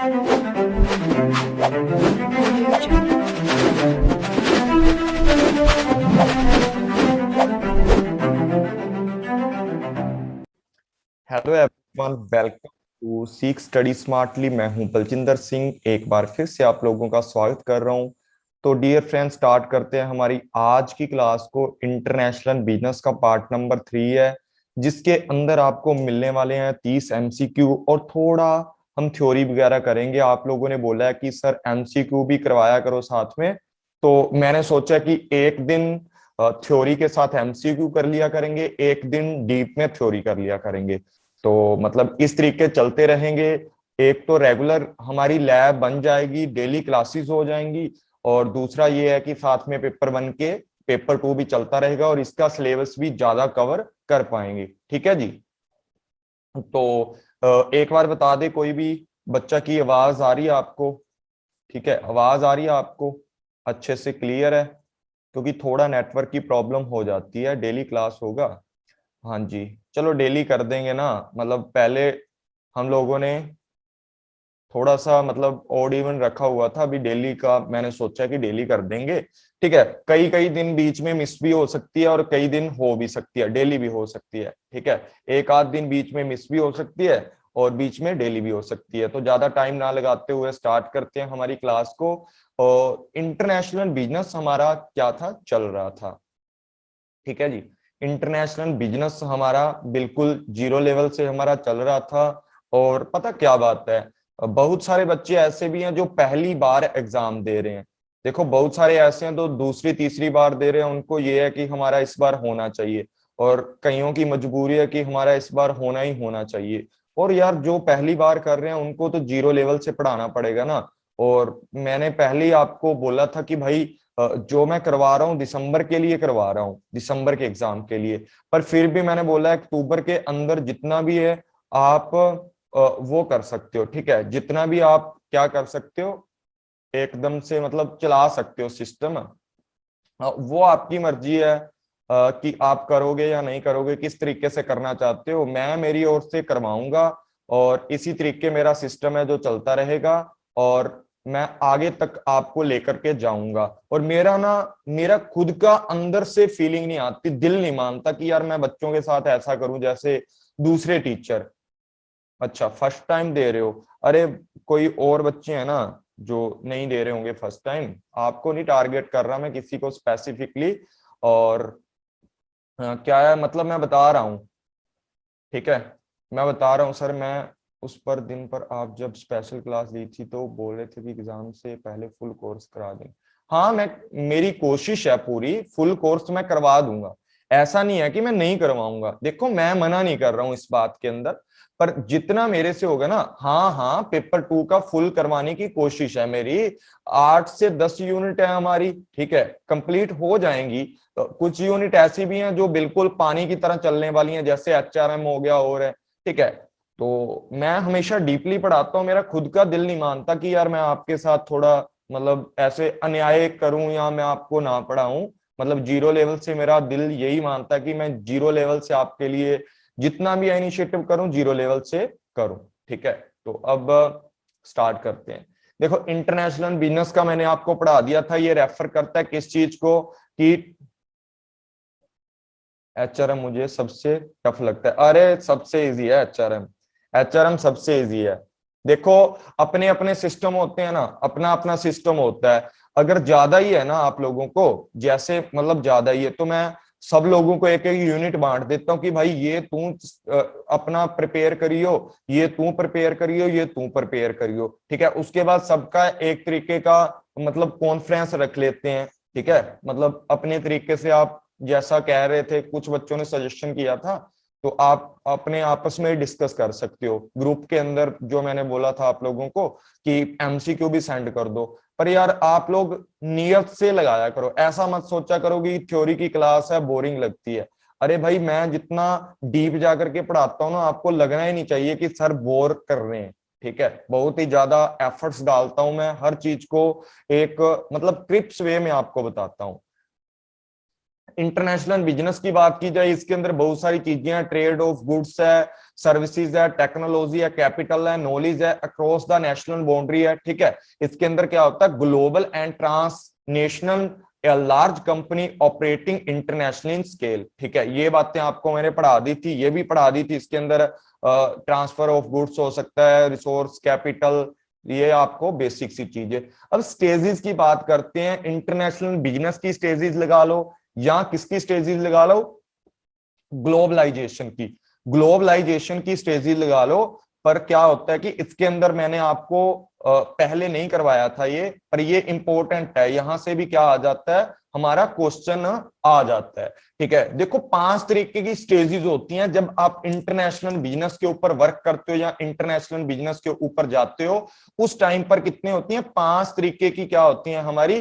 Hello everyone, welcome to सीख study smartly. मैं हूं बलजिंदर सिंह, एक बार फिर से आप लोगों का स्वागत कर रहा हूं। तो डियर फ्रेंड्स, स्टार्ट करते हैं हमारी आज की क्लास को। इंटरनेशनल बिजनेस का पार्ट नंबर 3 है, जिसके अंदर आपको मिलने वाले हैं 30 एमसीक्यू और थोड़ा हम थ्योरी वगैरह करेंगे। आप लोगों ने बोला है कि सर एमसीक्यू भी करवाया करो साथ में, तो मैंने सोचा कि एक दिन थ्योरी के साथ एमसीक्यू कर लिया करेंगे, एक दिन डीप में थ्योरी कर लिया करेंगे। तो मतलब इस तरीके चलते रहेंगे। एक तो रेगुलर हमारी लैब बन जाएगी, डेली क्लासेस हो जाएंगी, और दूसरा ये है कि साथ में पेपर 1 के पेपर 2 भी चलता रहेगा और इसका सिलेबस भी ज्यादा कवर कर पाएंगे। ठीक है जी। तो एक बार बता दे कोई भी बच्चा की आवाज आ रही है आपको? ठीक है, आवाज आ रही है आपको अच्छे से, क्लियर है? क्योंकि थोड़ा नेटवर्क की प्रॉब्लम हो जाती है। डेली क्लास होगा? हाँ जी, चलो डेली कर देंगे ना। मतलब पहले हम लोगों ने थोड़ा सा मतलब ऑड इवन रखा हुआ था, अभी डेली का मैंने सोचा कि डेली कर देंगे। ठीक है, कई कई दिन बीच में मिस भी हो सकती है और कई दिन हो भी सकती है, डेली भी हो सकती है। ठीक है, एक आध दिन बीच में मिस भी हो सकती है और बीच में डेली भी हो सकती है। तो ज्यादा टाइम ना लगाते हुए स्टार्ट करते हैं हमारी क्लास को। और इंटरनेशनल बिजनेस हमारा क्या था, चल रहा था। ठीक है जी, इंटरनेशनल बिजनेस हमारा बिल्कुल जीरो लेवल से हमारा चल रहा था। और पता क्या बात है, बहुत सारे बच्चे ऐसे भी हैं जो पहली बार एग्जाम दे रहे हैं। देखो, बहुत सारे ऐसे हैं जो दूसरी तीसरी बार दे रहे हैं, उनको ये है कि हमारा इस बार होना चाहिए, और कईयों की मजबूरी है कि हमारा इस बार होना ही होना चाहिए। और यार, जो पहली बार कर रहे हैं उनको तो जीरो लेवल से पढ़ाना पड़ेगा ना। और मैंने पहले ही आपको बोला था कि भाई, जो मैं करवा रहा हूँ दिसंबर के लिए करवा रहा हूँ, दिसंबर के एग्जाम के लिए। पर फिर भी मैंने बोला है अक्टूबर के अंदर जितना भी है आप वो कर सकते हो। ठीक है, जितना भी आप क्या कर सकते हो, एकदम से मतलब चला सकते हो सिस्टम। वो आपकी मर्जी है कि आप करोगे या नहीं करोगे, किस तरीके से करना चाहते हो। मैं मेरी ओर से करवाऊंगा और इसी तरीके मेरा सिस्टम है जो चलता रहेगा, और मैं आगे तक आपको लेकर के जाऊंगा। और मेरा खुद का अंदर से फीलिंग नहीं आती, दिल नहीं मानता कि यार मैं बच्चों के साथ ऐसा करूं जैसे दूसरे टीचर। अच्छा, फर्स्ट टाइम दे रहे हो? अरे, कोई और बच्चे हैं ना जो नहीं दे रहे होंगे फर्स्ट टाइम, आपको नहीं टारगेट कर रहा मैं किसी को स्पेसिफिकली। और क्या है मतलब, मैं बता रहा हूँ। ठीक है, मैं बता रहा हूँ सर। मैं उस पर दिन पर आप जब स्पेशल क्लास ली थी तो बोल रहे थे कि एग्जाम से पहले फुल कोर्स करा दें। हाँ, मैं मेरी कोशिश है पूरी, फुल कोर्स मैं करवा दूंगा। ऐसा नहीं है कि मैं नहीं करवाऊंगा। देखो, मैं मना नहीं कर रहा हूँ इस बात के अंदर, पर जितना मेरे से होगा ना। हाँ हाँ, पेपर 2 का फुल करवाने की कोशिश है मेरी। 8 से 10 यूनिट है हमारी, ठीक है, कंप्लीट हो जाएंगी। तो कुछ यूनिट ऐसी भी हैं जो बिल्कुल पानी की तरह चलने वाली हैं, जैसे एचआरएम हो गया और है। ठीक है, तो मैं हमेशा डीपली पढ़ाता हूँ। मेरा खुद का दिल नहीं मानता कि यार मैं आपके साथ थोड़ा मतलब ऐसे अन्याय करूं या मैं आपको ना पढ़ाऊं। मतलब जीरो लेवल से मेरा दिल यही मानता है कि मैं जीरो लेवल से आपके लिए जितना भी इनिशिएटिव करूं, जीरो लेवल से करूं। ठीक है, तो अब स्टार्ट करते हैं। देखो, इंटरनेशनल बिजनेस का मैंने आपको पढ़ा दिया था। ये रेफर करता है किस चीज को कि एचआरएम मुझे सबसे टफ लगता है। अरे, सबसे इजी है एचआरएम। एचआरएम सबसे इजी है। देखो, अपने अपने सिस्टम होते हैं ना, अपना अपना सिस्टम होता है। अगर ज्यादा ही है ना आप लोगों को, जैसे मतलब ज्यादा ही है, तो मैं सब लोगों को एक एक यूनिट बांट देता हूँ कि भाई ये तू अपना प्रिपेयर करियो, ये तू प्रिपेयर करियो, ये तू प्रिपेयर करियो। ठीक है, उसके बाद सबका एक तरीके का मतलब कॉन्फ्रेंस रख लेते हैं। ठीक है, मतलब अपने तरीके से आप जैसा कह रहे थे, कुछ बच्चों ने सजेशन किया था, तो आप अपने आपस में डिस्कस कर सकते हो ग्रुप के अंदर। जो मैंने बोला था आप लोगों को कि एमसीक्यू भी सेंड कर दो। पर यार, आप लोग नियत से लगाया करो, ऐसा मत सोचा करो कि थ्योरी की क्लास है बोरिंग लगती है। अरे भाई, मैं जितना डीप जाकर के पढ़ाता हूँ ना, आपको लगना ही नहीं चाहिए कि सर बोर कर रहे हैं। ठीक है, बहुत ही ज्यादा एफर्ट्स डालता हूं मैं हर चीज को, एक मतलब क्रिप्स वे में आपको बताता हूँ। इंटरनेशनल बिजनेस की बात की जाए, इसके अंदर बहुत सारी चीजें हैं, ट्रेड ऑफ गुड्स है, सर्विसेज है, टेक्नोलॉजी है, कैपिटल है, नॉलेज है, अक्रॉस द नेशनल बाउंड्री है। ठीक है, इसके अंदर क्या होता है, global and transnational, a large company operating international in scale. ठीक है, ये बातें आपको मैंने पढ़ा दी थी, ये भी पढ़ा दी थी। इसके अंदर ट्रांसफर ऑफ गुड्स हो सकता है, रिसोर्स, कैपिटल, ये आपको बेसिक सी चीज है। अब स्टेजेस की बात करते हैं, इंटरनेशनल बिजनेस की स्टेजेस लगा लो या किसकी स्टेजेस लगा लो, ग्लोबलाइजेशन की, ग्लोबलाइजेशन की स्टेजेस लगा लो। पर क्या होता है कि इसके अंदर मैंने आपको पहले नहीं करवाया था ये, पर ये इंपॉर्टेंट है, यहां से भी क्या आ जाता है, हमारा क्वेश्चन आ जाता है। ठीक है, देखो 5 तरीके की स्टेजेस होती हैं जब आप इंटरनेशनल बिजनेस के ऊपर वर्क करते हो या इंटरनेशनल बिजनेस के ऊपर जाते हो, उस टाइम पर कितने होती हैं, 5 तरीके की क्या होती हैं हमारी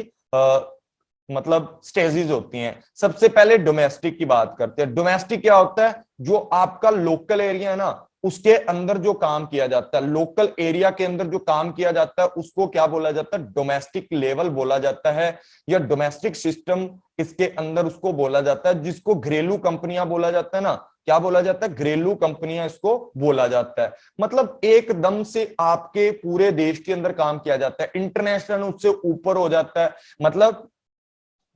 मतलब स्टेजेस होती हैं। सबसे पहले डोमेस्टिक की बात करते हैं। डोमेस्टिक क्या होता है, जो आपका लोकल एरिया है ना, उसके अंदर जो काम किया जाता है, लोकल एरिया के अंदर जो काम किया जाता है, उसको क्या बोला जाता है, डोमेस्टिक लेवल बोला जाता है, या डोमेस्टिक सिस्टम इसके अंदर उसको बोला जाता है, जिसको घरेलू कंपनियां बोला जाता है ना, क्या बोला जाता है, घरेलू कंपनियां इसको बोला जाता है। मतलब एकदम से आपके पूरे देश के अंदर काम किया जाता है। इंटरनेशनल उससे ऊपर हो जाता है, मतलब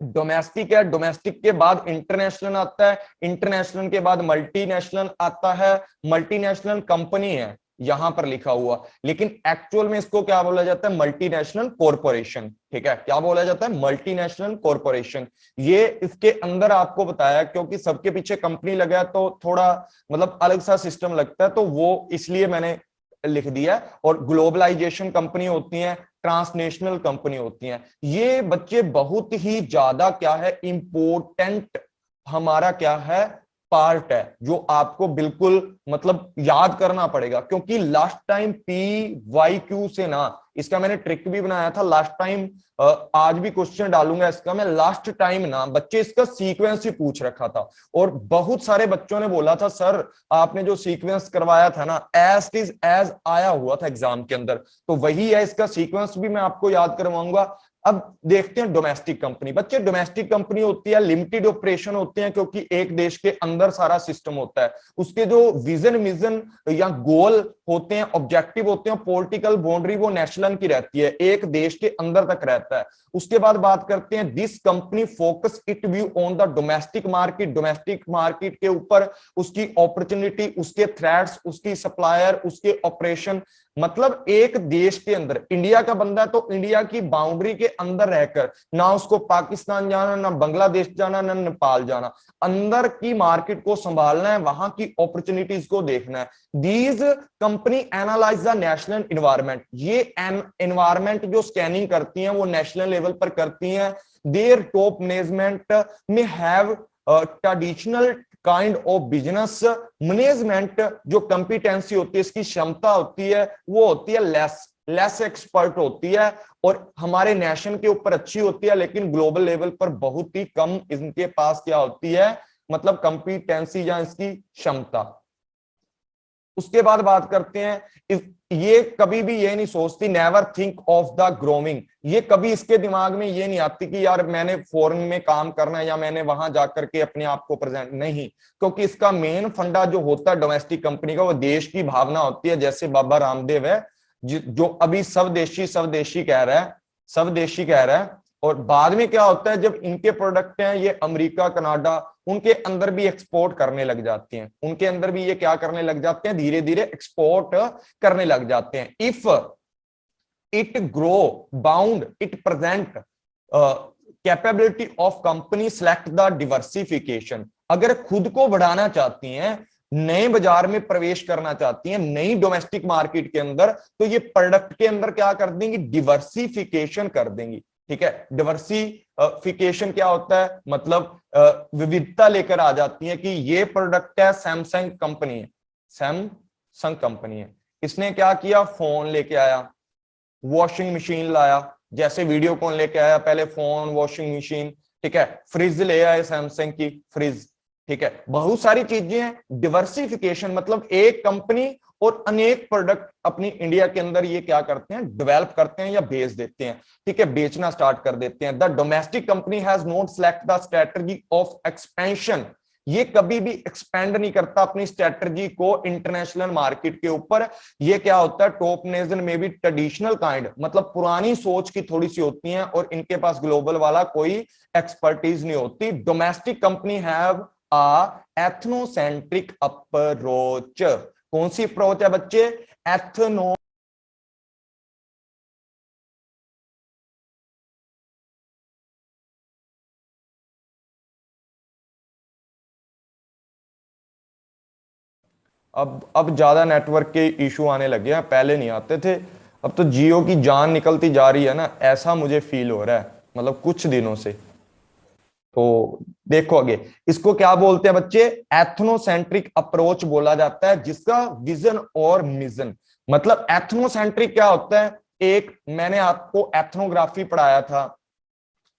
डोमेस्टिक है, डोमेस्टिक के बाद इंटरनेशनल आता है, इंटरनेशनल के बाद मल्टीनेशनल आता है, मल्टीनेशनल कंपनी है यहां पर लिखा हुआ, लेकिन एक्चुअल में इसको क्या बोला जाता है, मल्टीनेशनल कॉरपोरेशन। ठीक है, क्या बोला जाता है, मल्टीनेशनल कॉरपोरेशन। ये इसके अंदर आपको बताया, क्योंकि सबके पीछे कंपनी लगा है तो थोड़ा मतलब अलग सा सिस्टम लगता है, तो वो इसलिए मैंने लिख दिया। और ग्लोबलाइजेशन कंपनी होती है, ट्रांसनेशनल कंपनी होती हैं। ये बच्चे बहुत ही ज्यादा क्या है, इंपॉर्टेंट हमारा क्या है, पार्ट है, जो आपको बिल्कुल मतलब याद करना पड़ेगा, क्योंकि लास्ट टाइम PYQ से ना, इसका मैंने ट्रिक भी बनाया था लास्ट टाइम, आज भी क्वेश्चन डालूंगा इसका मैं। लास्ट टाइम ना बच्चे इसका सीक्वेंस ही पूछ रखा था, और बहुत सारे बच्चों ने बोला था सर आपने जो सीक्वेंस करवाया था ना, एज इज एज आया हुआ था एग्जाम के अंदर, तो वही है, इसका सीक्वेंस भी मैं आपको याद करवाऊंगा। अब देखते हैं डोमेस्टिक कंपनी। बच्चे डोमेस्टिक कंपनी होती है, लिमिटेड ऑपरेशन होते हैं, क्योंकि एक देश के अंदर सारा सिस्टम होता है, उसके जो विजन मिशन या गोल होते हैं, ऑब्जेक्टिव होते हैं, पॉलिटिकल बाउंड्री वो नेशनल की रहती है, एक देश के अंदर तक रहता है। उसके बाद बात करते हैं, this company focus it view on the domestic market, domestic market के ऊपर, उसकी अपॉर्चुनिटी, उसके थ्रेट्स, उसकी सप्लायर, उसके ऑपरेशन। मतलब एक देश के अंदर, इंडिया का बंदा है तो इंडिया की बाउंड्री के अंदर रहकर, ना उसको पाकिस्तान जाना, ना बांग्लादेश जाना, ना नेपाल जाना, अंदर की मार्केट को संभालना है, वहां की अपॉर्चुनिटीज को देखना है। These company analyse the national environment, ये एनवायरमेंट जो स्कैनिंग करती हैं वो नेशनल लेवल पर करती हैं। देयर टॉप मैनेजमेंट में have traditional kind of business management, जो कंपिटेंसी होती है, इसकी क्षमता होती है, वो होती है लेस एक्सपर्ट होती है, और हमारे नेशन के ऊपर अच्छी होती है, लेकिन ग्लोबल लेवल पर बहुत ही कम इनके पास क्या होती है, मतलब कंपिटेंसी या इसकी क्षमता। उसके बाद बात करते हैं, ये कभी भी ये नहीं सोचती, never think of the growing, ये कभी इसके दिमाग में ये नहीं आती कि यार मैंने फॉरेन में काम करना है या मैंने वहां जाकर के अपने आप को प्रेजेंट, नहीं, क्योंकि इसका मेन फंडा जो होता है डोमेस्टिक कंपनी का, वो देश की भावना होती है। जैसे बाबा रामदेव है जो अभी स्वदेशी स्वदेशी कह रहा है, स्वदेशी कह रहा है, और बाद में क्या होता है, जब इनके प्रोडक्ट हैं ये अमेरिका, कनाडा, उनके अंदर भी एक्सपोर्ट करने लग जाते हैं, उनके अंदर भी ये क्या करने लग जाते हैं, धीरे धीरे एक्सपोर्ट करने लग जाते हैं। If it grow bound it present capability of company select the diversification, अगर खुद को बढ़ाना चाहती हैं, नए बाजार में प्रवेश करना चाहती हैं, नई डोमेस्टिक मार्केट के अंदर, तो ये प्रोडक्ट के अंदर क्या कर देंगी, डिवर्सिफिकेशन कर देंगी। ठीक है, डिवर्सिफिकेशन क्या होता है, मतलब विविधता लेकर आ जाती है कि ये प्रोडक्ट है, सैमसंग कंपनी है, सैमसंग कंपनी है, इसने क्या किया, फोन लेके आया, वॉशिंग मशीन लाया, जैसे वीडियो कॉन लेके आया, पहले फोन, वॉशिंग मशीन, ठीक है, फ्रिज ले आए सैमसंग की फ्रिज, ठीक है, बहुत सारी चीजें हैं। डिवर्सिफिकेशन मतलब एक कंपनी और अनेक प्रोडक्ट अपनी इंडिया के अंदर ये क्या करते हैं, डेवलप करते हैं या बेच देते हैं। ठीक है, बेचना स्टार्ट कर देते हैं। The domestic company has not select the strategy of expansion, ये कभी भी एक्सपेंड नहीं करता अपनी स्ट्रेटजी को इंटरनेशनल मार्केट के ऊपर। ये क्या होता है, टॉप नेशन में भी ट्रेडिशनल काइंड मतलब पुरानी सोच की थोड़ी सी होती है और इनके पास ग्लोबल वाला कोई एक्सपर्टीज नहीं होती। Domestic company have ethnocentric approach. कौन सी अप्रोच है बच्चे, एथनो। अब ज्यादा नेटवर्क के इशू आने लगे हैं, पहले नहीं आते थे। अब तो जियो की जान निकलती जा रही है ना, ऐसा मुझे फील हो रहा है मतलब कुछ दिनों से। तो देखो आगे, इसको क्या बोलते हैं बच्चे, एथनोसेंट्रिक अप्रोच बोला जाता है, जिसका विजन और मिशन मतलब एथनोसेंट्रिक क्या होता है। एक मैंने आपको एथनोग्राफी पढ़ाया था,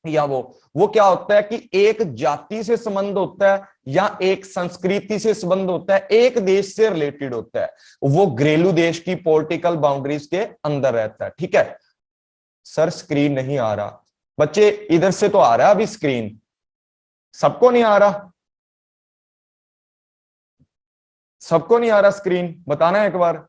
या वो क्या होता है कि एक जाति से संबंध होता है या एक संस्कृति से संबंध होता है, एक देश से रिलेटेड होता है, वो घरेलू देश की पॉलिटिकल बाउंड्रीज के अंदर रहता है। ठीक है सर, स्क्रीन नहीं आ रहा बच्चे, इधर से तो आ रहा है अभी स्क्रीन, सबको नहीं आ रहा, सबको नहीं आ रहा स्क्रीन, बताना है एक बार।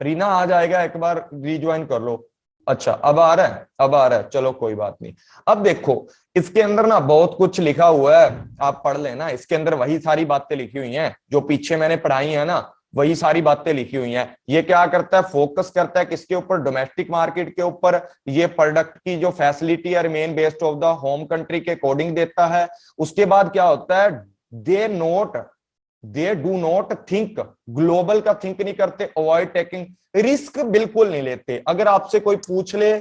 रीना आ जाएगा, एक बार रिज्वाइन कर लो। अच्छा अब आ रहा है, अब आ रहा है, चलो कोई बात नहीं। अब देखो इसके अंदर ना बहुत कुछ लिखा हुआ है, आप पढ़ लेना। इसके अंदर वही सारी बातें लिखी हुई हैं जो पीछे मैंने पढ़ाई है ना, वही सारी बातें लिखी हुई हैं। ये क्या करता है, फोकस करता है किसके ऊपर, डोमेस्टिक मार्केट के ऊपर। ये प्रोडक्ट की जो फैसिलिटी है remain based of the home country के अकॉर्डिंग देता है। उसके बाद क्या होता है, they do not think, global का थिंक नहीं करते, अवॉइड टेकिंग रिस्क, बिल्कुल नहीं लेते। अगर आपसे कोई पूछ ले,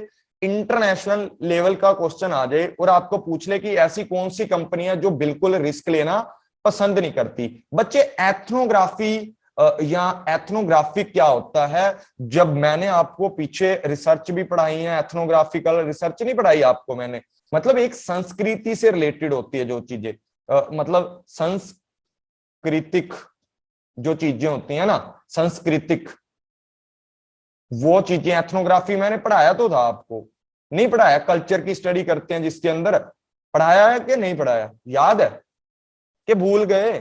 इंटरनेशनल लेवल का क्वेश्चन आ जाए और आपको पूछ ले कि ऐसी कौन सी कंपनी है जो बिल्कुल रिस्क लेना पसंद नहीं करती, बच्चे एथनोग्राफी या एथनोग्राफिक क्या होता है। जब मैंने आपको पीछे रिसर्च भी पढ़ाई है, एथनोग्राफिकल रिसर्च नहीं पढ़ाई आपको मैंने, मतलब एक संस्कृति से रिलेटेड होती है जो चीजें, मतलब सांस्कृतिक जो चीजें होती हैं ना, सांस्कृतिक वो चीजें, एथनोग्राफी मैंने पढ़ाया तो था आपको, नहीं पढ़ाया, कल्चर की स्टडी करते हैं जिसके अंदर, पढ़ाया है कि नहीं पढ़ाया, याद है कि भूल गए।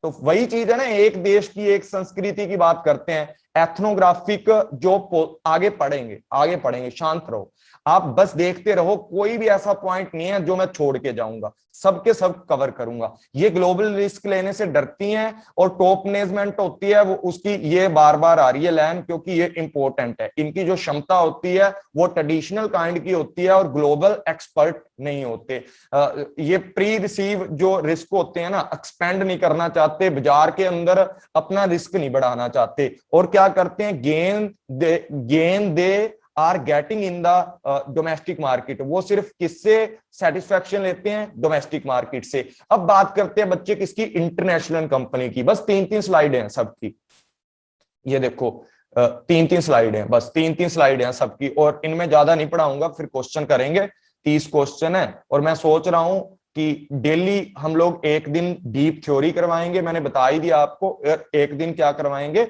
तो वही चीज है ना, एक देश की एक संस्कृति की बात करते हैं, एथनोग्राफिक जो आगे पढ़ेंगे, आगे पढ़ेंगे, शांत रहो आप, बस देखते रहो, कोई भी ऐसा पॉइंट नहीं है जो मैं छोड़ के जाऊंगा, सबके सब कवर करूंगा। ये ग्लोबल रिस्क लेने से डरती हैं और टॉप मैनेजमेंट होती है वो, उसकी ये बार बार आ रही है लाइन, क्योंकि ये इंपॉर्टेंट है। इनकी जो क्षमता होती है वो ट्रेडिशनल काइंड की होती है और ग्लोबल एक्सपर्ट नहीं होते। ये प्री रिसीव जो रिस्क होते हैं ना, एक्सपेंड नहीं करना चाहते, बाजार के अंदर अपना रिस्क नहीं बढ़ाना चाहते, और क्या करते हैं, gain they are getting in the domestic market, वो सिर्फ किससे सेटिस्फेक्शन लेते हैं, डोमेस्टिक मार्केट से। अब बात करते हैं बच्चे किसकी, इंटरनेशनल कंपनी की। बस तीन तीन स्लाइड हैं सबकी, ये देखो तीन तीन स्लाइड हैं, बस तीन तीन स्लाइड हैं सबकी, और इनमें ज्यादा नहीं पढ़ाऊंगा, फिर क्वेश्चन करेंगे, 30 क्वेश्चन है। और मैं सोच रहा हूं कि डेली हम लोग एक दिन डीप थ्योरी करवाएंगे, मैंने बता ही दिया आपको, एक दिन क्या करवाएंगे,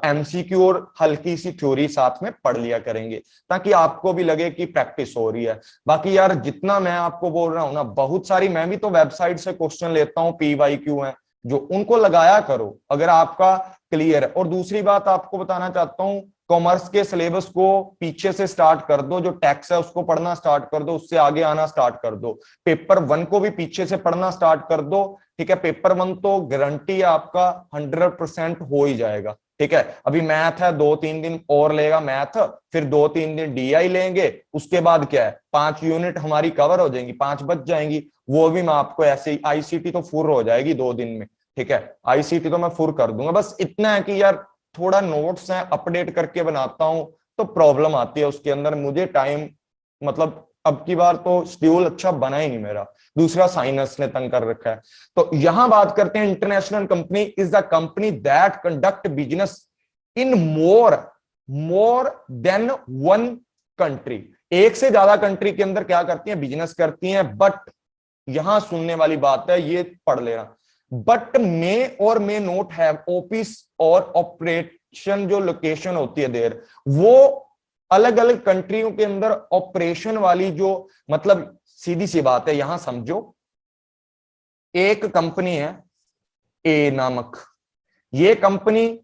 एमसीक्यू और हल्की सी थ्योरी साथ में पढ़ लिया करेंगे, ताकि आपको भी लगे कि प्रैक्टिस हो रही है। बाकी यार जितना मैं आपको बोल रहा हूं ना, बहुत सारी, मैं भी तो वेबसाइट से क्वेश्चन लेता हूँ, पीवाईक्यू है जो, उनको लगाया करो अगर आपका क्लियर है। और दूसरी बात आपको बताना चाहता हूं, कॉमर्स के सिलेबस को पीछे से स्टार्ट कर दो, जो टैक्स है उसको पढ़ना स्टार्ट कर दो, उससे आगे आना स्टार्ट कर दो। पेपर 1 को भी पीछे से पढ़ना स्टार्ट कर दो, ठीक है। पेपर 1 तो गारंटी है आपका 100% हो ही जाएगा, ठीक है। अभी मैथ है, 2-3 दिन और लेगा मैथ, फिर 2-3 दिन डीआई लेंगे, उसके बाद क्या है, 5 यूनिट हमारी कवर हो जाएंगी, 5 बच जाएंगी। वो भी मैं आपको ऐसे ही, आईसीटी तो फुल हो जाएगी 2 दिन में, ठीक है, आईसीटी तो मैं फुल कर दूंगा। बस इतना है कि यार थोड़ा नोट्स हैं अपडेट करके बनाता हूं, तो प्रॉब्लम आती है उसके अंदर, मुझे टाइम, मतलब अब की बार तो शेड्यूल अच्छा बना ही नहीं मेरा, दूसरा साइनस ने तंग कर रखा है। तो यहां बात करते हैं, international company is the company that conduct business in more than one country, एक से ज्यादा कंट्री के अंदर क्या करती हैं, बिजनेस करती हैं, बट यहां सुनने वाली बात है, ये पढ़ लेना। बट मे और मे नोट हैव ऑफिस और ऑपरेशन, जो लोकेशन होती है देयर, वो अलग अलग कंट्रियों के अंदर ऑपरेशन वाली जो, मतलब सीधी सी बात है, यहां समझो एक कंपनी है ए नामक, ये कंपनी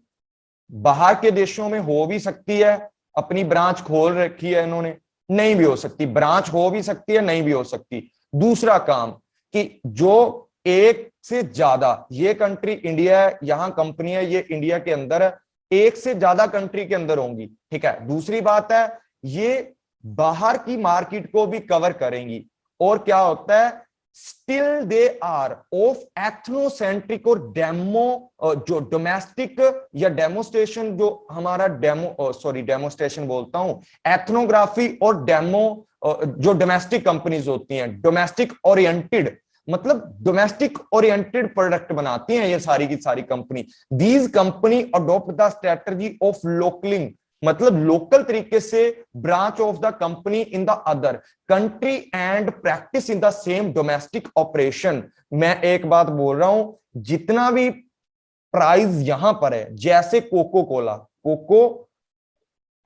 बाहर के देशों में हो भी सकती है, अपनी ब्रांच खोल रखी है इन्होंने, नहीं भी हो सकती, ब्रांच हो भी सकती है, नहीं भी हो सकती। दूसरा काम कि जो एक से ज्यादा, ये कंट्री इंडिया है, यहां कंपनी है, ये इंडिया के अंदर है, एक से ज्यादा कंट्री के अंदर होंगी, ठीक है। दूसरी बात है ये बाहर की मार्केट को भी कवर करेंगी। और क्या होता है, still they are of ethnocentric और डेमो, जो डोमेस्टिक या डेमोस्ट्रेशन, जो हमारा डेमोस्ट्रेशन बोलता हूं, एथनोग्राफी और डेमो, जो डोमेस्टिक कंपनीज होती हैं, डोमेस्टिक ओरिएंटेड, मतलब डोमेस्टिक ओरिएंटेड प्रोडक्ट बनाती हैं ये सारी की सारी company. These company adopt the strategy of localing, मतलब लोकल तरीके से branch of the company in the other country and practice in the same domestic operation. मैं एक बात बोल रहा हूं, जितना भी प्राइस यहां पर है, जैसे कोको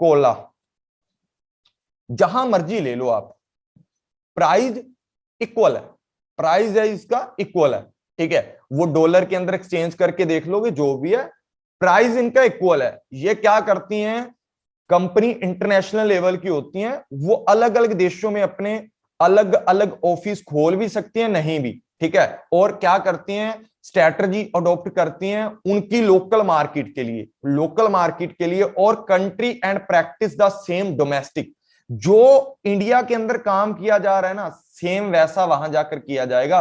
कोला जहां मर्जी ले लो आप, प्राइस इक्वल है, प्राइस है इसका इक्वल है, ठीक है। वो डॉलर के अंदर एक्सचेंज करके देख लोगे, जो भी है प्राइस इनका इक्वल है। ये क्या करती हैं, कंपनी इंटरनेशनल लेवल की होती हैं, वो अलग अलग देशों में अपने अलग अलग ऑफिस खोल भी सकती हैं, नहीं भी, ठीक है। और क्या करती हैं, स्ट्रैटेजी अडॉप्ट करती हैं उनकी लोकल मार्केट के लिए, और country and practice the same domestic. जो इंडिया के अंदर काम किया जा रहा है ना, सेम वैसा वहां जाकर किया जाएगा,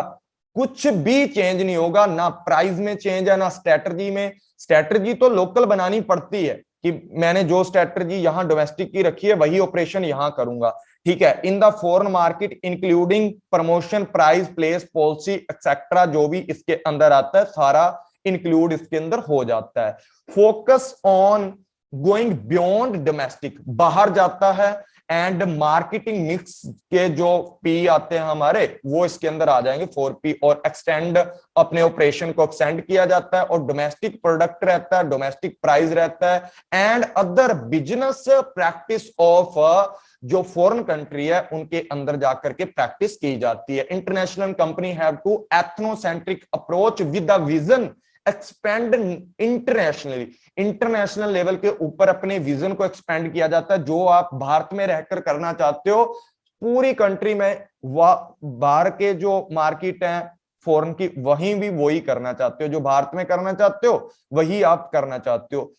कुछ भी चेंज नहीं होगा, ना प्राइस में चेंज है, ना स्ट्रैटेजी में। स्ट्रैटेजी तो लोकल बनानी पड़ती है कि मैंने जो स्ट्रैटेजी यहां डोमेस्टिक की रखी है वही ऑपरेशन यहां करूंगा, ठीक है। In the foreign market including promotion, price, place, policy etcetera, जो भी इसके अंदर आता है सारा इंक्लूड इसके अंदर हो जाता है। Focus on going beyond domestic, बाहर जाता है, एंड मार्केटिंग मिक्स के जो पी आते हैं हमारे, वो इसके अंदर आ जाएंगे 4P, और एक्सटेंड, अपने ऑपरेशन को एक्सटेंड किया जाता है, और डोमेस्टिक प्रोडक्ट रहता है, डोमेस्टिक प्राइस रहता है, and other business practice of जो फॉरेन कंट्री है उनके अंदर जाकर के प्रैक्टिस की जाती है। International company have to ethnocentric approach with the vision expand internationally, international level के ऊपर अपने विजन को एक्सपेंड किया जाता है। जो आप भारत में रहकर करना चाहते हो, पूरी कंट्री में बाहर के जो मार्केट है फॉरेन की, वहीं भी वही करना चाहते हो, जो भारत में करना चाहते हो वही आप करना चाहते हो।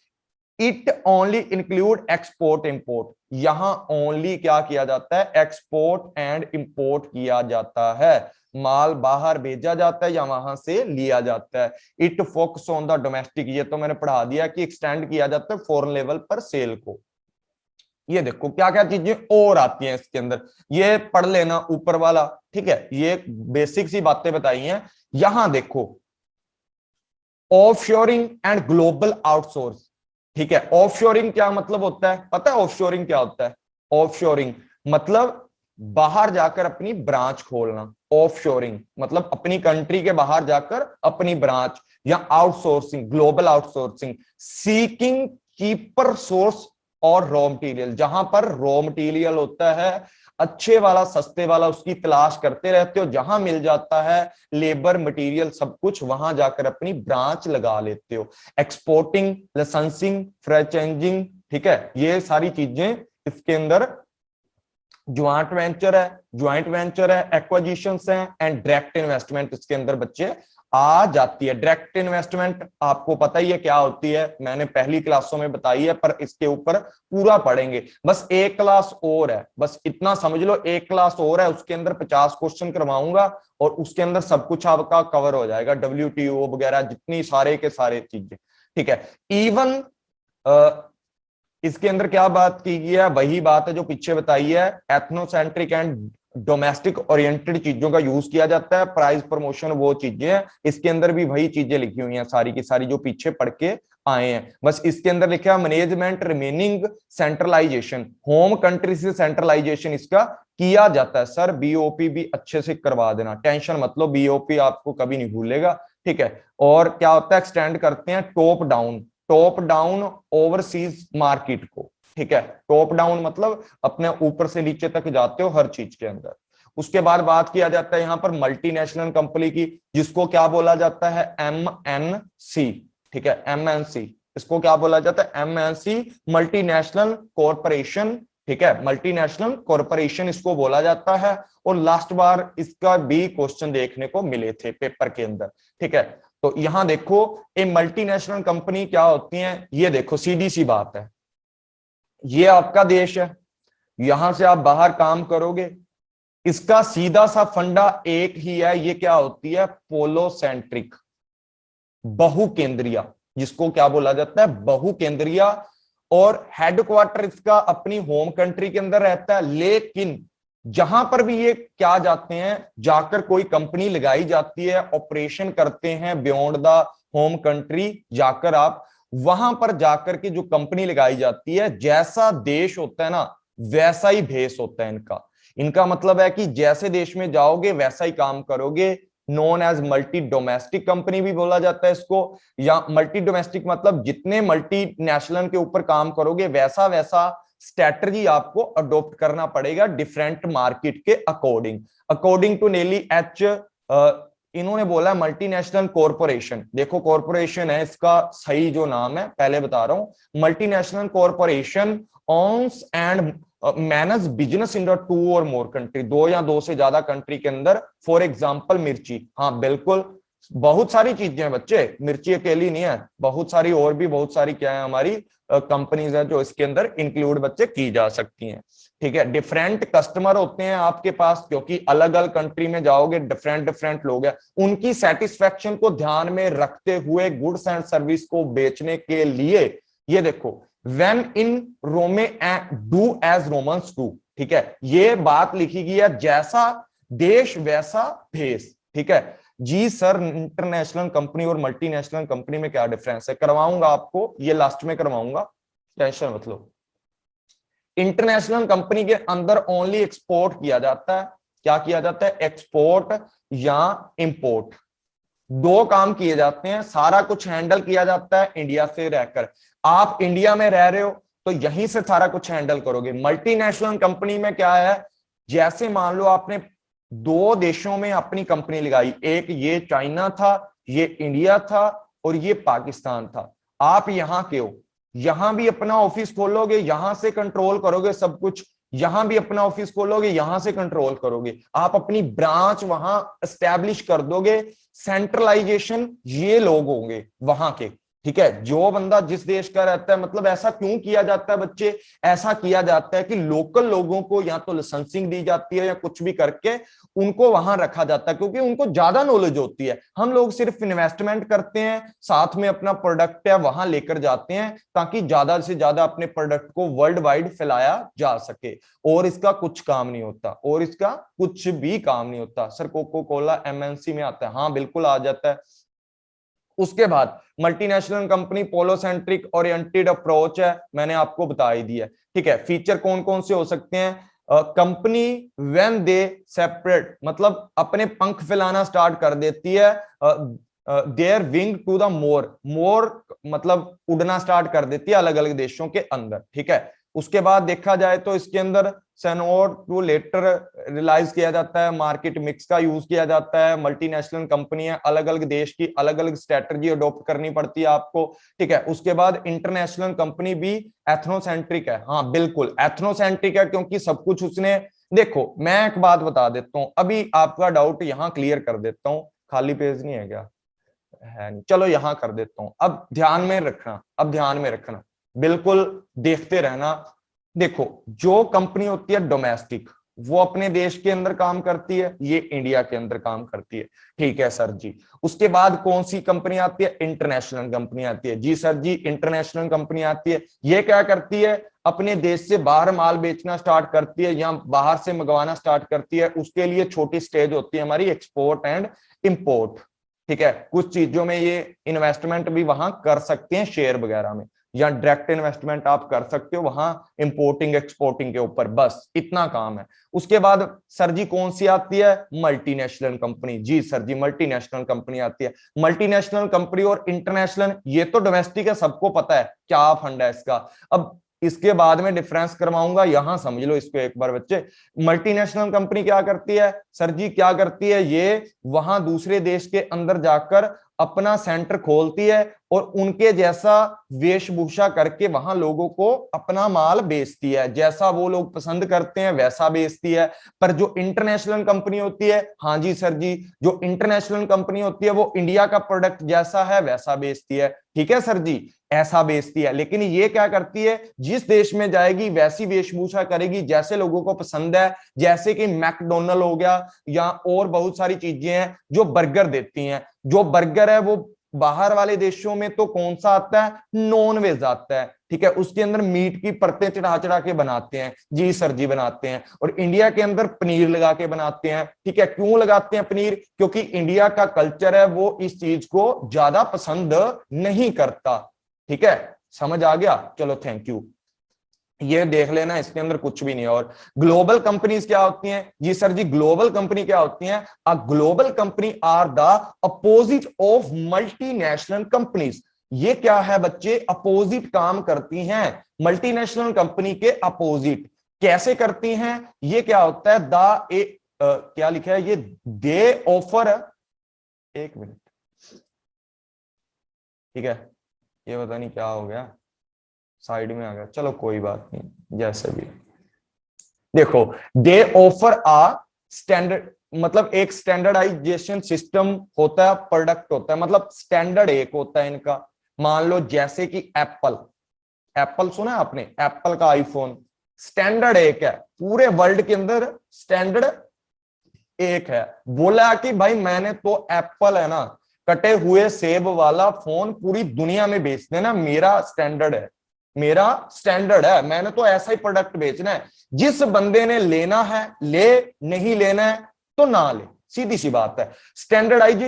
It only include export import, यहां ओनली क्या किया जाता है, एक्सपोर्ट एंड इंपोर्ट किया जाता है, माल बाहर भेजा जाता है या वहां से लिया जाता है। It focus on the domestic, ये तो मैंने पढ़ा दिया कि एक्सटेंड किया जाता है फॉरेन लेवल पर सेल को। ये देखो क्या क्या चीजें और आती हैं इसके अंदर, ये पढ़ लेना ऊपर वाला, ठीक है। ये बेसिक सी बातें बताई हैं। यहां देखो ऑफशोरिंग एंड ग्लोबल आउटसोर्स, ठीक है। ऑफशोरिंग क्या मतलब होता है, पता है ऑफशोरिंग क्या होता है? ऑफशोरिंग मतलब बाहर जाकर अपनी ब्रांच खोलना, ऑफशोरिंग मतलब अपनी कंट्री के बाहर जाकर अपनी ब्रांच, या outsourcing, global outsourcing, seeking cheaper source और रॉ मटेरियल, जहां पर रॉ मटेरियल होता है अच्छे वाला सस्ते वाला, उसकी तलाश करते रहते हो, जहां मिल जाता है लेबर मटेरियल सब कुछ, वहां जाकर अपनी ब्रांच लगा लेते हो। एक्सपोर्टिंग, लाइसेंसिंग, फ्रेंचाइजिंग, ठीक है, ये सारी चीजें इसके अंदर ज्वाइंट वेंचर है, एक्विजिशंस हैं, एंड डायरेक्ट इन्वेस्टमेंट इसके अंदर बच्चे आ जाती है। डायरेक्ट इन्वेस्टमेंट आपको पता ही है क्या होती है, मैंने पहली क्लासों में बताई है, पर इसके ऊपर पूरा पढ़ेंगे। बस एक क्लास और है, बस इतना समझ लो, एक क्लास और है, उसके अंदर 50 क्वेश्चन करवाऊंगा और उसके अंदर सब कुछ आपका कवर हो जाएगा, WTO वगैरह जितनी सारे के सारे चीजें, ठीक है। इवन इसके अंदर क्या बात की गई है, वही बात है जो पीछे बताई है, एथनोसेंट्रिक एंड डोमेस्टिक ओरिएंटेड चीजों का यूज किया जाता है, प्राइस प्रमोशन वो चीजें हैं, इसके अंदर भी वही चीजें लिखी हुई हैं सारी की सारी जो पीछे पढ़ के आए हैं। बस इसके अंदर लिखा है management remaining centralisation, home country से सेंट्रलाइजेशन इसका किया जाता है। सर बीओपी भी अच्छे से करवा देना, टेंशन मत लो, बीओपी आपको कभी नहीं भूलेगा, ठीक है। और क्या होता है, एक्सटेंड करते हैं टॉप डाउन ओवरसीज मार्केट को, ठीक है। टॉप डाउन मतलब अपने ऊपर से नीचे तक जाते हो हर चीज के अंदर। उसके बाद बात किया जाता है यहां पर मल्टीनेशनल कंपनी की, जिसको क्या बोला जाता है, एमएनसी, ठीक है, एमएनसी। इसको क्या बोला जाता है, एमएनसी, मल्टीनेशनल कॉरपोरेशन, ठीक है, मल्टीनेशनल कॉरपोरेशन इसको बोला जाता है। और लास्ट बार इसका भी क्वेश्चन देखने को मिले थे पेपर के अंदर, ठीक है। तो यहां देखो ये मल्टीनेशनल कंपनी क्या होती है, ये देखो सीधी सी बात है, ये आपका देश है, यहां से आप बाहर काम करोगे, इसका सीधा सा फंडा एक ही है, ये क्या होती है, पोलोसेंट्रिक, बहुकेंद्रीय, जिसको क्या बोला जाता है, बहुकेंद्रीय। और हेडक्वार्टर इसका अपनी होम कंट्री के अंदर रहता है, लेकिन जहां पर भी ये क्या जाते हैं, जाकर कोई कंपनी लगाई जाती है, ऑपरेशन करते हैं बियॉन्ड द होम कंट्री, जाकर आप वहां पर जाकर के जो कंपनी लगाई जाती है, जैसा देश होता है ना वैसा ही भेस होता है इनका। इनका मतलब है कि जैसे देश में जाओगे वैसा ही काम करोगे, known as multi domestic company भी बोला जाता है इसको। या मल्टी डोमेस्टिक मतलब जितने मल्टी नेशनल के ऊपर काम करोगे वैसा वैसा स्ट्रेटजी आपको अडॉप्ट करना पड़ेगा डिफरेंट मार्केट के अकॉर्डिंग। अकॉर्डिंग टू नेली एच, इन्होंने बोला मल्टीनेशनल कॉरपोरेशन, देखो कॉरपोरेशन है इसका सही जो नाम है, पहले बता रहा हूं, multinational corporation owns and manage business in two or more country, दो या दो से ज्यादा कंट्री के अंदर। फॉर एग्जांपल मिर्ची, हाँ बिल्कुल, बहुत सारी चीजें हैं बच्चे, मिर्ची अकेली नहीं है, बहुत सारी और भी बहुत सारी क्या है हमारी कंपनीज है जो इसके अंदर इंक्लूड बच्चे की जा सकती हैं, ठीक है। डिफरेंट कस्टमर होते हैं आपके पास, क्योंकि अलग अलग कंट्री में जाओगे, डिफरेंट डिफरेंट लोग हैं, उनकी सेटिस्फेक्शन को ध्यान में रखते हुए गुड्स एंड सर्विस को बेचने के लिए, ये देखो When in Rome do as Romans do, ठीक है, ये बात लिखी गई है, जैसा देश वैसा भेस, ठीक है जी। सर इंटरनेशनल कंपनी और मल्टीनेशनल कंपनी में क्या डिफरेंस है, करवाऊंगा आपको, ये लास्ट में करवाऊंगा, टेंशन मत लो। इंटरनेशनल कंपनी के अंदर ओनली एक्सपोर्ट किया जाता है, क्या किया जाता है, एक्सपोर्ट या इंपोर्ट, दो काम किए जाते हैं, सारा कुछ हैंडल किया जाता है इंडिया से रहकर। आप इंडिया में रह रहे हो तो यहीं से सारा कुछ हैंडल करोगे। मल्टीनेशनल कंपनी में क्या है, जैसे मान लो आपने दो देशों में अपनी कंपनी लगाई, एक ये चाइना था, ये इंडिया था और ये पाकिस्तान था, आप यहां के हो, यहां भी अपना ऑफिस खोलोगे, यहां से कंट्रोल करोगे सब कुछ, यहां भी अपना ऑफिस खोलोगे, यहां से कंट्रोल करोगे, आप अपनी ब्रांच वहां एस्टैब्लिश कर दोगे, सेंट्रलाइजेशन ये लोग होंगे वहां के, ठीक है। जो बंदा जिस देश का रहता है, मतलब ऐसा क्यों किया जाता है बच्चे, ऐसा किया जाता है कि लोकल लोगों को या तो लाइसेंसिंग दी जाती है या कुछ भी करके उनको वहां रखा जाता है, क्योंकि उनको ज्यादा नॉलेज होती है। हम लोग सिर्फ इन्वेस्टमेंट करते हैं, साथ में अपना प्रोडक्ट है वहां लेकर जाते हैं, ताकि ज्यादा से ज्यादा अपने प्रोडक्ट को वर्ल्ड वाइड फैलाया जा सके, और इसका कुछ काम नहीं होता, और इसका कुछ भी काम नहीं होता। सर कोको कोला एमएनसी में आता है, हाँ बिल्कुल आ जाता है। उसके बाद मल्टीनेशनल कंपनी पोलोसेंट्रिक ओरिएंटेड अप्रोच है, मैंने आपको बता ही दिया, ठीक है। फीचर कौन कौन से हो सकते हैं, कंपनी व्हेन दे सेपरेट, मतलब अपने पंख फैलाना स्टार्ट कर देती है, their wing to the more मतलब उड़ना स्टार्ट कर देती है अलग अलग देशों के अंदर, ठीक है। उसके बाद देखा जाए तो इसके अंदर सेनोर टू लेटर रियलाइज किया जाता है, मार्केट मिक्स का यूज किया जाता है, मल्टीनेशनल कंपनी है, अलग अलग देश की अलग अलग स्ट्रेटजी अडॉप्ट करनी पड़ती है आपको, ठीक है। उसके बाद इंटरनेशनल कंपनी भी एथनोसेंट्रिक है, हाँ बिल्कुल एथनोसेंट्रिक है, क्योंकि सब कुछ उसने, देखो मैं एक बात बता देता हूं, अभी आपका डाउट यहां क्लियर कर देता हूं, खाली पेज नहीं है क्या, है नहीं, चलो यहां कर देता हूं। अब ध्यान में रखना, अब ध्यान में रखना, बिल्कुल देखते रहना। देखो जो कंपनी होती है डोमेस्टिक, वो अपने देश के अंदर काम करती है, ये इंडिया के अंदर काम करती है। ठीक है सर जी। उसके बाद कौन सी कंपनी आती है? इंटरनेशनल कंपनी आती है। जी सर जी, इंटरनेशनल कंपनी आती है। ये क्या करती है? अपने देश से बाहर माल बेचना स्टार्ट करती है या बाहर से मंगवाना स्टार्ट करती है। उसके लिए छोटी स्टेज होती है हमारी एक्सपोर्ट एंड इंपोर्ट। ठीक है, कुछ चीजों में ये इन्वेस्टमेंट भी वहां कर सकते हैं, शेयर वगैरह में, या डायरेक्ट इन्वेस्टमेंट आप कर सकते हो वहां इंपोर्टिंग एक्सपोर्टिंग के ऊपर। बस इतना काम है। उसके बाद सर जी कौन सी आती है? Multinational company. जी सर जी, मल्टीनेशनल कंपनी आती है। मल्टीनेशनल कंपनी और इंटरनेशनल, ये तो डोमेस्टिक है, सबको पता है क्या फंड है इसका। अब इसके बाद में डिफरेंस करवाऊंगा, यहां समझ लो इसको एक बार बच्चे। मल्टीनेशनल कंपनी क्या करती है सर जी? क्या करती है? ये वहां दूसरे देश के अंदर जाकर अपना सेंटर खोलती है और उनके जैसा वेशभूषा करके वहां लोगों को अपना माल बेचती है। जैसा वो लोग पसंद करते हैं वैसा बेचती है। पर जो इंटरनेशनल कंपनी होती है, हाँ जी सर जी, जो इंटरनेशनल कंपनी होती है वो इंडिया का प्रोडक्ट जैसा है वैसा बेचती है। ठीक है सर जी, ऐसा बेचती है। लेकिन ये क्या करती है? जिस देश में जाएगी वैसी वेशभूषा करेगी जैसे लोगों को पसंद है। जैसे कि मैकडोनल्ड हो गया या और बहुत सारी चीजें हैं जो बर्गर देती हैं। जो बर्गर है वो बाहर वाले देशों में तो कौन सा आता है? नॉन वेज आता है। ठीक है, उसके अंदर मीट की परतें चढ़ा चढ़ा के बनाते हैं। जी सर जी, बनाते हैं। और इंडिया के अंदर पनीर लगा के बनाते हैं। ठीक है, क्यों लगाते हैं पनीर? क्योंकि इंडिया का कल्चर है वो इस चीज को ज्यादा पसंद नहीं करता। ठीक है, समझ आ गया? चलो थैंक यू। ये देख लेना, इसके अंदर कुछ भी नहीं है। और ग्लोबल कंपनीज क्या होती हैं? जी सर जी, ग्लोबल कंपनी क्या होती हैं? A global company are the opposite of multinational companies. ये क्या है बच्चे? अपोजिट काम करती हैं, मल्टीनेशनल कंपनी के अपोजिट। कैसे करती हैं? ये क्या होता है? क्या लिखा है ये? दे ऑफर, एक मिनट, ठीक है, ये पता नहीं क्या हो गया, साइड में आ गया, चलो कोई बात नहीं, जैसे भी। देखो, दे ऑफर आ स्टैंडर्ड, मतलब एक स्टैंडर्डाइजेशन सिस्टम होता है, प्रोडक्ट होता है, मतलब स्टैंडर्ड एक होता है इनका। मान लो जैसे कि एप्पल, एप्पल सुना है आपने? एप्पल का आईफोन स्टैंडर्ड एक है, पूरे वर्ल्ड के अंदर स्टैंडर्ड एक है। बोला कि भाई मैंने तो एप्पल है ना, कटे हुए सेब वाला फोन पूरी दुनिया में बेच देना, मेरा स्टैंडर्ड है, मेरा स्टैंडर्ड है, मैंने तो ऐसा ही प्रोडक्ट बेचना है। जिस बंदे ने लेना है ले, नहीं लेना है तो ना ले, सीधी सी बात है। स्टैंडर्डाइज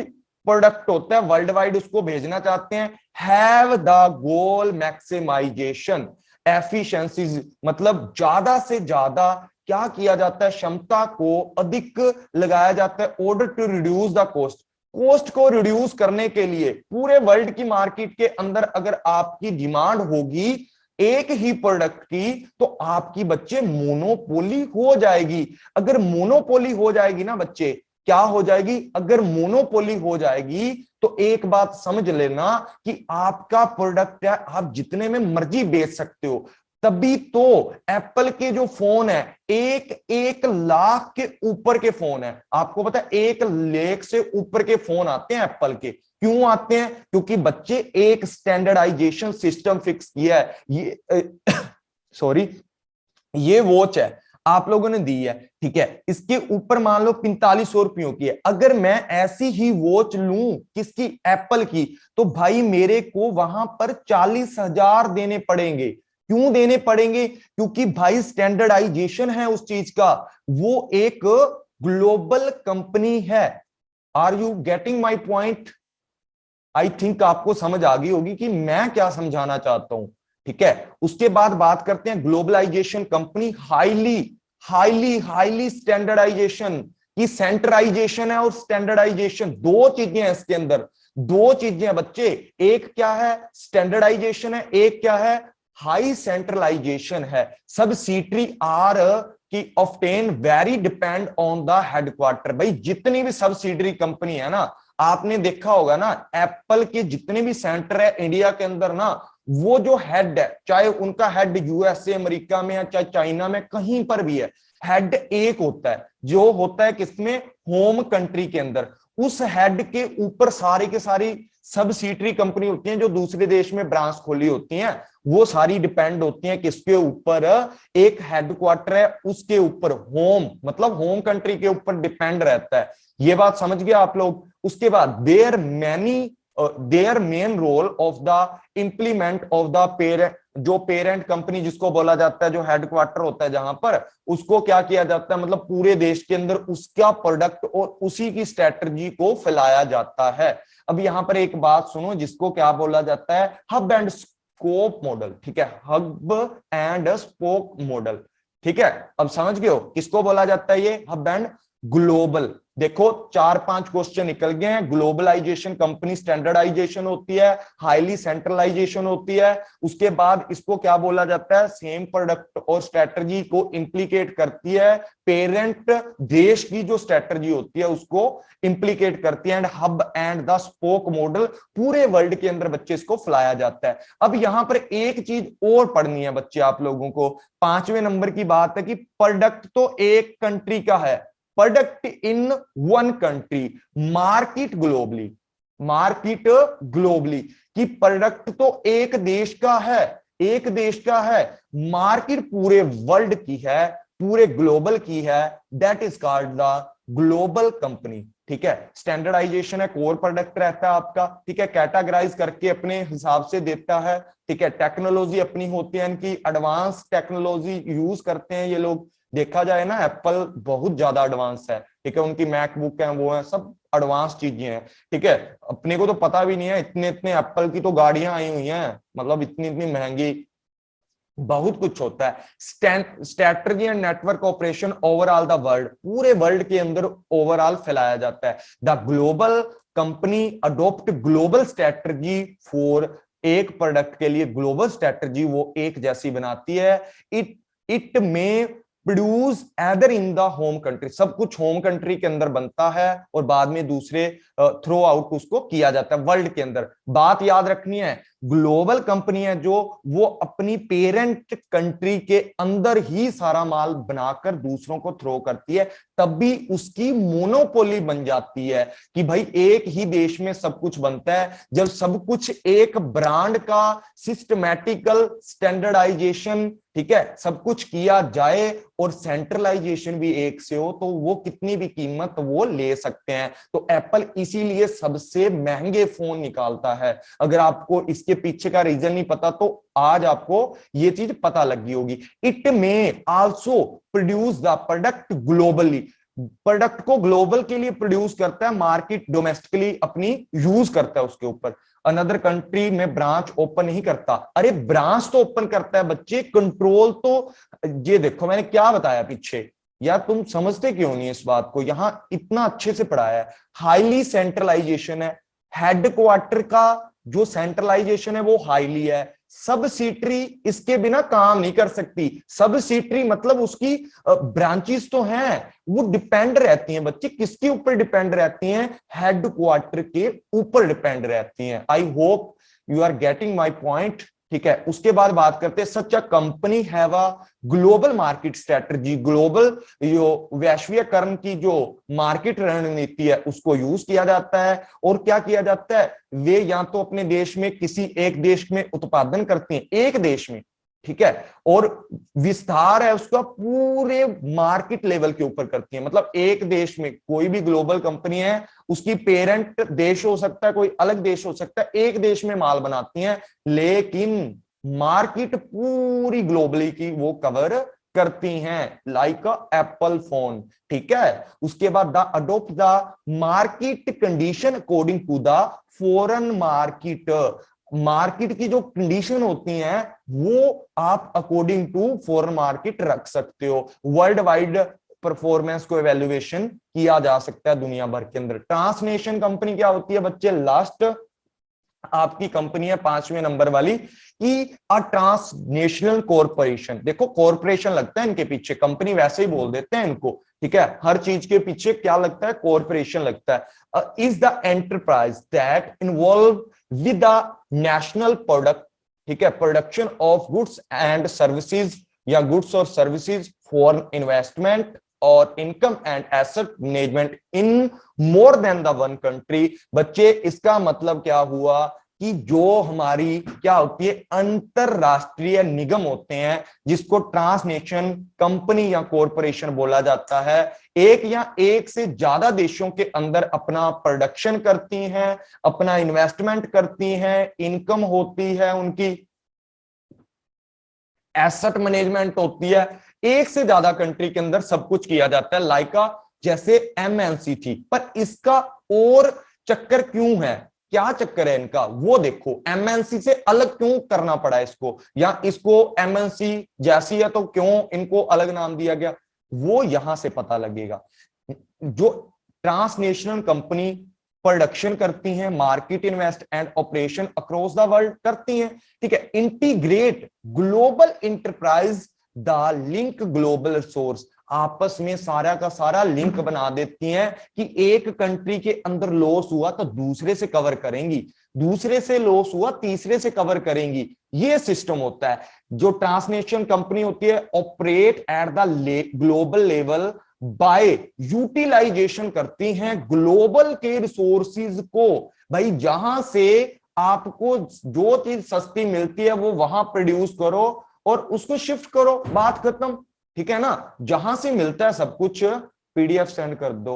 प्रोडक्ट होता है, वर्ल्ड वाइड उसको भेजना चाहते हैं। Have the goal maximisation efficiencies, मतलब ज्यादा से ज्यादा क्या किया जाता है? क्षमता को अधिक लगाया जाता है। Order to reduce the cost, cost को रिड्यूस करने के लिए पूरे वर्ल्ड की मार्केट के अंदर अगर आपकी डिमांड होगी एक ही प्रोडक्ट की, तो आपकी बच्चे मोनोपोली हो जाएगी। अगर मोनोपोली हो जाएगी ना बच्चे, क्या हो जाएगी? अगर मोनोपोली हो जाएगी तो एक बात समझ लेना कि आपका प्रोडक्ट है, आप जितने में मर्जी बेच सकते हो। तभी तो एप्पल के जो फोन है, एक लाख के ऊपर के फोन है, आपको पता है 1 लाख से ऊपर के फोन आते हैं एप्पल के। क्यों आते हैं? क्योंकि बच्चे एक स्टैंडर्डाइजेशन सिस्टम फिक्स किया है। ये सॉरी, ये वॉच है आप लोगों ने दी है, ठीक है, इसके ऊपर मान लो 4500 रुपयों की है। अगर मैं ऐसी ही वॉच लूं किसकी? एप्पल की, तो भाई मेरे को वहां पर 40,000 देने पड़ेंगे। क्यों देने पड़ेंगे? क्योंकि भाई स्टैंडर्डाइजेशन है उस चीज का, वो एक ग्लोबल कंपनी है। Are you getting my point? I think आपको समझ आ गई होगी कि मैं क्या समझाना चाहता हूं। ठीक है, उसके बाद बात करते हैं globalisation company, highly highly highly standardisation की। सेंट्रलाइजेशन है और स्टैंडर्डाइजेशन, दो चीजें हैं इसके अंदर, दो चीजें बच्चे। एक क्या है? स्टैंडर्डाइजेशन है, एक क्या है? हाई सेंट्रलाइजेशन है। सब्सिडियरी आर की obtain very depend on the headquarter. भाई जितनी भी सब्सिडियरी कंपनी है ना, आपने देखा होगा ना, एप्पल के जितने भी सेंटर है इंडिया के अंदर ना, वो जो हेड है, चाहे उनका हेड यूएसए अमेरिका में है, चाहे चाइना में, कहीं पर भी है, हेड एक होता है, जो होता है किसमें? होम कंट्री के अंदर। उस हेड के ऊपर सारी के सारी सब्सिडियरी कंपनी होती हैं जो दूसरे देश में ब्रांच खोली होती हैं, वो सारी डिपेंड होती हैं किसके ऊपर? एक हेडक्वार्टर है उसके ऊपर, होम मतलब होम कंट्री के ऊपर डिपेंड रहता है। ये बात समझ गए आप लोग? उसके बाद their main role of the implement of the parent, जो पेरेंट कंपनी जिसको बोला जाता है, जो हेडक्वार्टर होता है जहां पर, उसको क्या किया जाता है, मतलब पूरे देश के अंदर उसका प्रोडक्ट और उसी की स्ट्रेटजी को फैलाया जाता है। अब यहां पर एक बात सुनो, जिसको क्या बोला जाता है? Hub and spoke model. ठीक है, हब एंड स्पोक मॉडल। ठीक है, अब समझ गए हो किसको बोला जाता है? ये हब एंड ग्लोबल। देखो 4-5 क्वेश्चन निकल गए हैं। ग्लोबलाइजेशन कंपनी स्टैंडर्डाइजेशन होती है, हाईली सेंट्रलाइजेशन होती है। उसके बाद इसको क्या बोला जाता है? सेम प्रोडक्ट और स्ट्रेटजी को इंप्लीकेट करती है, पेरेंट देश की जो स्ट्रेटजी होती है उसको इंप्लीकेट करती है। And hub and the spoke model पूरे वर्ल्ड के अंदर बच्चे इसको फैलाया जाता है। अब यहां पर एक चीज और पढ़नी है बच्चे आप लोगों को, 5वें नंबर की बात है कि प्रोडक्ट तो एक कंट्री का है, product in one country, market globally, market globally, कि प्रोडक्ट तो एक देश का है, एक देश का है, मार्केट पूरे वर्ल्ड की है, पूरे ग्लोबल की है, that is called the global company. ठीक है, स्टैंडर्डाइजेशन है, कोर प्रोडक्ट रहता है आपका। ठीक है, कैटेगराइज करके अपने हिसाब से देता है। ठीक है, टेक्नोलॉजी अपनी होती है, इनकी एडवांस टेक्नोलॉजी यूज करते हैं ये लोग। देखा जाए ना, एप्पल बहुत ज्यादा एडवांस है। ठीक है, उनकी मैकबुक है, वो है, सब एडवांस चीजें हैं। ठीक है, अपने को तो पता भी नहीं है, इतने इतने एप्पल की तो गाड़ियां आई हुई हैं, मतलब इतनी इतनी महंगी, बहुत कुछ होता है। Strategy and network operation overall the world, पूरे वर्ल्ड के अंदर ओवरऑल फैलाया जाता है। The global company adopt global strategy for, एक प्रोडक्ट के लिए ग्लोबल स्ट्रेटजी वो एक जैसी बनाती है। इट में produce either in the home country, सब कुछ होम कंट्री के अंदर बनता है और बाद में दूसरे थ्रो आउट उसको किया जाता है वर्ल्ड के अंदर। बात याद रखनी है, ग्लोबल कंपनी है जो, वो अपनी पेरेंट कंट्री के अंदर ही सारा माल बनाकर दूसरों को थ्रो करती है, तब भी उसकी मोनोपोली बन जाती है कि भाई एक ही देश में सब कुछ बनता है। जब सब कुछ एक ब्रांड का सिस्टमैटिकल स्टैंडर्डाइजेशन, ठीक है, सब कुछ किया जाए और सेंट्रलाइजेशन भी एक से हो, तो वो कितनी भी कीमत वो ले सकते हैं। तो एप्पल इसीलिए सबसे महंगे फोन निकालता है। अगर आपको इसके पीछे का रीजन नहीं पता तो आज आपको ये चीज पता लग गई होगी। इट में also produce the product globally, product को ग्लोबल के लिए प्रोड्यूस करता है, मार्केट डोमेस्टिकली अपनी यूज करता है उसके ऊपर, अनदर कंट्री में ब्रांच ओपन नहीं करता। अरे ब्रांच तो ओपन करता है बच्चे, कंट्रोल तो, ये देखो मैंने क्या बताया पीछे, यार तुम समझते क्यों नहीं इस बात को? यहां इतना अच्छे से पढ़ाया है। हाईली सेंट्रलाइजेशन है, हेडक्वार्टर का जो सेंट्रलाइजेशन है वो हाईली है। सबसिडियरी इसके बिना काम नहीं कर सकती। सबसिडियरी मतलब उसकी ब्रांचेस तो हैं, वो डिपेंड रहती हैं बच्चे, किसके ऊपर डिपेंड रहती हैं? हेडक्वार्टर के ऊपर डिपेंड रहती हैं। I hope you are getting my point. ठीक है, उसके बाद बात करते हैं, such a company have a global market strategy, global जो वैश्वीकरण की जो मार्केट रणनीति है उसको यूज किया जाता है। और क्या किया जाता है? वे या तो अपने देश में किसी एक देश में उत्पादन करती हैं, एक देश में, ठीक है, और विस्तार है उसका पूरे मार्केट लेवल के ऊपर करती है। मतलब एक देश में कोई भी ग्लोबल कंपनी है, उसकी पेरेंट देश हो सकता है, कोई अलग देश हो सकता है, एक देश में माल बनाती हैं, लेकिन मार्केट पूरी ग्लोबली की वो कवर करती हैं, लाइक एप्पल फोन। ठीक है, उसके बाद the adopt the market condition according to the foreign market, market की जो कंडीशन होती हैं वो आप अकॉर्डिंग टू फॉरेन मार्केट रख सकते हो। वर्ल्ड वाइड परफॉर्मेंस को एवेल्युएशन किया जा सकता है दुनिया भर के अंदर। ट्रांसनेशन कंपनी क्या होती है बच्चे? लास्ट आपकी कंपनी है 5वें नंबर वाली, कि अ ट्रांसनेशनल कॉरपोरेशन। देखो कॉरपोरेशन लगता है इनके पीछे, कंपनी वैसे ही बोल देते हैं इनको। ठीक है, हर चीज के पीछे क्या लगता है? कॉरपोरेशन लगता है। Is the enterprise that involve with the national product, ठीक है, production of goods and services, या गुड्स और सर्विसेज फॉर इन्वेस्टमेंट, और income and asset management in more than the one country. बच्चे इसका मतलब क्या हुआ कि जो हमारी क्या होती है अंतरराष्ट्रीय निगम होते हैं जिसको ट्रांसनेशनल कंपनी या कॉरपोरेशन बोला जाता है, एक या एक से ज्यादा देशों के अंदर अपना प्रोडक्शन करती हैं, अपना इन्वेस्टमेंट करती हैं, इनकम होती है उनकी, एसेट मैनेजमेंट होती है, एक से ज्यादा कंट्री के अंदर सब कुछ किया जाता है। लाइका जैसे एमएनसी थी, पर इसका और चक्कर क्यों है, क्या चक्कर है इनका वो देखो, एमएनसी से अलग क्यों करना पड़ा इसको, या इसको एमएनसी जैसी है तो क्यों इनको अलग नाम दिया गया, वो यहां से पता लगेगा। जो ट्रांसनेशनल कंपनी प्रोडक्शन करती हैं, market invest and operation across the world करती हैं, ठीक है। Integrate global enterprise the link global resource, आपस में सारा का सारा लिंक बना देती हैं कि एक कंट्री के अंदर लॉस हुआ तो दूसरे से कवर करेंगी, दूसरे से लॉस हुआ तीसरे से कवर करेंगी, ये सिस्टम होता है। जो ट्रांसनेशनल कंपनी होती है operate at the global level by utilisation करती हैं ग्लोबल के रिसोर्सेज को। भाई जहां से आपको जो चीज सस्ती मिलती है वो वहां प्रोड्यूस करो और उसको शिफ्ट करो, बात खत्म, ठीक है ना। जहां से मिलता है सब कुछ पीडीएफ सेंड कर दो।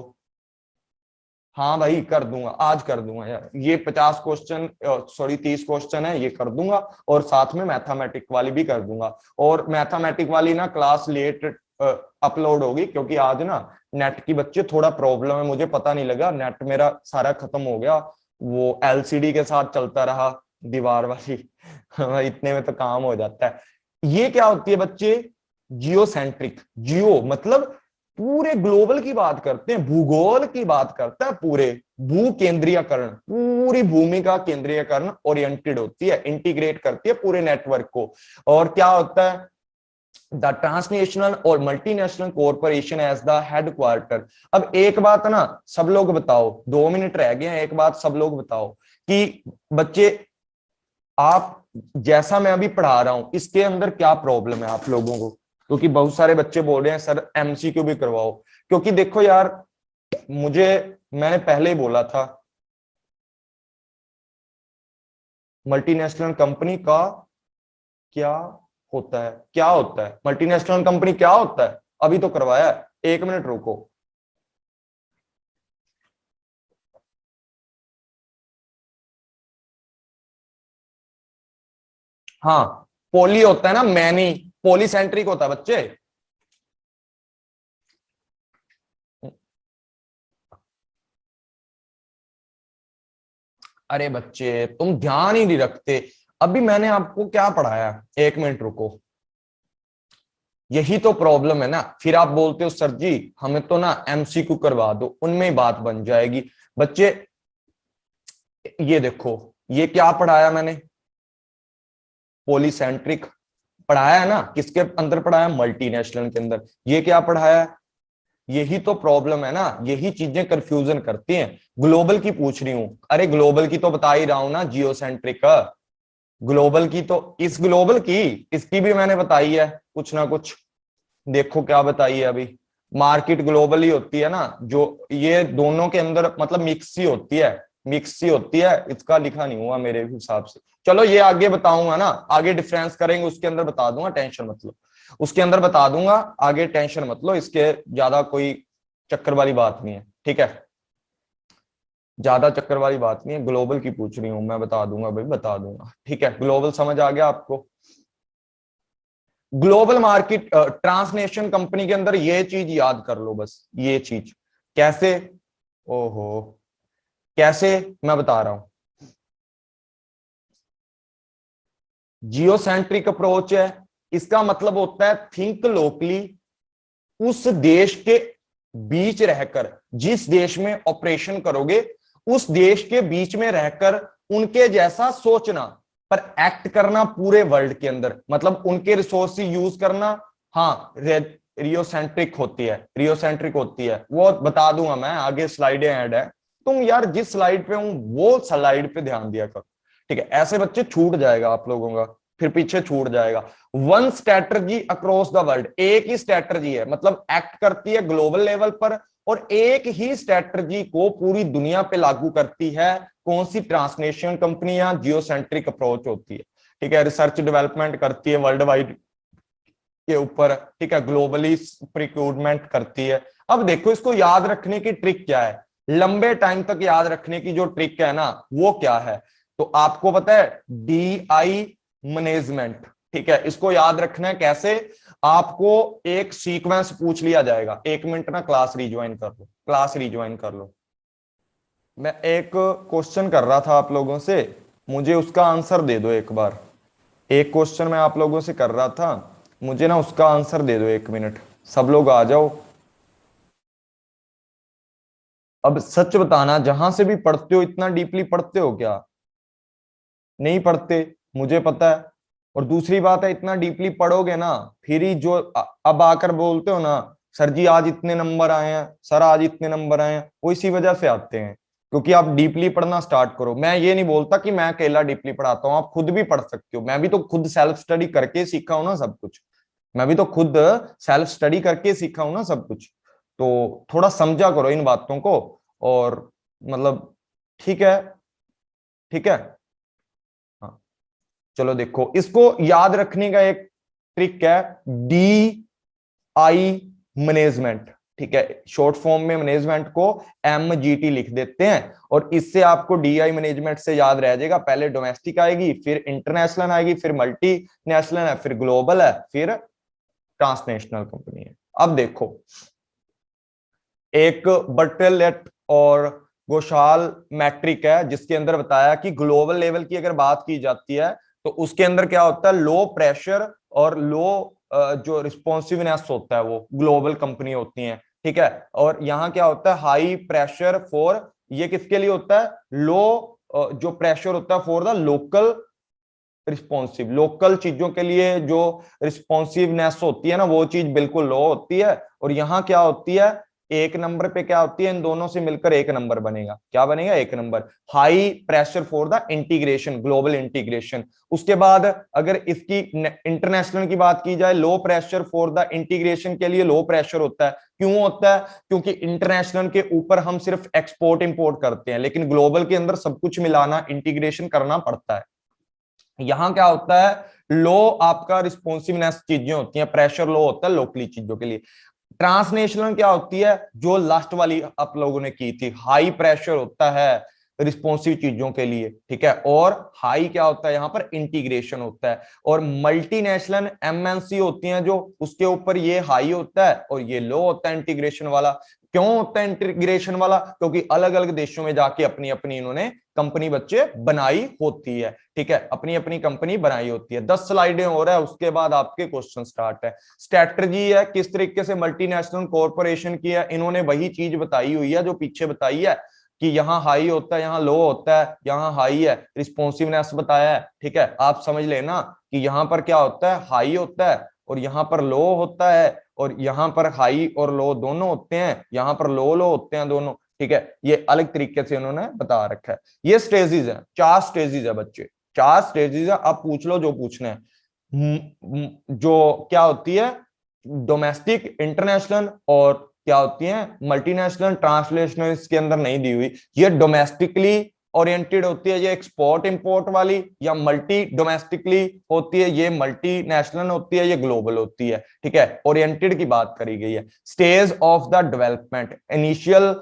हाँ भाई कर दूंगा, आज कर दूंगा यार, ये 50 क्वेश्चन सॉरी 30 क्वेश्चन है, ये कर दूंगा और साथ में मैथमेटिक वाली भी कर दूंगा। और मैथमेटिक वाली ना क्लास लेट अपलोड होगी क्योंकि आज ना नेट की बच्चे थोड़ा प्रॉब्लम है, मुझे पता नहीं लगा, नेट मेरा सारा खत्म हो गया, वो एलसीडी के साथ चलता रहा दीवार वाली इतने में तो काम हो जाता है। ये क्या होती है बच्चे, जियो सेंट्रिक, जियो मतलब पूरे ग्लोबल की बात करते हैं, भूगोल की बात करता है, पूरे भू केंद्रीयकरण, पूरी भूमि का केंद्रीयकरण ओरिएंटेड होती है, इंटीग्रेट करती है पूरे नेटवर्क को। और क्या होता है, द ट्रांसनेशनल और multinational corporation as the headquarter. अब एक बात ना सब लोग बताओ, 2 मिनट रह गए हैं, एक बात सब लोग बताओ कि बच्चे आप जैसा मैं अभी पढ़ा रहा हूं इसके अंदर क्या प्रॉब्लम है आप लोगों को, क्योंकि बहुत सारे बच्चे बोल रहे हैं सर एमसीक्यू भी करवाओ। क्योंकि देखो यार मैंने पहले ही बोला था मल्टीनेशनल कंपनी का क्या होता है, क्या होता है मल्टीनेशनल कंपनी, क्या होता है, अभी तो करवाया है, 1 मिनट रुको। हाँ पोली होता है ना, मैनी पॉलीसेंट्रिक होता है बच्चे। अरे बच्चे तुम ध्यान ही नहीं रखते, अभी मैंने आपको क्या पढ़ाया, 1 मिनट रुको। यही तो प्रॉब्लम है ना, फिर आप बोलते हो सर जी हमें तो ना एमसीक्यू करवा दो, उनमें ही बात बन जाएगी। बच्चे ये देखो, ये क्या पढ़ाया मैंने, पॉलीसेंट्रिक पढ़ाया है ना, किसके अंदर पढ़ाया, मल्टीनेशनल के अंदर। ये क्या पढ़ाया, यही तो प्रॉब्लम है ना, यही चीजें कंफ्यूजन करती हैं। ग्लोबल की पूछ रही हूं, अरे ग्लोबल की तो बता ही रहा हूं ना, जियोसेंट्रिक। ग्लोबल की तो इस ग्लोबल की इसकी भी मैंने बताई है कुछ ना कुछ, देखो क्या बताई है अभी। मार्केट ग्लोबल ही होती है ना, जो ये दोनों के अंदर मतलब मिक्स ही होती है, मिक्स ही होती है, इसका लिखा नहीं हुआ मेरे हिसाब से। चलो ये आगे बताऊंगा ना, आगे डिफरेंस करेंगे उसके अंदर बता दूंगा, टेंशन मत लो, उसके अंदर बता दूंगा आगे, टेंशन मत लो, इसके ज्यादा कोई चक्कर वाली बात नहीं है, ठीक है, ज्यादा चक्कर वाली बात नहीं है। ग्लोबल की पूछ रही हूं मैं, बता दूंगा भाई, बता दूंगा, ठीक है। ग्लोबल समझ आ गया आपको, ग्लोबल मार्केट ट्रांसनेशनल कंपनी के अंदर ये चीज याद कर लो बस, ये चीज कैसे, ओहो कैसे मैं बता रहा हूं। जियोसेंट्रिक अप्रोच है, इसका मतलब होता है थिंक लोकली, उस देश के बीच रहकर, जिस देश में ऑपरेशन करोगे उस देश के बीच में रहकर उनके जैसा सोचना, पर एक्ट करना पूरे वर्ल्ड के अंदर, मतलब उनके रिसोर्स यूज करना। हाँ रियोसेंट्रिक होती है, रियोसेंट्रिक होती है, वो बता दूंगा मैं, आगे स्लाइडें ऐड है, तुम यार जिस स्लाइड पे हूं वो स्लाइड पे ध्यान दिया करो, ठीक है। ऐसे बच्चे छूट जाएगा आप लोगों का, फिर पीछे छूट जाएगा। One strategy across the world, एक ही स्ट्रेटजी है, मतलब एक्ट करती है ग्लोबल लेवल पर और एक ही स्ट्रेटजी को पूरी दुनिया पे लागू करती है। कौन सी? ट्रांसनेशनल कंपनी या जियोसेंट्रिक अप्रोच होती है, ठीक है। रिसर्च डेवलपमेंट करती है वर्ल्ड वाइड के ऊपर, ठीक है, ग्लोबली प्रिक्रूटमेंट करती है। अब देखो इसको याद रखने की ट्रिक क्या है, लंबे टाइम तक याद रखने की जो ट्रिक है ना वो क्या है, तो आपको पता है DI मैनेजमेंट, ठीक है। इसको याद रखना है कैसे, आपको एक सीक्वेंस पूछ लिया जाएगा, 1 मिनट ना क्लास रिज्वाइन कर लो, क्लास रिज्वाइन कर लो। मैं एक क्वेश्चन कर रहा था आप लोगों से, मुझे उसका आंसर दे दो एक बार। एक क्वेश्चन मैं आप लोगों से कर रहा था, मुझे ना उसका आंसर दे दो 1 मिनट, सब लोग आ जाओ। अब सच बताना, जहां से भी पढ़ते हो इतना डीपली पढ़ते हो क्या? नहीं पढ़ते, मुझे पता है। और दूसरी बात है, इतना डीपली पढ़ोगे ना फिर ही जो अब आकर बोलते हो ना सर जी आज इतने नंबर आए हैं, सर आज इतने नंबर आए हैं, वो इसी वजह से आते हैं क्योंकि आप डीपली पढ़ना स्टार्ट करो। मैं ये नहीं बोलता कि मैं अकेला डीपली पढ़ाता हूँ, आप खुद भी पढ़ सकते हो, मैं भी तो खुद सेल्फ स्टडी करके सीखा हूं ना सब कुछ, मैं भी तो खुद सेल्फ स्टडी करके सीखा हूं ना सब कुछ। तो थोड़ा समझा करो इन बातों को, और मतलब ठीक है, ठीक है। हाँ चलो देखो, इसको याद रखने का एक ट्रिक है, DI मैनेजमेंट, ठीक है। शॉर्ट फॉर्म में मैनेजमेंट को MGT लिख देते हैं और इससे आपको DI मैनेजमेंट से याद रह जाएगा, पहले डोमेस्टिक आएगी, फिर इंटरनेशनल आएगी, फिर मल्टी नेशनल है, फिर ग्लोबल है, फिर ट्रांसनेशनल कंपनी है। अब देखो, एक बर्टलेट और गोशाल मैट्रिक है जिसके अंदर बताया कि ग्लोबल लेवल की अगर बात की जाती है तो उसके अंदर क्या होता है, लो प्रेशर और लो जो रिस्पॉन्सिवनेस होता है वो ग्लोबल कंपनी होती है, ठीक है। और यहाँ क्या होता है, हाई प्रेशर फॉर, ये किसके लिए होता है, लो जो प्रेशर होता है for the local responsive, local चीजों के लिए जो रिस्पॉन्सिवनेस होती है ना वो चीज बिल्कुल लो होती है। और यहाँ क्या होती है, 1 नंबर पे क्या होती है, इन दोनों से मिलकर 1 नंबर बनेगा, क्या बनेगा, 1 number. High pressure for the integration, global integration. उसके बाद अगर इसकी इंटरनेशनल की बात की जाए, low pressure for the integration के लिए लो प्रेशर होता है, क्यों होता है, क्योंकि इंटरनेशनल के ऊपर हम सिर्फ एक्सपोर्ट इंपोर्ट करते हैं, लेकिन ग्लोबल के अंदर सब कुछ मिलाना, इंटीग्रेशन करना पड़ता है। यहां क्या होता है, लो आपका रिस्पॉन्सिवनेस चीजें होती हैं, प्रेशर लो होता है लोकली चीजों के लिए। ट्रांसनेशनल क्या होती है, जो लास्ट वाली आप लोगों ने की थी, हाई प्रेशर होता है रिस्पॉन्सिव चीजों के लिए, ठीक है। और हाई क्या होता है, यहां पर इंटीग्रेशन होता है। और मल्टीनेशनल MNC होती हैं जो, उसके ऊपर ये हाई होता है और ये लो होता है इंटीग्रेशन वाला। क्यों होता है इंटीग्रेशन वाला, क्योंकि अलग अलग देशों में जाके अपनी अपनी इन्होंने कंपनी बच्चे बनाई होती है, ठीक है, अपनी अपनी कंपनी बनाई होती है। 10 स्लाइडें हो रहा है, उसके बाद आपके क्वेश्चन स्टार्ट है। स्ट्रेटजी है किस तरीके से मल्टीनेशनल कॉर्पोरेशन की है, इन्होंने वही चीज बताई हुई है जो पीछे बताई है कि यहाँ हाई होता है, यहाँ लो होता है, यहाँ हाई है, रिस्पॉन्सिवनेस बताया है, ठीक है। आप समझ लेना कि यहाँ पर क्या होता है, हाई होता है और यहाँ पर लो होता है, और यहाँ पर हाई और लो दोनों होते हैं, यहाँ पर लो लो होते हैं दोनों, ठीक है। ये अलग तरीके से उन्होंने बता रखा है। ये स्टेजेस है, 4 स्टेजेस है बच्चे, 4 स्टेजेस है। आप पूछ लो जो पूछना है। जो क्या होती है, डोमेस्टिक, इंटरनेशनल और क्या होती है मल्टीनेशनल, ट्रांसलेशनल इसके अंदर नहीं दी हुई। ये डोमेस्टिकली ओरिएंटेड होती है, ये एक्सपोर्ट इंपोर्ट वाली, या मल्टी डोमेस्टिकली होती है, ये मल्टी नेशनल होती है, ये ग्लोबल होती है, ठीक है। ओरिएंटेड की बात करी गई है। Stage of the development, initial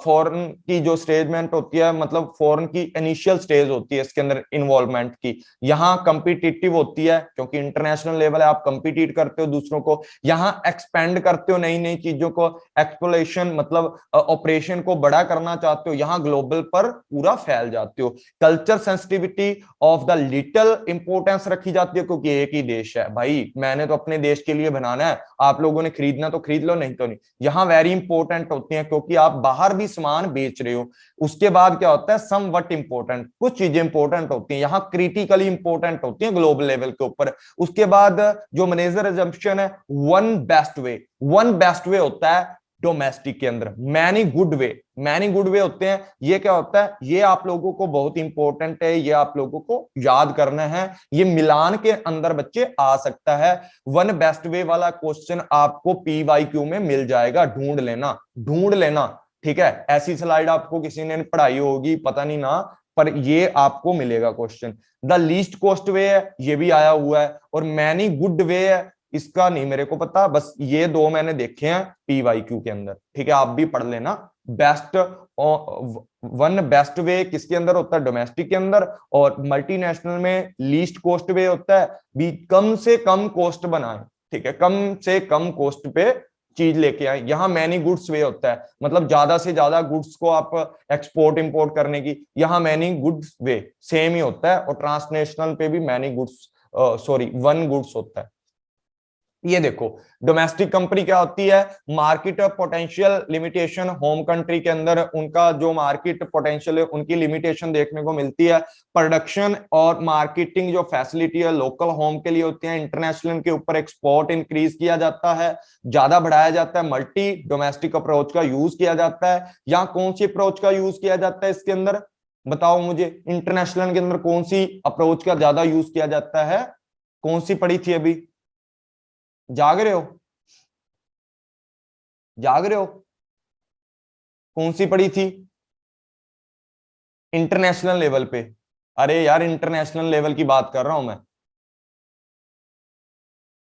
foreign की जो स्टेजमेंट होती है, मतलब फॉरेन की इनिशियल स्टेज होती है इसके अंदर इन्वॉल्वमेंट की। यहाँ कंपिटिटिव होती है क्योंकि इंटरनेशनल लेवल है, आप कंपिटिट करते हो दूसरों को। यहाँ एक्सपेंड करते हो नई नई चीजों को, एक्सप्लोरेशन मतलब ऑपरेशन को बड़ा करना चाहते हो। यहाँ ग्लोबल पर पूरा फैल जाते हो। Culture sensitivity of the little importance रखी जाती है क्योंकि एक ही देश है भाई, मैंने तो अपने देश के लिए बनाना है, आप लोगों ने खरीदना तो खरीद लो, नहीं तो नहीं। यहाँ वेरी इंपॉर्टेंट होती है क्योंकि आप बाहर भी सामान बेच रहे हो। उसके बाद क्या होता है, सम वट इंपॉर्टेंट, कुछ चीजें इंपॉर्टेंट होती हैं, यहाँ क्रिटिकली इंपॉर्टेंट होती है ग्लोबल लेवल के ऊपर। उसके बाद जो मैनेजर एजम्पशन है, one best way, one best way होता है डोमेस्टिक के अंदर। Many good way, many good way होते हैं, ये क्या होता है, ये आप लोगों को बहुत इंपॉर्टेंट है, ये आप लोगों को याद करना है, ये मिलान के अंदर बच्चे आ सकता है। वन बेस्ट वे वाला क्वेश्चन आपको PYQ में मिल जाएगा, ढूंढ लेना, ढूंढ लेना, ठीक है। ऐसी स्लाइड आपको किसी ने पढ़ाई होगी पता नहीं ना, पर ये आपको मिलेगा क्वेश्चन। द लीस्ट कॉस्ट वे है, ये भी आया हुआ है, और मैनी गुड वे है, इसका नहीं मेरे को पता, बस ये दो मैंने देखे हैं PYQ के अंदर, ठीक है, आप भी पढ़ लेना। बेस्ट, वन बेस्ट वे किसके अंदर होता है, डोमेस्टिक के अंदर, और मल्टीनेशनल में लीस्ट कॉस्ट वे होता है, भी कम से कम कॉस्ट बनाए, ठीक है, कम से कम कॉस्ट पे चीज लेके आए। यहाँ मैनी गुड्स वे होता है, मतलब ज्यादा से ज्यादा गुड्स को आप एक्सपोर्ट इंपोर्ट करने की, यहाँ मैनी गुड्स वे सेम ही होता है, और ट्रांसनेशनल पे भी many goods, sorry one goods होता है। ये देखो, डोमेस्टिक कंपनी क्या होती है, market potential limitation, home country के अंदर उनका जो मार्केट पोटेंशियल है उनकी लिमिटेशन देखने को मिलती है। प्रोडक्शन और मार्केटिंग जो फैसिलिटी है लोकल होम के लिए होती है, इंटरनेशनल के ऊपर एक्सपोर्ट इंक्रीज किया जाता है, ज्यादा बढ़ाया जाता है, मल्टी डोमेस्टिक अप्रोच का यूज किया जाता है। यहाँ कौन सी अप्रोच का यूज किया जाता है इसके अंदर, बताओ मुझे, इंटरनेशनल के अंदर कौन सी अप्रोच का ज्यादा यूज किया जाता है, कौन सी पड़ी थी अभी, जाग रहे हो, जाग रहे हो, कौन सी पड़ी थी इंटरनेशनल लेवल पे, अरे यार इंटरनेशनल लेवल की बात कर रहा हूं मैं,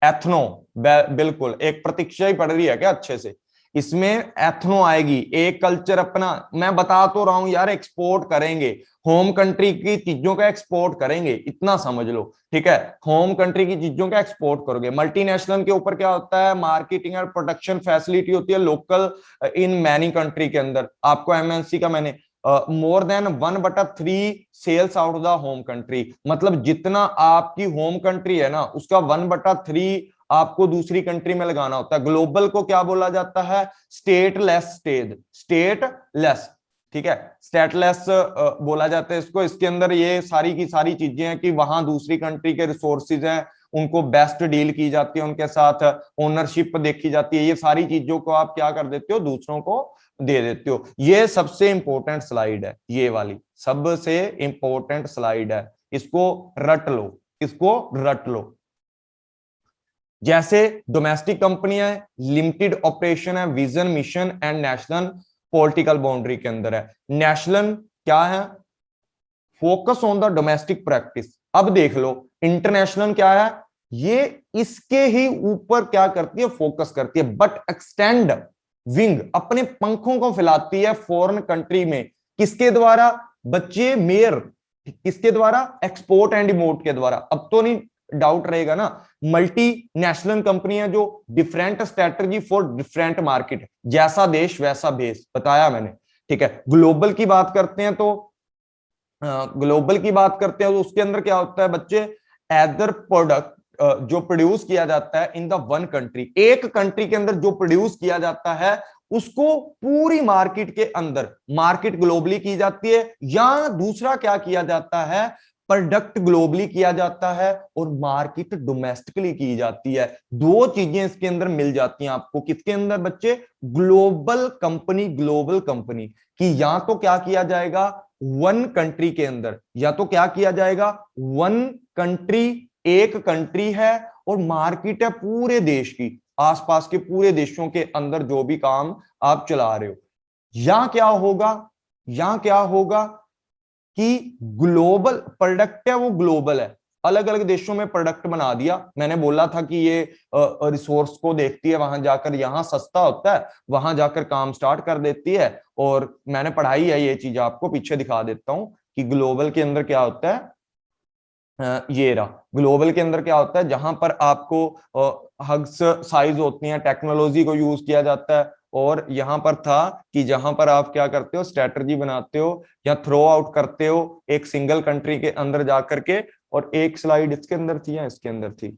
एथनो, बिल्कुल, एक प्रतीक्षा ही पड़ रही है क्या अच्छे से, इसमें एथनो आएगी, एक कल्चर अपना, मैं बता तो रहा हूं यार, एक्सपोर्ट करेंगे, होम कंट्री की चीजों का एक्सपोर्ट करेंगे, इतना समझ लो, ठीक है, होम कंट्री की चीजों का एक्सपोर्ट करोगे। मल्टीनेशनल के ऊपर क्या होता है, मार्केटिंग और प्रोडक्शन फैसिलिटी होती है लोकल इन मैनी कंट्री के अंदर, आपको MNC का मैंने more than 1/3 sales out of the home country, मतलब जितना आपकी होम कंट्री है ना उसका 1/3 आपको दूसरी कंट्री में लगाना होता है। ग्लोबल को क्या बोला जाता है, स्टेटलेस स्टेट, स्टेटलेस, ठीक है, स्टेटलेस बोला जाता है इसको। इसके अंदर ये सारी की सारी चीजें हैं कि वहां दूसरी कंट्री के रिसोर्सेज हैं, उनको बेस्ट डील की जाती है, उनके साथ ओनरशिप देखी जाती है, ये सारी चीजों को आप क्या कर देते हो, दूसरों को दे देते हो। ये सबसे इंपॉर्टेंट स्लाइड है, ये वाली सबसे इंपॉर्टेंट स्लाइड है, इसको रट लो, इसको रट लो। जैसे डोमेस्टिक कंपनी है, लिमिटेड ऑपरेशन है, vision mission and national political boundary के अंदर है। नेशनल क्या है, focus on the domestic practice. अब देख लो इंटरनेशनल क्या है, ये इसके ही ऊपर क्या करती है, फोकस करती है, बट एक्सटेंड विंग, अपने पंखों को फैलाती है फॉरेन कंट्री में, किसके द्वारा बच्चे, मेयर, किसके द्वारा, एक्सपोर्ट एंड इम्पोर्ट के द्वारा। अब तो नहीं डाउट रहेगा ना, मल्टी नेशनल कंपनी है जो different strategy for different market, जैसा देश वैसा भेष, बताया मैंने, ठीक है। ग्लोबल की बात करते हैं तो ग्लोबल की बात करते हैं तो उसके अंदर क्या होता है बच्चे, एदर प्रोडक्ट जो प्रोड्यूस किया जाता है इन द वन कंट्री, एक कंट्री के अंदर जो प्रोड्यूस किया जाता है उसको पूरी मार्केट के अंदर, मार्केट ग्लोबली की जाती है, या दूसरा क्या किया जाता है, प्रोडक्ट ग्लोबली किया जाता है और मार्केट डोमेस्टिकली की जाती है। दो चीजें इसके अंदर मिल जाती हैं आपको, किसके अंदर बच्चे, ग्लोबल कंपनी, ग्लोबल कंपनी की, या तो क्या किया जाएगा वन कंट्री के अंदर, या तो क्या किया जाएगा वन कंट्री, एक कंट्री है और मार्केट है पूरे देश की, आसपास के पूरे देशों के अंदर जो भी काम आप चला रहे हो। या क्या होगा, या क्या होगा कि ग्लोबल प्रोडक्ट है वो ग्लोबल है, अलग अलग देशों में प्रोडक्ट बना दिया। मैंने बोला था कि ये रिसोर्स को देखती है, वहां जाकर, यहाँ सस्ता होता है वहां जाकर काम स्टार्ट कर देती है। और मैंने पढ़ाई है ये चीज, आपको पीछे दिखा देता हूं कि ग्लोबल के अंदर क्या होता है, ये रहा, ग्लोबल के अंदर क्या होता है, जहां पर आपको हग्स साइज होती हैं, टेक्नोलॉजी को यूज किया जाता है, और यहां पर था कि जहां पर आप क्या करते हो, स्ट्रेटजी बनाते हो या थ्रो आउट करते हो एक सिंगल कंट्री के अंदर जाकर के। और एक स्लाइड इसके अंदर थी या इसके अंदर थी,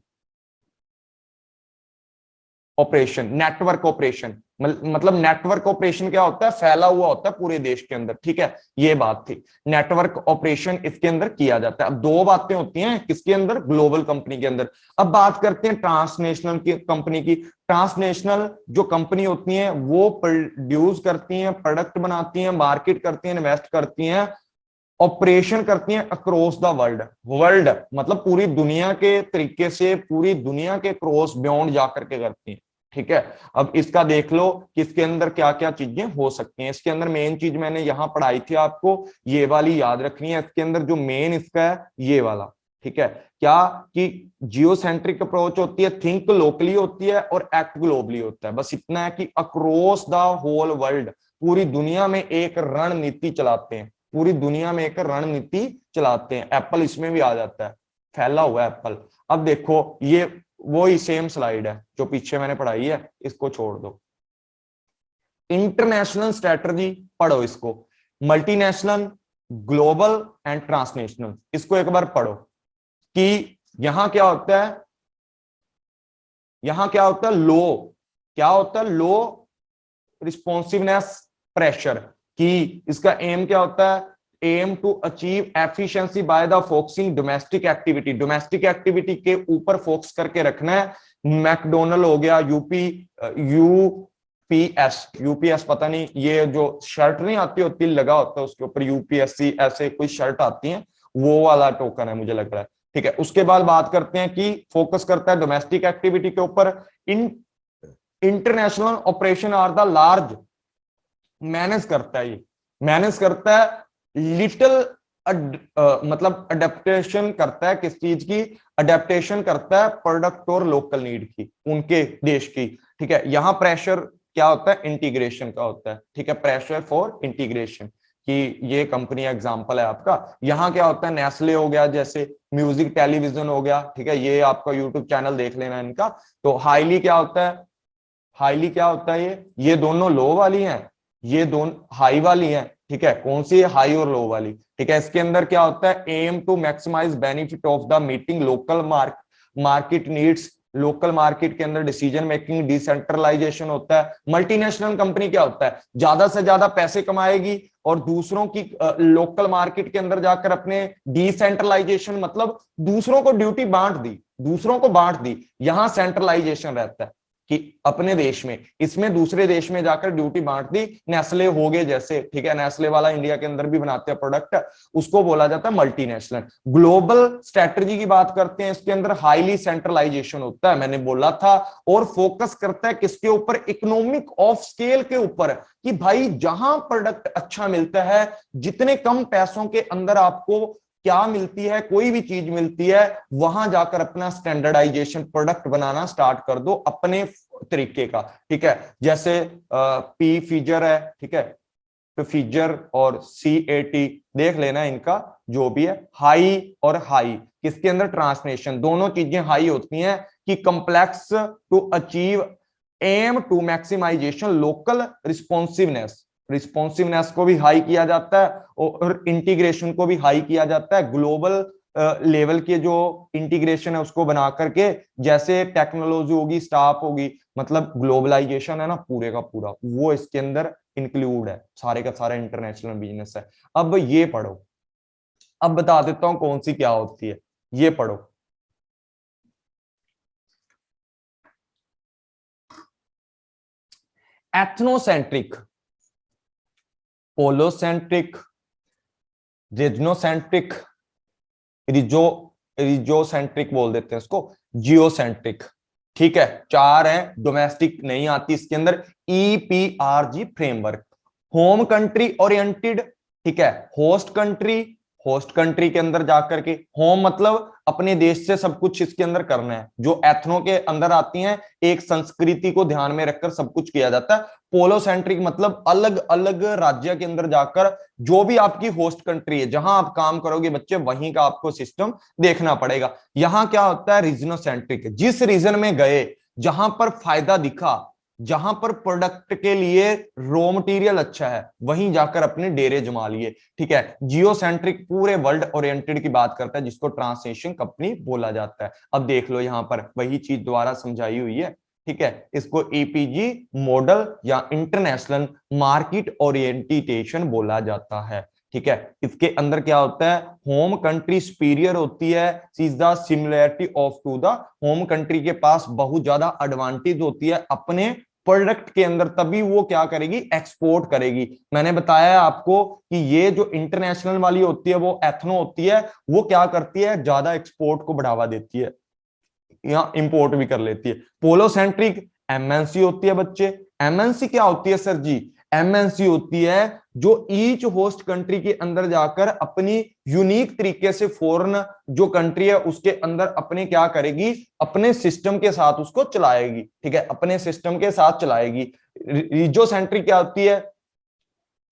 ऑपरेशन, नेटवर्क ऑपरेशन, मतलब नेटवर्क ऑपरेशन क्या होता है, फैला हुआ होता है पूरे देश के अंदर, ठीक है, ये बात थी। नेटवर्क ऑपरेशन इसके अंदर किया जाता है। अब दो बातें होती हैं किसके अंदर, ग्लोबल कंपनी के अंदर। अब बात करते हैं ट्रांसनेशनल की कंपनी की। ट्रांसनेशनल जो कंपनी होती हैं वो प्रोड्यूस करती हैं, प्रोडक्ट बनाती हैं, मार्केट करती हैं, इन्वेस्ट करती हैं, ऑपरेशन करती हैं अक्रॉस द वर्ल्ड। वर्ल्ड मतलब पूरी दुनिया के तरीके से, पूरी दुनिया के क्रॉस बियॉन्ड जाकर के करती हैं, ठीक है। अब इसका देख लो कि इसके अंदर क्या क्या चीजें हो सकती हैं। इसके अंदर मेन चीज मैंने यहां पढ़ाई थी आपको, ये वाली याद रखनी है। इसके अंदर जो मेन इसका है ये वाला, ठीक है, क्या कि जियोसेंट्रिक अप्रोच होती है, थिंक लोकली होती है और एक्ट ग्लोबली होता है। बस इतना है कि अक्रॉस द होल वर्ल्ड, पूरी दुनिया में एक रणनीति चलाते हैं, पूरी दुनिया में एक रणनीति चलाते हैं। एप्पल इसमें भी आ जाता है, फैला हुआ है एप्पल। अब देखो ये वो ही सेम स्लाइड है जो पीछे मैंने पढ़ाई है, इसको छोड़ दो। इंटरनेशनल स्ट्रेटजी पढ़ो इसको, मल्टीनेशनल, ग्लोबल एंड ट्रांसनेशनल, इसको एक बार पढ़ो कि यहां क्या होता है, यहां क्या होता है, लो, क्या होता है, लो रिस्पॉन्सिवनेस प्रेशर, कि इसका एम क्या होता है, aim to achieve efficiency by the focusing domestic activity, domestic activity के ऊपर फोकस करके रखना है। मैकडोनल्ड हो गया, यूपीएस पता नहीं, ये जो शर्ट नहीं आती होती लगा होता है उसके ऊपर यूपीएससी ऐसे कोई शर्ट आती है, वो वाला टोकन है मुझे लग रहा है, ठीक है। उसके बाद बात करते हैं कि फोकस करता है डोमेस्टिक एक्टिविटी के ऊपर। International operation are the large, manage करता है, ये मैनेज करता है लिटिल मतलब अडेप्टेशन करता है, किस चीज की, अडेप्टेशन करता है प्रोडक्ट और लोकल नीड की, उनके देश की, ठीक है। यहां प्रेशर क्या होता है, इंटीग्रेशन का होता है, ठीक है, प्रेशर फॉर इंटीग्रेशन, कि ये कंपनी एग्जांपल है आपका। यहां क्या होता है, नेस्ले हो गया, जैसे म्यूजिक टेलीविजन हो गया, ठीक है, ये आपका यूट्यूब चैनल देख लेना इनका। तो हाईली क्या होता है, हाईली क्या होता है, ये दोनों लो वाली हैं, ये दोनों हाई वाली हैं, ठीक है, कौन सी है, हाई और लो वाली, ठीक है। इसके अंदर क्या होता है, aim to maximise benefit of the meeting local market needs, local market के अंदर डिसीजन मेकिंग, डिसेंट्रलाइजेशन होता है। मल्टीनेशनल कंपनी क्या होता है, ज्यादा से ज्यादा पैसे कमाएगी और दूसरों की लोकल मार्केट के अंदर जाकर अपने डिसेंट्रलाइजेशन, मतलब दूसरों को ड्यूटी बांट दी, दूसरों को बांट दी। यहां सेंट्रलाइजेशन रहता है कि अपने देश में, इसमें दूसरे देश में जाकर ड्यूटी बांट दी। नेस्ले हो गए जैसे, ठीक है, नेस्ले वाला इंडिया के अंदर भी बनाते हैं प्रोडक्ट, उसको बोला जाता है मल्टीनेशनल। ग्लोबल स्ट्रेटजी की बात करते हैं, इसके अंदर हाईली सेंट्रलाइजेशन होता है, मैंने बोला था, और फोकस करता है किसके ऊपर, इकोनॉमिक ऑफ स्केल के ऊपर, कि भाई जहां प्रोडक्ट अच्छा मिलता है, जितने कम पैसों के अंदर आपको क्या मिलती है, कोई भी चीज मिलती है, वहां जाकर अपना स्टैंडर्डाइजेशन प्रोडक्ट बनाना स्टार्ट कर दो अपने तरीके का, ठीक है। जैसे पी फीजर है, ठीक है, फीजर और CAT देख लेना इनका जो भी है, हाई और हाई, किसके अंदर, ट्रांसनेशन, दोनों चीजें हाई होती हैं कि complex to achieve, aim to maximisation local responsiveness, responsiveness को भी हाई किया जाता है और इंटीग्रेशन को भी हाई किया जाता है। ग्लोबल लेवल के जो इंटीग्रेशन है उसको बना करके, जैसे टेक्नोलॉजी होगी, स्टाफ होगी, मतलब ग्लोबलाइजेशन है ना पूरे का पूरा, वो इसके अंदर इंक्लूड है, सारे का सारा इंटरनेशनल बिजनेस है। अब ये पढ़ो, अब बता देता हूं कौन सी क्या होती है, ये पढ़ो। एथनोसेंट्रिक, पोलोसेंट्रिक, रिजनोसेंट्रिक, रिजोसेंट्रिक बोल देते हैं इसको, जियोसेंट्रिक, ठीक है, चार है। डोमेस्टिक नहीं आती इसके अंदर, EPRG framework. Home country oriented, ठीक है, होस्ट कंट्री, होस्ट कंट्री के अंदर जाकर के, होम मतलब अपने देश से सब कुछ इसके अंदर करना है, जो एथनो के अंदर आती हैं, एक संस्कृति को ध्यान में रखकर सब कुछ किया जाता है। पोलोसेंट्रिक मतलब अलग अलग राज्य के अंदर जाकर, जो भी आपकी होस्ट कंट्री है, जहां आप काम करोगे बच्चे, वहीं का आपको सिस्टम देखना पड़ेगा। यहां क्या होता है, रीजनोसेंट्रिक, जिस रीजन में गए, जहां पर फायदा दिखा, जहां पर प्रोडक्ट के लिए रॉ मटेरियल अच्छा है, वहीं जाकर अपने डेरे जमा लिए, ठीक है। जियोसेंट्रिक पूरे वर्ल्ड ओरिएंटेड की बात करता है, जिसको ट्रांसनेशन कंपनी बोला जाता है। अब देख लो यहां पर वही चीज दोबारा समझाई हुई है, ठीक है, इसको ईपीजी मॉडल या इंटरनेशनल मार्केट ओरिएंटेशन बोला जाता है। ठीक है, इसके अंदर क्या होता है, होम कंट्री सुपीरियर होती है, sees the similarity of to the, home country के पास बहुत ज्यादा एडवांटेज होती है अपने प्रोडक्ट के अंदर, तभी वो क्या करेगी, एक्सपोर्ट करेगी। मैंने बताया आपको कि ये जो इंटरनेशनल वाली होती है वो एथनो होती है, वो क्या करती है, ज्यादा एक्सपोर्ट को बढ़ावा देती है या इंपोर्ट भी कर लेती है। पोलोसेंट्रिक एमएनसी होती है बच्चे। एमएनसी क्या होती है सर जी, एमएनसी होती है जो ईच होस्ट कंट्री के अंदर जाकर अपनी यूनिक तरीके से फॉरेन जो कंट्री है उसके अंदर अपने क्या करेगी, अपने सिस्टम के साथ उसको चलाएगी। ठीक है, अपने सिस्टम के साथ चलाएगी। रीजोसेंट्रिक क्या होती है,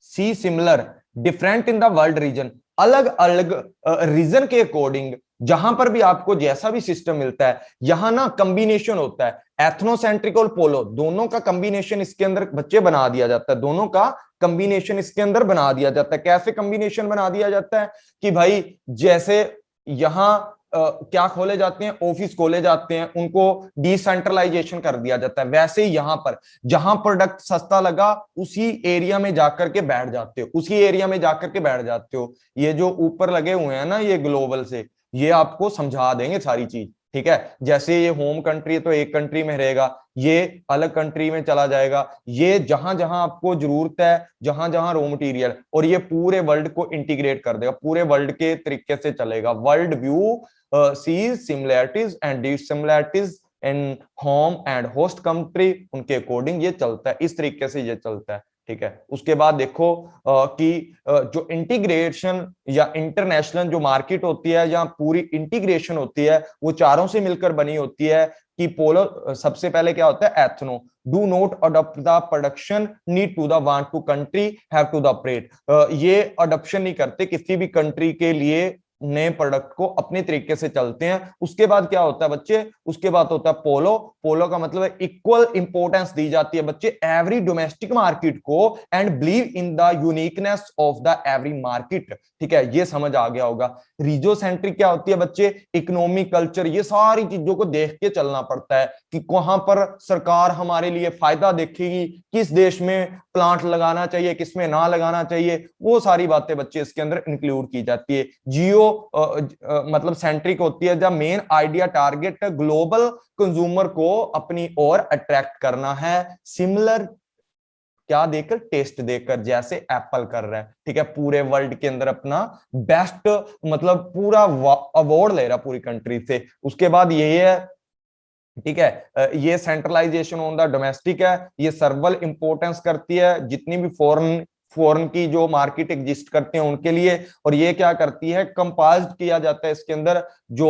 see similar different in the world region, अलग अलग रीजन के अकॉर्डिंग जहां पर भी आपको जैसा भी सिस्टम मिलता है, यहां ना कॉम्बिनेशन होता है एथनोसेंट्रिक और पोलो, दोनों का कॉम्बिनेशन इसके अंदर बच्चे बना दिया जाता है, दोनों का कॉम्बिनेशन इसके अंदर बना दिया जाता है। कैसे कॉम्बिनेशन बना दिया जाता है कि भाई जैसे यहां क्या खोले जाते हैं, ऑफिस खोले जाते हैं, उनको डिसेंट्रलाइजेशन कर दिया जाता है, वैसे ही यहां पर जहां प्रोडक्ट सस्ता लगा उसी एरिया में जाकर के बैठ जाते हो, उसी एरिया में जाकर के बैठ जाते हो। ये जो ऊपर लगे हुए हैं ना ये ग्लोबल से, ये आपको समझा देंगे सारी चीज। ठीक है, जैसे ये होम कंट्री है तो एक कंट्री में रहेगा, ये अलग कंट्री में चला जाएगा, ये जहां जहां आपको जरूरत है, जहां जहां रॉ मटेरियल, और ये पूरे वर्ल्ड को इंटीग्रेट कर देगा, पूरे वर्ल्ड के तरीके से चलेगा। World view sees similarities and dissimilarities in home and host country, उनके अकॉर्डिंग ये चलता है, इस तरीके से ये चलता है। ठीक है, उसके बाद देखो कि जो इंटीग्रेशन या इंटरनेशनल जो मार्केट होती है या पूरी इंटीग्रेशन होती है वो चारों से मिलकर बनी होती है। कि पोलो सबसे पहले क्या होता है, ethno do not adopt the production need to the want to country have to the operate, ये अडॉप्शन नहीं करते किसी भी कंट्री के लिए नए प्रोडक्ट को, अपने तरीके से चलते हैं। उसके बाद क्या होता है बच्चे, उसके बाद होता है पोलो। पोलो का मतलब है इक्वल इंपोर्टेंस दी जाती है बच्चे एवरी डोमेस्टिक मार्केट को and believe in the uniqueness of the every market. ठीक है, ये समझ आ गया होगा। रीजोसेंट्रिक क्या होती है बच्चे, इकोनॉमी कल्चर, ये सारी चीजों को देख के चलना पड़ता है कि कहां पर सरकार हमारे लिए फायदा देखेगी, किस देश में प्लांट लगाना चाहिए, किसमें ना लगाना चाहिए, वो सारी बातें बच्चे इसके अंदर इंक्लूड की जाती है। जियो मतलब सेंट्रिक होती है जब main idea target global consumer को अपनी ओर अट्रैक्ट करना है, सिमिलर क्या देकर, टेस्ट देकर, जैसे एप्पल कर रहा है। ठीक है, पूरे वर्ल्ड के अंदर अपना बेस्ट मतलब पूरा अवार्ड ले रहा पूरी कंट्री से। उसके बाद यही है, ठीक है, ये सेंट्रलाइजेशन ऑन द डोमेस्टिक है, ये सर्वल इंपोर्टेंस करती है जितनी भी फॉरेन फॉरेन की जो मार्केट एग्जिस्ट करते हैं उनके लिए, और ये क्या करती है, कंपाइल्ड किया जाता है इसके अंदर जो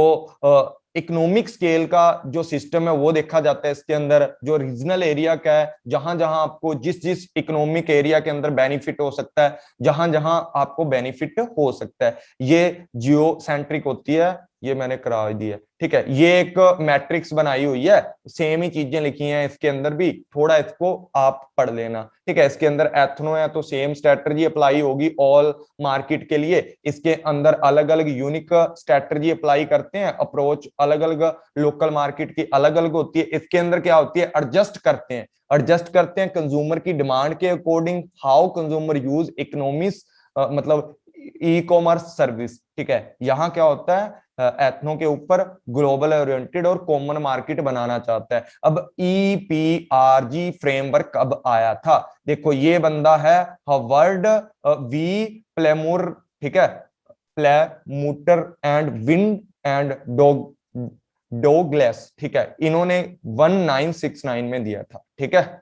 इकोनॉमिक स्केल का जो सिस्टम है वो देखा जाता है इसके अंदर, जो रीजनल एरिया का है, जहां जहां आपको जिस जिस इकोनॉमिक एरिया के अंदर बेनिफिट हो सकता है, जहां जहां आपको बेनिफिट हो सकता है, ये जियो सेंट्रिक होती है। ये मैंने करा दी है। ठीक है, ये एक मैट्रिक्स बनाई हुई है, सेम ही चीजें लिखी हैं इसके अंदर भी, थोड़ा इसको आप पढ़ लेना। ठीक है, इसके अंदर एथनो है तो सेम स्ट्रेटजी अप्लाई होगी ऑल मार्केट के लिए, इसके अंदर अलग अलग यूनिक स्ट्रेटजी अप्लाई करते हैं, अप्रोच अलग अलग लोकल मार्केट की अलग अलग होती है। इसके अंदर क्या होती है, एडजस्ट करते हैं कंज्यूमर की डिमांड के according, how consumer use economics मतलब ई कॉमर्स सर्विस। ठीक है, यहां क्या होता है, एथनो के ऊपर ग्लोबल ओरिएंटेड और कॉमन मार्केट बनाना चाहता है। अब ईपीआरजी फ्रेमवर्क कब आया था, देखो ये बंदा है हवर्ड वी प्लेमूर। ठीक है, प्लेमूटर एंड विंड एंड डोगलेस। ठीक है, इन्होंने 1969 में दिया था। ठीक है,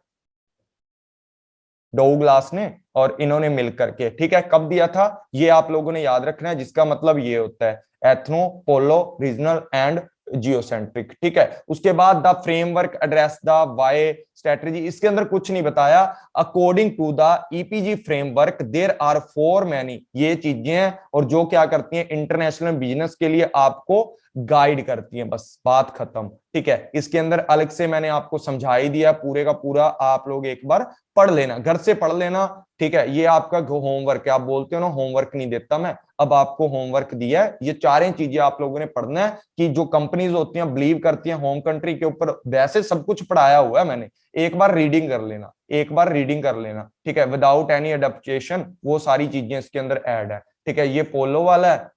डोगलास ने और इन्होंने मिलकर के। ठीक है, कब दिया था ये आप लोगों ने याद रखना है, जिसका मतलब ये होता है ethno, polo, regional and geocentric. ठीक है, उसके बाद the framework address the why strategy, इसके अंदर कुछ नहीं बताया। According to the EPG framework there are four many, ये चीजें हैं और जो क्या करती हैं इंटरनेशनल बिजनेस के लिए आपको गाइड करती हैं, बस बात खत्म। ठीक है, इसके अंदर अलग से मैंने आपको समझा ही दिया पूरे का पूरा, आप लोग एक बार पढ़ लेना, घर से पढ़ लेना। ठीक है, ये आपका होमवर्क है, आप बोलते हो ना होमवर्क नहीं देता मैं, अब आपको होमवर्क दिया है, ये चारें चीजें आप लोगों ने पढ़ना है कि जो कंपनीज होती हैं बिलीव करती हैं होम कंट्री के ऊपर, वैसे सब कुछ पढ़ाया हुआ है मैंने, एक बार रीडिंग कर लेना, एक बार रीडिंग कर लेना। ठीक है, विदाउट एनी अडेप्टेशन वो सारी चीजें इसके अंदर ऐड है। ठीक है, ये पोलो वाला है,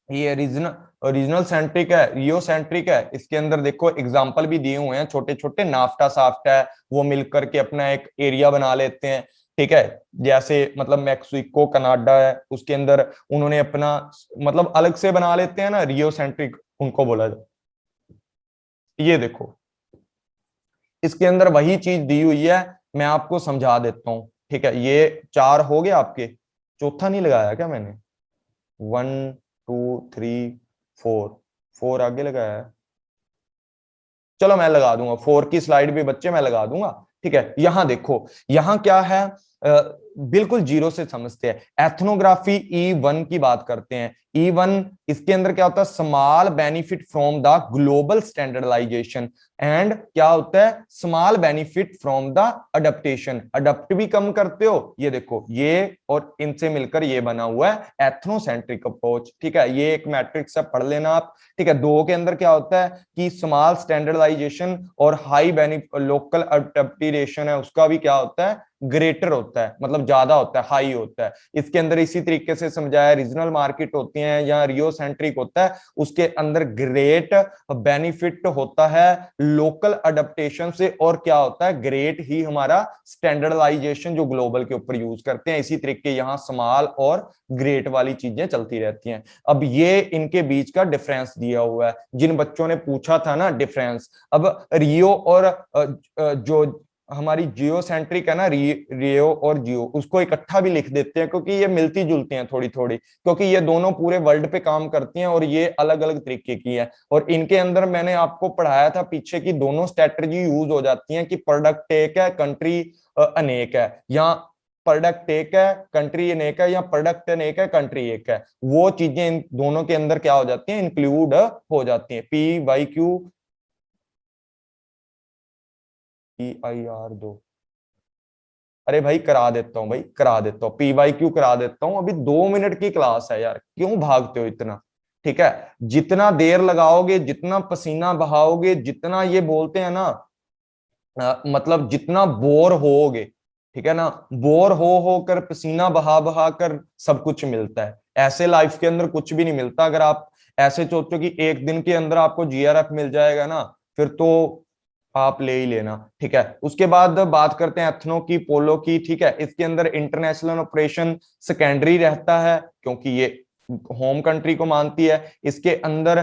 ये रीजनल रीजनल सेंट्रिक है, रियो सेंट्रिक है। इसके अंदर देखो एग्जांपल भी दिए हुए हैं छोटे छोटे, नाफ्टा साफ्टा है, वो मिलकर के अपना एक एरिया बना लेते हैं। ठीक है, जैसे मतलब मैक्सिको कनाडा है, उसके अंदर उन्होंने अपना मतलब अलग से बना लेते हैं ना, रियो सेंट्रिक उनको बोला जाए। ये देखो इसके अंदर वही चीज दी हुई है, मैं आपको समझा देता हूं। ठीक है, ये चार हो गए आपके, चौथा नहीं लगाया क्या मैंने? 1 2 3 4, 4 आगे लगाया है, चलो मैं लगा दूंगा, 4 की स्लाइड भी बच्चे मैं लगा दूंगा। ठीक है, यहां देखो, यहां क्या है, बिल्कुल जीरो से समझते हैं। एथनोग्राफी E1 की बात करते हैं। E1 इसके अंदर क्या होता है, small benefit from the global standardisation, and क्या होता है, small benefit from the adaptation, adapt भी कम करते हो, ये देखो ये और इनसे मिलकर ये बना हुआ है एथनोसेंट्रिक अप्रोच। ठीक है, ये एक मैट्रिक्स है, पढ़ लेना आप। ठीक है, दो के अंदर क्या होता है कि स्मॉल स्टैंडर्डाइजेशन और हाई बेनिफिट लोकल अडेप्टेशन है, उसका भी क्या होता है, ग्रेटर होता है, मतलब ज्यादा होता है, हाई होता है। इसके अंदर इसी तरीके से समझाया, रीजनल मार्केट होती हैं या रियो सेंट्रिक होता है, उसके अंदर ग्रेट बेनिफिट होता है लोकल अडेप्टेशन से, और क्या होता है, ग्रेट ही हमारा स्टैंडर्डाइजेशन जो ग्लोबल के ऊपर यूज करते हैं। इसी तरीके यहाँ स्मॉल और ग्रेट वाली चीजें चलती रहती हैं। अब ये इनके बीच का डिफरेंस दिया हुआ है, जिन बच्चों ने पूछा था ना डिफरेंस। अब रियो और जो हमारी जियो सेंट्रिक है ना, रियो और जियो, उसको इकट्ठा भी लिख देते हैं क्योंकि ये मिलती जुलती हैं थोड़ी थोड़ी, क्योंकि ये दोनों पूरे वर्ल्ड पे काम करती हैं और ये अलग अलग तरीके की है। और इनके अंदर मैंने आपको पढ़ाया था पीछे की दोनों स्ट्रेटजी यूज हो जाती हैं कि प्रोडक्ट एक है कंट्री अनेक है, या प्रोडक्ट एक है कंट्री अनेक है, या प्रोडक्ट अनेक है कंट्री एक है, वो चीजें इन दोनों के अंदर क्या हो जाती हैं, इंक्लूड हो जाती हैं। PYQ EIR 2, अरे भाई करा देता हूँ, भाई करा देता हूँ, PYQ करा देता हूँ, अभी 2 मिनट की क्लास है यार, क्यों भागते हो इतना? ठीक है, जितना देर लगाओगे, जितना पसीना बहाओगे, जितना ये बोलते हैं ना मतलब जितना बोर होगे, ठीक है ना, बोर हो होकर पसीना बहा बहा कर सब कुछ मिलता है, ऐसे लाइफ के अंदर कुछ भी नहीं मिलता। अगर आप ऐसे सोचो कि एक दिन के अंदर आपको GRF मिल जाएगा ना, फिर तो आप ले ही लेना। ठीक है, उसके बाद बात करते हैं एथनो की, पोलो की। ठीक है, इसके अंदर इंटरनेशनल ऑपरेशन सेकेंडरी रहता है क्योंकि ये होम कंट्री को मानती है। इसके अंदर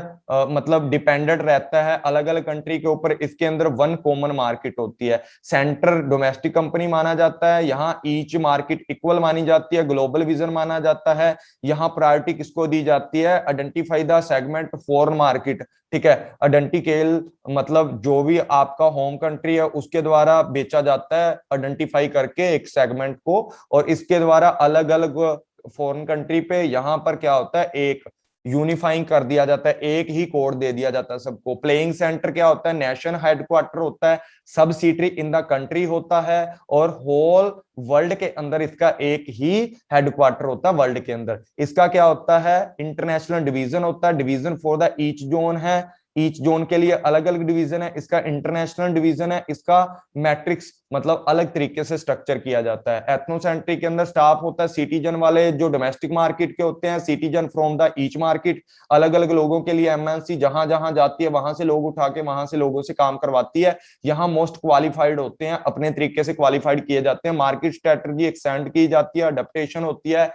मतलब डिपेंडेंट रहता है अलग अलग कंट्री के ऊपर। इसके अंदर वन कॉमन मार्केट होती है, सेंटर डोमेस्टिक कंपनी माना जाता है, यहाँ ईच मार्केट इक्वल मानी जाती है, ग्लोबल विजन माना जाता है। यहाँ प्रायोरिटी किसको दी जाती है, identify the segment foreign market. ठीक है, आइडेंटिकेल मतलब जो भी आपका होम कंट्री है उसके द्वारा बेचा जाता है, आइडेंटिफाई करके एक सेगमेंट को, और इसके द्वारा अलग अलग फॉरेन कंट्री पे यहाँ पर क्या होता है, एक यूनिफाइंग कर दिया जाता है, एक ही कोड दे दिया जाता है सबको। प्लेइंग सेंटर क्या होता है, नेशन हेडक्वार्टर होता है, सबसिडरी इन द कंट्री होता है, और होल वर्ल्ड के अंदर इसका एक ही हेडक्वार्टर होता है वर्ल्ड के अंदर। इसका क्या होता है, इंटरनेशनल डिवीजन होता है, division for the each zone है, ईच जोन के लिए अलग अलग डिवीजन है, इसका इंटरनेशनल डिवीजन है, इसका मैट्रिक्स मतलब अलग तरीके से स्ट्रक्चर किया जाता है। एथनोसेंट्रिक के अंदर स्टाफ होता है सिटीजन वाले जो डोमेस्टिक मार्केट के होते हैं, citizen from the each market, अलग अलग लोगों के लिए MNC जहां जहां जाती है वहां से लोग उठा के वहां से लोगों से काम करवाती है। यहाँ मोस्ट क्वालिफाइड होते हैं, अपने तरीके से क्वालिफाइड किए जाते हैं, मार्केट स्ट्रेटजी एक्सटेंड की जाती है, अडेप्टेशन होती है।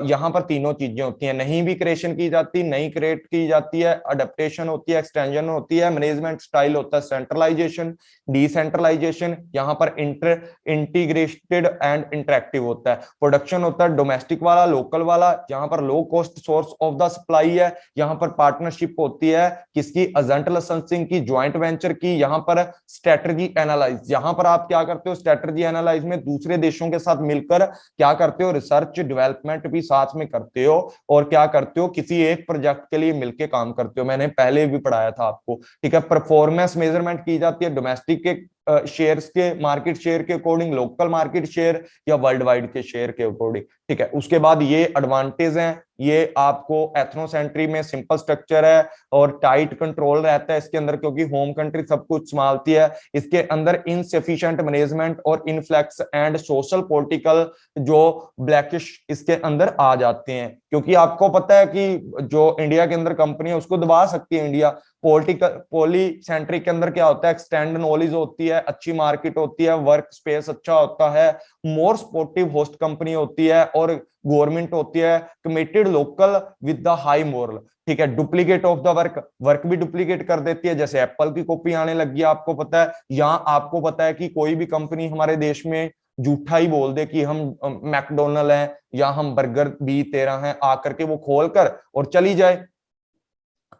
यहाँ पर तीनों चीजें होती हैं, नहीं भी क्रिएशन की जाती, नई क्रिएट की जाती है, अडेप्टेशन होती है, एक्सपेंशन होती है। मैनेजमेंट स्टाइल होता है सेंट्रलाइजेशन, डिसेंट्रलाइजेशन, यहाँ पर इंटीग्रेटेड एंड इंटरेक्टिव होता है। प्रोडक्शन होता है डोमेस्टिक वाला, लोकल वाला, यहाँ पर low cost source of the supply है। यहाँ पर पार्टनरशिप होती है किसकी, एजेंट लाइसेंसिंग की, ज्वाइंट वेंचर की। यहाँ पर स्ट्रेटजी एनालाइज, यहाँ पर आप क्या करते हो, स्ट्रेटजी एनालाइज में दूसरे देशों के साथ मिलकर क्या करते हो, रिसर्च डेवलपमेंट भी साथ में करते हो, और क्या करते हो, किसी एक प्रोजेक्ट के लिए मिलकर काम करते हो। मैंने पहले भी पढ़ाया था आपको, ठीक है। परफॉर्मेंस मेजरमेंट की जाती है डोमेस्टिक के शेयर्स के मार्केट शेयर के अकॉर्डिंग, लोकल मार्केट शेयर या वर्ल्ड वाइड के शेयर के अकॉर्डिंग, ठीक है। उसके बाद ये एडवांटेज हैं, ये आपको एथनोसेंट्री में सिंपल स्ट्रक्चर है और टाइट कंट्रोल रहता है इसके अंदर, क्योंकि होम कंट्री सब कुछ संभालती है। इसके अंदर इनसफिशिएंट मैनेजमेंट और इनफ्लेक्स एंड सोशल पॉलिटिकल जो ब्लैकिश इसके अंदर आ जाते हैं, क्योंकि आपको पता है कि जो इंडिया के अंदर कंपनी है उसको दबा सकती है इंडिया। पॉलिटिकल पॉलीसेंट्रिक के अंदर क्या होता है, एक्सटेंड नॉलेज होती है, अच्छी मार्केट होती है, वर्क स्पेस अच्छा होता है, मोर सपोर्टिव होस्ट कंपनी होती है, और गवर्नमेंट होती है committed local with the high moral, ठीक है। Duplicate of the work, work भी डुप्लीकेट कर देती है, जैसे एप्पल की कॉपी आने लगी है आपको पता है। यहां आपको पता है कि कोई भी कंपनी हमारे देश में झूठा ही बोल दे कि हम मैकडोनल्ड हैं या हम बर्गर B13 हैं, आकर के वो खोल कर और चली जाए,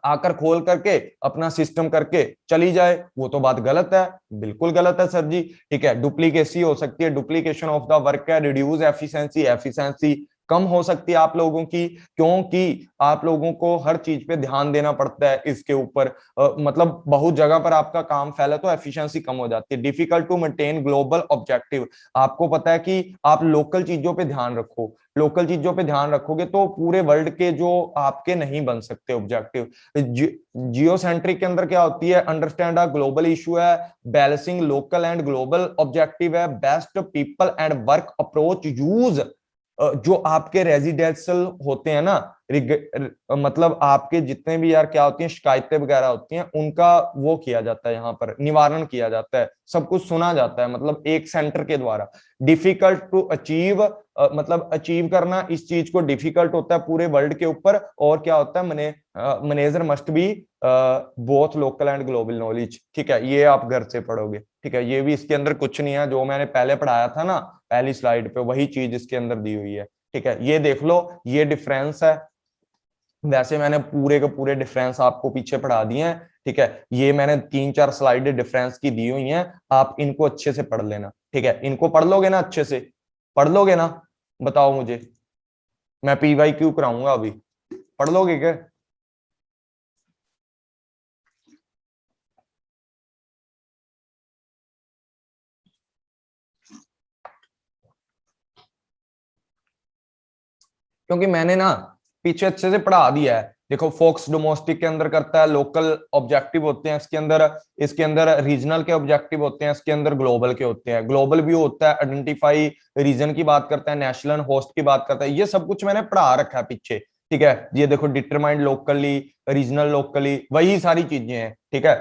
आकर खोल करके अपना सिस्टम करके चली जाए, वो तो बात गलत है, बिल्कुल गलत है सर जी, ठीक है। डुप्लीकेसी हो सकती है, डुप्लीकेशन ऑफ द वर्क है, रिड्यूस एफिशिएंसी, एफिशिएंसी कम हो सकती है आप लोगों की, क्योंकि आप लोगों को हर चीज पे ध्यान देना पड़ता है इसके ऊपर, मतलब बहुत जगह पर आपका काम फैला तो एफिशिएंसी कम हो जाती है। Difficult to maintain global objective, आपको पता है कि आप लोकल चीजों पे ध्यान रखो, लोकल चीजों पे ध्यान रखोगे तो पूरे वर्ल्ड के जो आपके नहीं बन सकते ऑब्जेक्टिव। जियोसेंट्रिक के अंदर क्या होती है, अंडरस्टैंड अ ग्लोबल इशू है, balancing local and global objective है, best people and work approach use, जो आपके रेजिडेंशियल होते हैं ना, मतलब आपके जितने भी यार क्या होती हैं शिकायतें वगैरह होती हैं, उनका वो किया जाता है, यहाँ पर निवारण किया जाता है, सब कुछ सुना जाता है, मतलब एक सेंटर के द्वारा। डिफिकल्ट टू अचीव, मतलब अचीव करना इस चीज को डिफिकल्ट होता है पूरे वर्ल्ड के ऊपर, और क्या होता है, manager must be both local and global knowledge, ठीक है। ये आप घर से पढ़ोगे, ठीक है। ये भी इसके अंदर कुछ नहीं है, जो मैंने पहले पढ़ाया था ना पहली स्लाइड पे, वही चीज इसके अंदर दी हुई है, ठीक है। ये देख लो, ये डिफरेंस है, वैसे मैंने पूरे के पूरे डिफरेंस आपको पीछे पढ़ा दिए हैं, ठीक है। ये मैंने 3-4 स्लाइड डिफरेंस की दी हुई हैं, आप इनको अच्छे से पढ़ लेना, ठीक है। इनको पढ़ लोगे ना, अच्छे से पढ़ लोगे ना, बताओ मुझे, मैं PYQ कराऊंगा अभी, पढ़ लोगे क्या? क्योंकि मैंने ना पीछे अच्छे से पढ़ा दिया है। देखो फोक्स डोमेस्टिक के अंदर करता है, लोकल ऑब्जेक्टिव होते हैं इसके अंदर, इसके अंदर रीजनल के ऑब्जेक्टिव होते हैं, इसके अंदर ग्लोबल के होते हैं। ग्लोबल व्यू होता है, आइडेंटिफाई रीजन की बात करता है, नेशनल होस्ट की बात करता है, ये सब कुछ मैंने पढ़ा रखा है पीछे, ठीक है। ये देखो डिटरमाइंड लोकली, रीजनल लोकली, वही सारी चीजें हैं, ठीक है।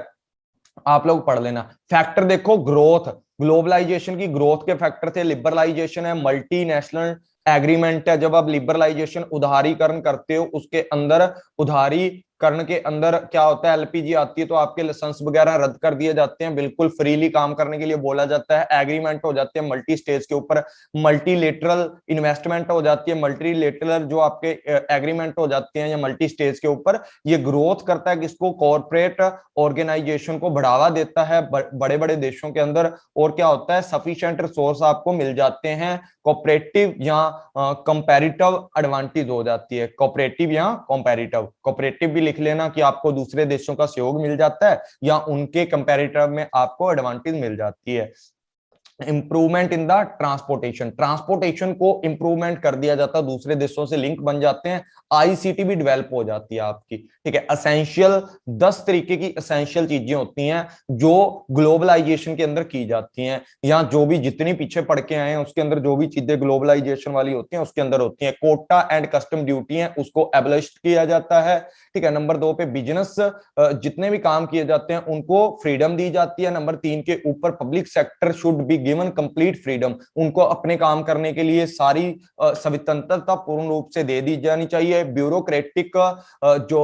आप लोग पढ़ लेना। फैक्टर देखो, ग्रोथ, ग्लोबलाइजेशन की ग्रोथ के फैक्टर थे, लिबरलाइजेशन है, मल्टीनेशनल एग्रीमेंट है। जब आप लिबरलाइजेशन उदारीकरण करते हो, उसके अंदर उदारीकरण के अंदर क्या होता है, LPG आती है तो आपके लाइसेंस वगैरह रद्द कर दिए जाते हैं, बिल्कुल फ्रीली काम करने के लिए बोला जाता है। एग्रीमेंट हो जाते हैं मल्टी स्टेज के ऊपर, मल्टीलेटरल इन्वेस्टमेंट हो जाती है, मल्टीलेटरल जो आपके एग्रीमेंट हो जाते हैं या मल्टी स्टेज के ऊपर। ये ग्रोथ करता है किसको, कॉर्पोरेट ऑर्गेनाइजेशन को बढ़ावा देता है बड़े बड़े देशों के अंदर, और क्या होता है, सफिशिएंट रिसोर्स आपको मिल जाते हैं, कोऑपरेटिव या कंपैरेटिव एडवांटेज हो जाती है, कोऑपरेटिव या कंपैरेटिव। कोऑपरेटिव भी लिख लेना कि आपको दूसरे देशों का सहयोग मिल जाता है या उनके कंपैरेटिव में आपको एडवांटेज मिल जाती है। Improvement in the transportation, transportation को इंप्रूवमेंट कर दिया जाता है, दूसरे देशों से लिंक बन जाते हैं, ICT भी डेवलप हो जाती है आपकी, ठीक है। एसेंशियल 10 तरीके की एसेंशियल चीजें होती हैं जो ग्लोबलाइजेशन के अंदर की जाती हैं, या जो भी जितनी पीछे पढ़ के आए हैं उसके अंदर जो भी चीजें ग्लोबलाइजेशन वाली होती हैं उसके अंदर होती हैं। कोटा एंड कस्टम ड्यूटी है, उसको एबलिश किया जाता है, ठीक है। नंबर 2 पे बिजनेस जितने भी काम किए जाते हैं उनको फ्रीडम दी जाती है। नंबर 3 के ऊपर public sector should be given complete freedom, उनको अपने काम करने के लिए सारी स्वतंत्रता पूर्ण रूप से दे दी जानी चाहिए। ब्यूरोक्रेटिक जो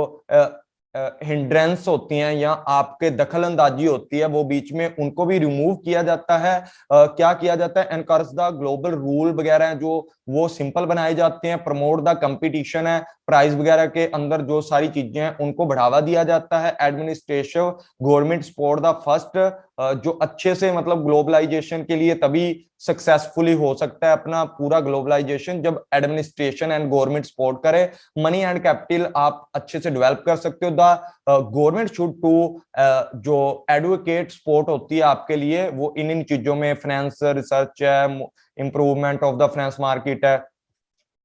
हिंड्रेंस होती हैं या आपके दखल अंदाजी होती है, वो बीच में उनको भी रिमूव किया जाता है। क्या किया जाता है, एनकरेज द ग्लोबल रूल वगैरह हैं जो वो सिंपल बनाए जाते हैं। प्रमोट द कंपटीशन है, प्राइस वगैरह के अंदर जो सारी चीजें हैं उनको बढ़ावा दिया जाता है। Administrative government support the first, जो अच्छे से मतलब ग्लोबलाइजेशन के लिए तभी सक्सेसफुली हो सकता है अपना पूरा ग्लोबलाइजेशन जब एडमिनिस्ट्रेशन एंड गवर्नमेंट सपोर्ट करे। मनी एंड कैपिटल आप अच्छे से डेवलप कर सकते हो। द गवर्नमेंट शुड टू, जो एडवोकेट सपोर्ट होती है आपके लिए वो इन इन चीजों में फाइनेंस रिसर्च है, improvement of the finance market है,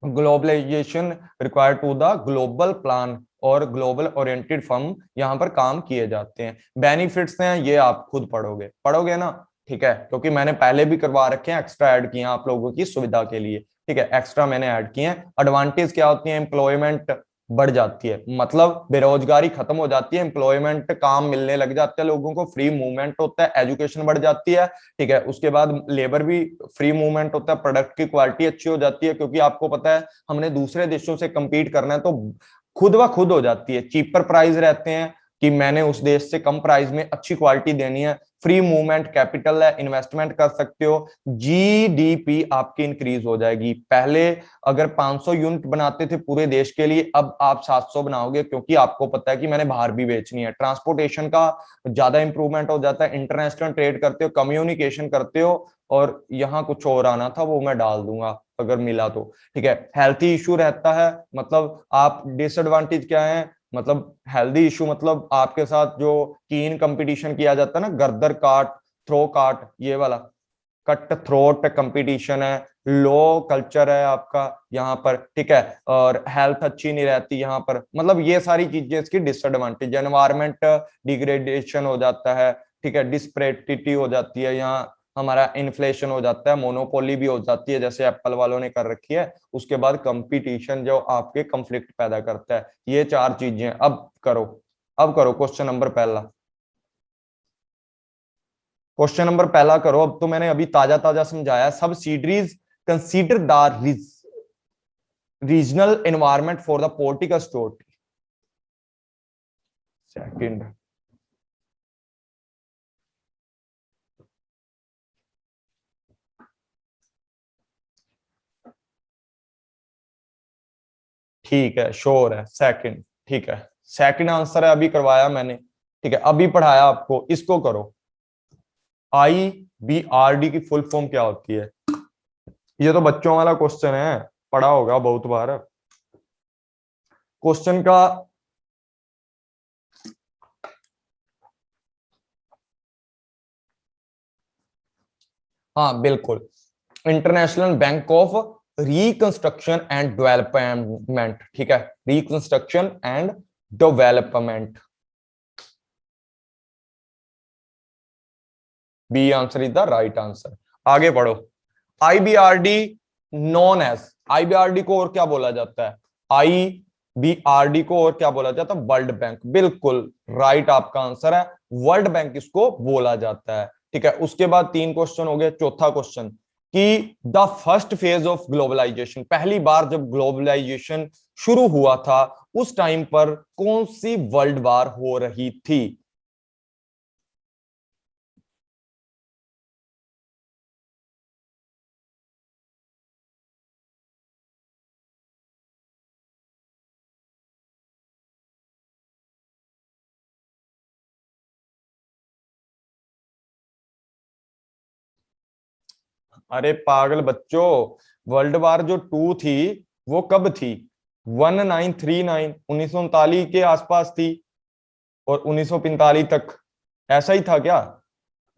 globalization required to the global plan और ग्लोबल ओरिएंटेड फर्म यहाँ पर काम किए जाते हैं। बेनिफिट्स हैं ये आप खुद पढ़ोगे पढ़ोगे ना, ठीक है, क्योंकि मैंने पहले भी करवा रखे हैं, एक्स्ट्रा ऐड किए हैं आप लोगों की सुविधा के लिए, ठीक है, एक्स्ट्रा मैंने ऐड किए हैं। एडवांटेज क्या होती है, एम्प्लॉयमेंट बढ़ जाती है, मतलब बेरोजगारी खत्म हो जाती है, एम्प्लॉयमेंट काम मिलने लग जाते हैं लोगों को, फ्री मूवमेंट होता है, एजुकेशन बढ़ जाती है, ठीक है, उसके बाद लेबर भी फ्री मूवमेंट होता है, प्रोडक्ट की क्वालिटी अच्छी हो जाती है, क्योंकि आपको पता है हमने दूसरे देशों से compete करना है तो खुद व खुद हो जाती है, चीपर प्राइस रहते हैं कि मैंने उस देश से कम प्राइस में अच्छी क्वालिटी देनी है। फ्री मूवमेंट कैपिटल है, इन्वेस्टमेंट कर सकते हो, जीडीपी आपकी इंक्रीज हो जाएगी। पहले अगर 500 यूनिट बनाते थे पूरे देश के लिए, अब आप 700 बनाओगे, क्योंकि आपको पता है कि मैंने बाहर भी बेचनी है। ट्रांसपोर्टेशन का ज्यादा इंप्रूवमेंट हो जाता है, इंटरनेशनल ट्रेड करते हो, कम्युनिकेशन करते हो, और यहाँ कुछ और आना था वो मैं डाल दूंगा अगर मिला तो, ठीक है। हेल्थी इशू रहता है, मतलब आप डिसएडवांटेज क्या है, मतलब हेल्दी इशू मतलब आपके साथ जो कीन कंपटीशन किया जाता है ना, गर्दर काट, थ्रो काट, ये वाला कट थ्रोट कंपटीशन है, लो कल्चर है आपका यहाँ पर, ठीक है, और हेल्थ अच्छी नहीं रहती यहाँ पर, मतलब ये सारी चीजें इसकी डिसएडवांटेज। एनवायरमेंट डिग्रेडेशन हो जाता है, ठीक है, डिस्पैरिटी हो जाती है, यहाँ हमारा इन्फ्लेशन हो जाता है, मोनोपोली भी हो जाती है जैसे एप्पल वालों ने कर रखी है। उसके बाद कंपटीशन जो आपके कंफ्लिक्ट पैदा करता है, ये चार चीजें। अब करो क्वेश्चन नंबर पहला, क्वेश्चन नंबर पहला करो। अब तो मैंने अभी ताजा ताजा समझाया। Subsidiaries consider the regional environment for the political story. Second, ठीक है, श्योर है, सेकंड, ठीक है, सेकंड आंसर है, अभी करवाया मैंने, ठीक है, अभी पढ़ाया आपको, इसको करो। IBRD की फुल फॉर्म क्या होती है? ये तो बच्चों वाला क्वेश्चन है, पढ़ा होगा बहुत बार क्वेश्चन का। हाँ बिल्कुल, international bank of reconstruction and development, ठीक है, reconstruction and development. B answer is the right answer. आगे बढ़ो। IBRD नॉन एज, IBRD को और क्या बोला जाता है? IBRD को और क्या बोला जाता है? वर्ल्ड बैंक, बिल्कुल राइट आपका आंसर है, वर्ल्ड बैंक इसको बोला जाता है, ठीक है। उसके बाद तीन क्वेश्चन हो गए। चौथा क्वेश्चन कि the first phase of globalisation, पहली बार जब ग्लोबलाइजेशन शुरू हुआ था उस टाइम पर कौन सी वर्ल्ड वार हो रही थी? अरे पागल बच्चों, वर्ल्ड वार जो टू थी वो कब थी? 1939, 1939 के आसपास थी, और 1945 तक, ऐसा ही था क्या?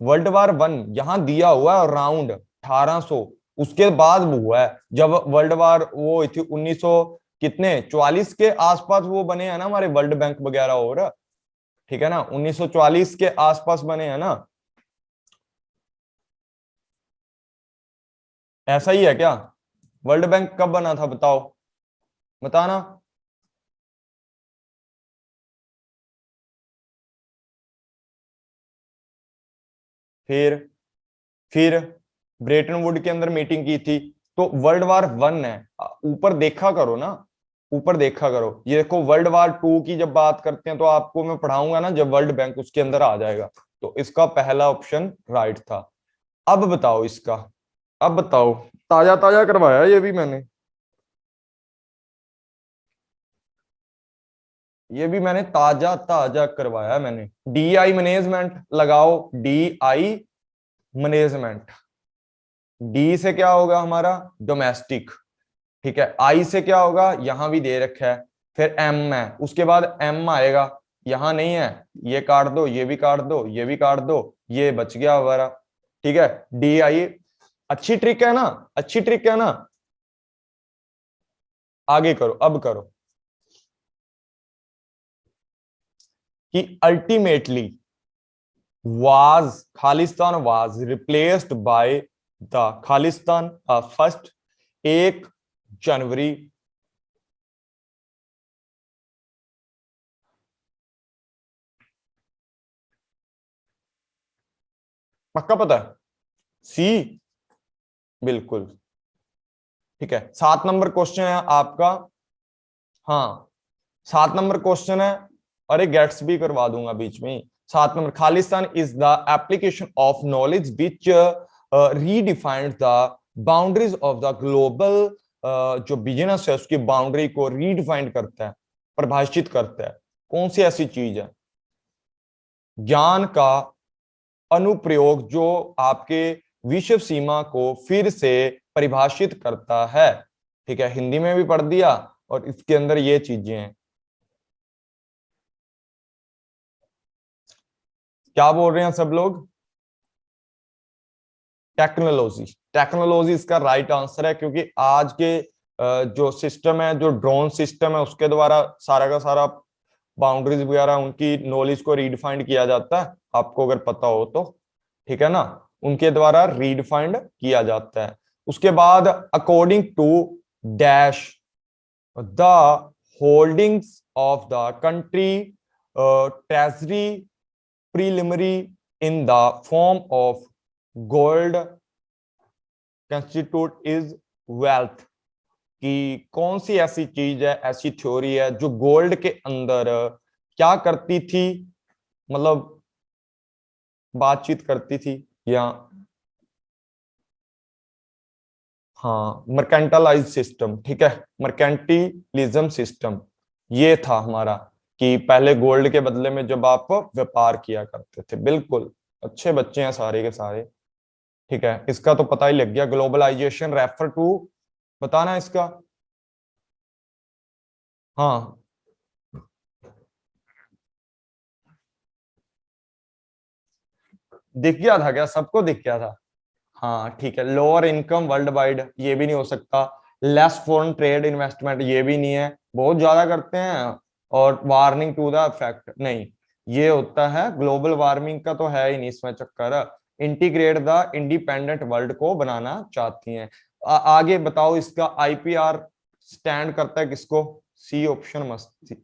वर्ल्ड वार वन यहां दिया हुआ है अराउंड 1800, उसके बाद हुआ है जब वर्ल्ड वार वो हुई थी 1900 कितने 44 के आसपास वो बने हैं ना हमारे वर्ल्ड बैंक वगैरह, और ठीक है ना, 1944 के आसपास बने हैं ना, ऐसा ही है क्या? वर्ल्ड बैंक कब बना था बताओ, बताना। फिर फिर ब्रेटन वुड के अंदर मीटिंग की थी, तो वर्ल्ड वार वन है, ऊपर देखा करो ना। ऊपर देखा करो। ये देखो वर्ल्ड वार टू की जब बात करते हैं तो आपको मैं पढ़ाऊंगा ना जब वर्ल्ड बैंक, उसके अंदर आ जाएगा। तो इसका पहला ऑप्शन राइट था। अब बताओ इसका, अब बताओ, ताजा ताजा करवाया ये भी मैंने, ये भी मैंने ताजा ताजा करवाया मैंने। डी आई मैनेजमेंट लगाओ, डी आई मैनेजमेंट। डी से क्या होगा हमारा, डोमेस्टिक। ठीक है, आई से क्या होगा, यहां भी दे रखा है। फिर एम है, उसके बाद एम आएगा, यहां नहीं है, ये काट दो, ये भी काट दो, ये भी काट दो, ये बच गया हमारा। ठीक है, डी आई। अच्छी ट्रिक है ना, अच्छी ट्रिक है ना। आगे करो, अब करो कि ultimately was, Khalistan was replaced by the Khalistan first 1 जनवरी। पक्का पता है, सी, बिल्कुल। ठीक है, 7 नंबर क्वेश्चन है आपका। हाँ, 7 नंबर क्वेश्चन है। अरे गेट्स भी करवा दूंगा बीच में ही। 7 number, Khalistan is the application of knowledge which redefined the boundaries of the global. जो बिजनेस है उसकी बाउंड्री को रीडिफाइंड करता है, परिभाषित करता है। कौन सी ऐसी चीज है, ज्ञान का अनुप्रयोग जो आपके विश्व सीमा को फिर से परिभाषित करता है। ठीक है, हिंदी में भी पढ़ दिया और इसके अंदर ये चीजें हैं। क्या बोल रहे हैं सब लोग, टेक्नोलॉजी। टेक्नोलॉजी इसका राइट आंसर है, क्योंकि आज के जो सिस्टम है, जो ड्रोन सिस्टम है, उसके द्वारा सारा का सारा बाउंड्रीज वगैरह उनकी नॉलेज को रीडिफाइंड किया जाता है, आपको अगर पता हो तो। ठीक है ना, उनके द्वारा रीडिफाइंड किया जाता है। उसके बाद according to dash the holdings of the country treasury preliminary in the form of gold constitute is wealth. कि कौन सी ऐसी चीज है, ऐसी थ्योरी है जो गोल्ड के अंदर क्या करती थी, मतलब बातचीत करती थी, या हाँ मर्केंटाइज सिस्टम। ठीक है, मर्केंटिलिज्म सिस्टम ये था हमारा, कि पहले गोल्ड के बदले में जब आप व्यापार किया करते थे। बिल्कुल, अच्छे बच्चे हैं सारे के सारे। ठीक है, इसका तो पता ही लग गया, ग्लोबलाइजेशन रेफर टू, बताना इसका। हाँ, दिख गया था क्या, सबको दिख गया था। हाँ ठीक है, लोअर इनकम वर्ल्ड वाइड ये भी नहीं हो सकता। लेस फॉरेन ट्रेड इन्वेस्टमेंट ये भी नहीं है, बहुत ज्यादा करते हैं। और वार्निंग टू द इफेक्ट नहीं, ये होता है ग्लोबल वार्मिंग का तो है ही नहीं इसमें चक्कर। इंटीग्रेट द इंडिपेंडेंट वर्ल्ड को बनाना चाहती हैं। आगे बताओ इसका आईपीआर स्टैंड करता है किसको, सी ऑप्शन मस्त,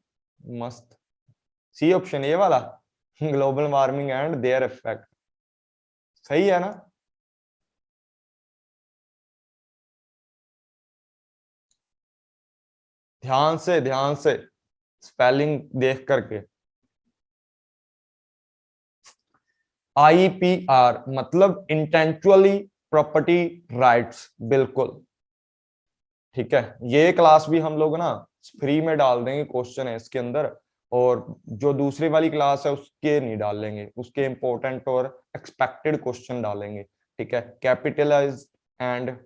मस्त, सी ऑप्शन ये वाला, global warming and their effect. सही है ना। ध्यान से स्पेलिंग देख करके। आईपीआर मतलब इंटेलेक्चुअली प्रॉपर्टी राइट्स, बिल्कुल। ठीक है, ये क्लास भी हम लोग ना फ्री में डाल देंगे, क्वेश्चन है इसके अंदर। और जो दूसरी वाली क्लास है उसके नहीं डालेंगे, उसके इंपॉर्टेंट और एक्सपेक्टेड क्वेश्चन डालेंगे। ठीक है, capitalise and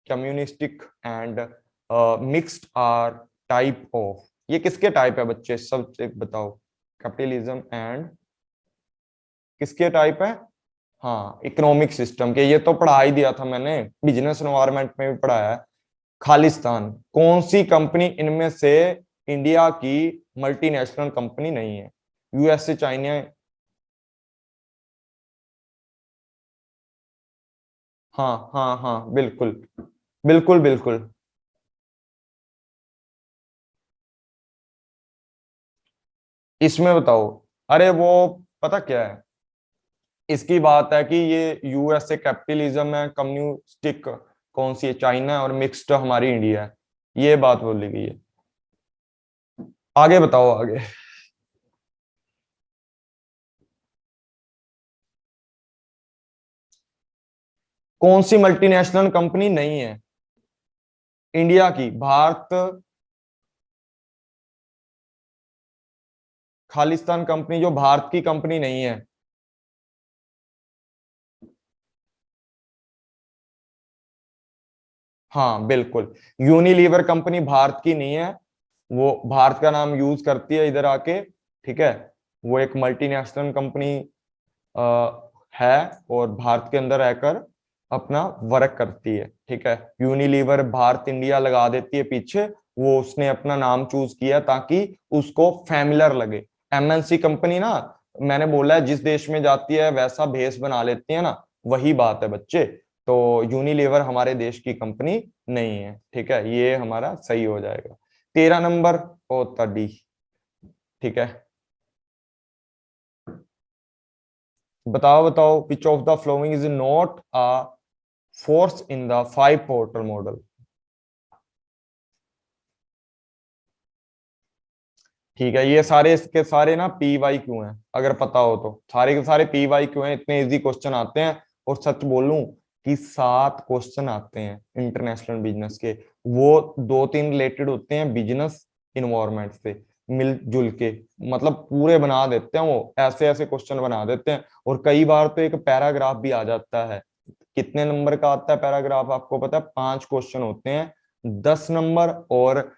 communistic and mixed are type of, ये किसके टाइप है बच्चे, सब एक बताओ। कैपिटलिज्म एंड किसके टाइप है, हाँ इकोनॉमिक सिस्टम के। ये तो पढ़ा ही दिया था मैंने, बिजनेस एनवायरनमेंट में भी पढ़ाया है। खालिस्तान कौन सी कंपनी इनमें से इंडिया की मल्टीनेशनल कंपनी नहीं है, यूएसए, चाइना। हाँ हाँ हाँ, बिल्कुल बिल्कुल बिल्कुल। इसमें बताओ, अरे वो पता क्या है, इसकी बात है कि ये यूएसए कैपिटलिज्म है, कम्युनिस्टिक कौन सी है, चाइना, और मिक्स्ड हमारी इंडिया है, ये बात बोली गई है। आगे बताओ आगे। कौन सी मल्टीनेशनल कंपनी नहीं है इंडिया की? भारत खालिस्तान कंपनी जो भारत की कंपनी नहीं है। हाँ बिल्कुल, यूनिलीवर कंपनी भारत की नहीं है। वो भारत का नाम यूज करती है इधर आके, ठीक है। वो एक मल्टीनेशनल कंपनी है, और भारत के अंदर रहकर अपना वर्क करती है, ठीक है। यूनिलीवर भारत इंडिया लगा देती है पीछे, वो उसने अपना नाम चूज किया ताकि उसको फैमिलर लगे। एमएनसी कंपनी ना, मैंने बोला है जिस देश में जाती है वैसा भेस बना लेती है ना, वही बात है बच्चे। तो यूनिलीवर हमारे देश की कंपनी नहीं है, ठीक है, ये हमारा सही हो जाएगा। 13 नंबर होता डी, ठीक है। बताओ बताओ, विच of the following is not a force in the 5 porter model? ठीक है, ये सारे इसके सारे ना पी वाई क्यू हैं, अगर पता हो तो सारे के सारे पी वाई क्यू हैं, इतने इजी क्वेश्चन आते हैं। और सच बोलूं कि 7 क्वेश्चन आते हैं इंटरनेशनल बिजनेस के, वो 2-3 रिलेटेड होते हैं बिजनेस इन्वायरमेंट से मिलजुल के, मतलब पूरे बना देते हैं, वो ऐसे ऐसे क्वेश्चन बना देते हैं। और कई बार तो एक पैराग्राफ भी आ जाता है। कितने नंबर का आता है पैराग्राफ आपको पता है? 5 क्वेश्चन होते हैं, 10 नंबर और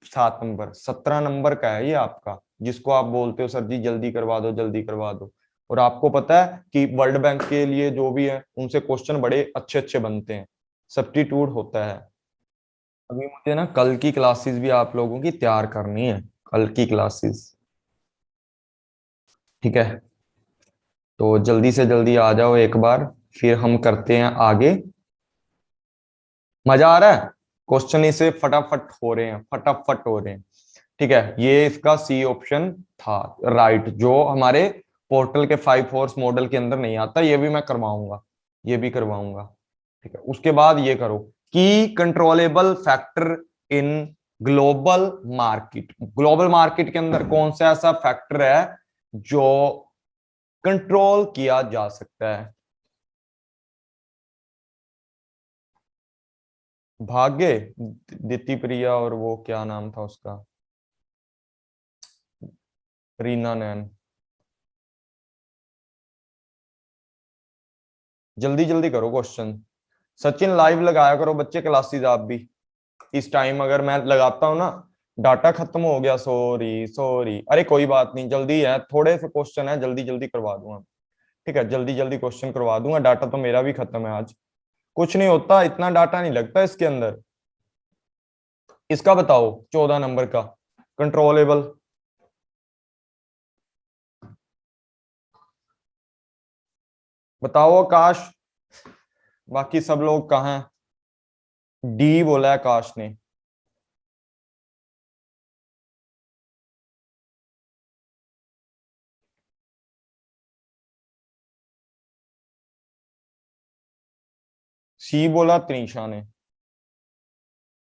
7 नंबर, 17 नंबर का है ये आपका, जिसको आप बोलते हो सर जी जल्दी करवा दो जल्दी करवा दो। और आपको पता है कि वर्ल्ड बैंक के लिए जो भी है उनसे क्वेश्चन बड़े अच्छे अच्छे बनते हैं, सब्स्टिट्यूट होता है। अभी मुझे ना कल की क्लासेस भी आप लोगों की तैयार करनी है, कल की क्लासेस, ठीक है। तो जल्दी से जल्दी आ जाओ एक बार, फिर हम करते हैं आगे। मजा आ रहा है? क्वेश्चन इसे फटाफट हो रहे हैं, फटाफट हो रहे हैं, ठीक है। ये इसका सी ऑप्शन था राइट, जो हमारे पोर्टल के 5 फोर्स मॉडल के अंदर नहीं आता, ये भी मैं करवाऊंगा, ये भी करवाऊंगा, ठीक है। उसके बाद ये करो कि controllable factor in global market, global market के अंदर कौन सा ऐसा फैक्टर है जो कंट्रोल किया जा सकता है? भाग्य, दिति प्रिया, और वो क्या नाम था उसका, रीना नैन। जल्दी जल्दी करो क्वेश्चन। सचिन लाइव लगाया करो बच्चे क्लासेस आप भी। इस टाइम अगर मैं लगाता हूँ ना, डाटा खत्म हो गया, सॉरी सॉरी, अरे कोई बात नहीं, जल्दी है, थोड़े से क्वेश्चन है, जल्दी जल्दी करवा दूंगा, ठीक है, जल्दी जल्दी क्वेश्चन करवा दूंगा। डाटा तो मेरा भी खत्म है आज, कुछ नहीं होता, इतना डाटा नहीं लगता इसके अंदर। इसका बताओ 14 नंबर का कंट्रोलेबल। बताओ आकाश, बाकी सब लोग कहाँ हैं? डी बोला है आकाश ने। सी बोला त्रिशा ने।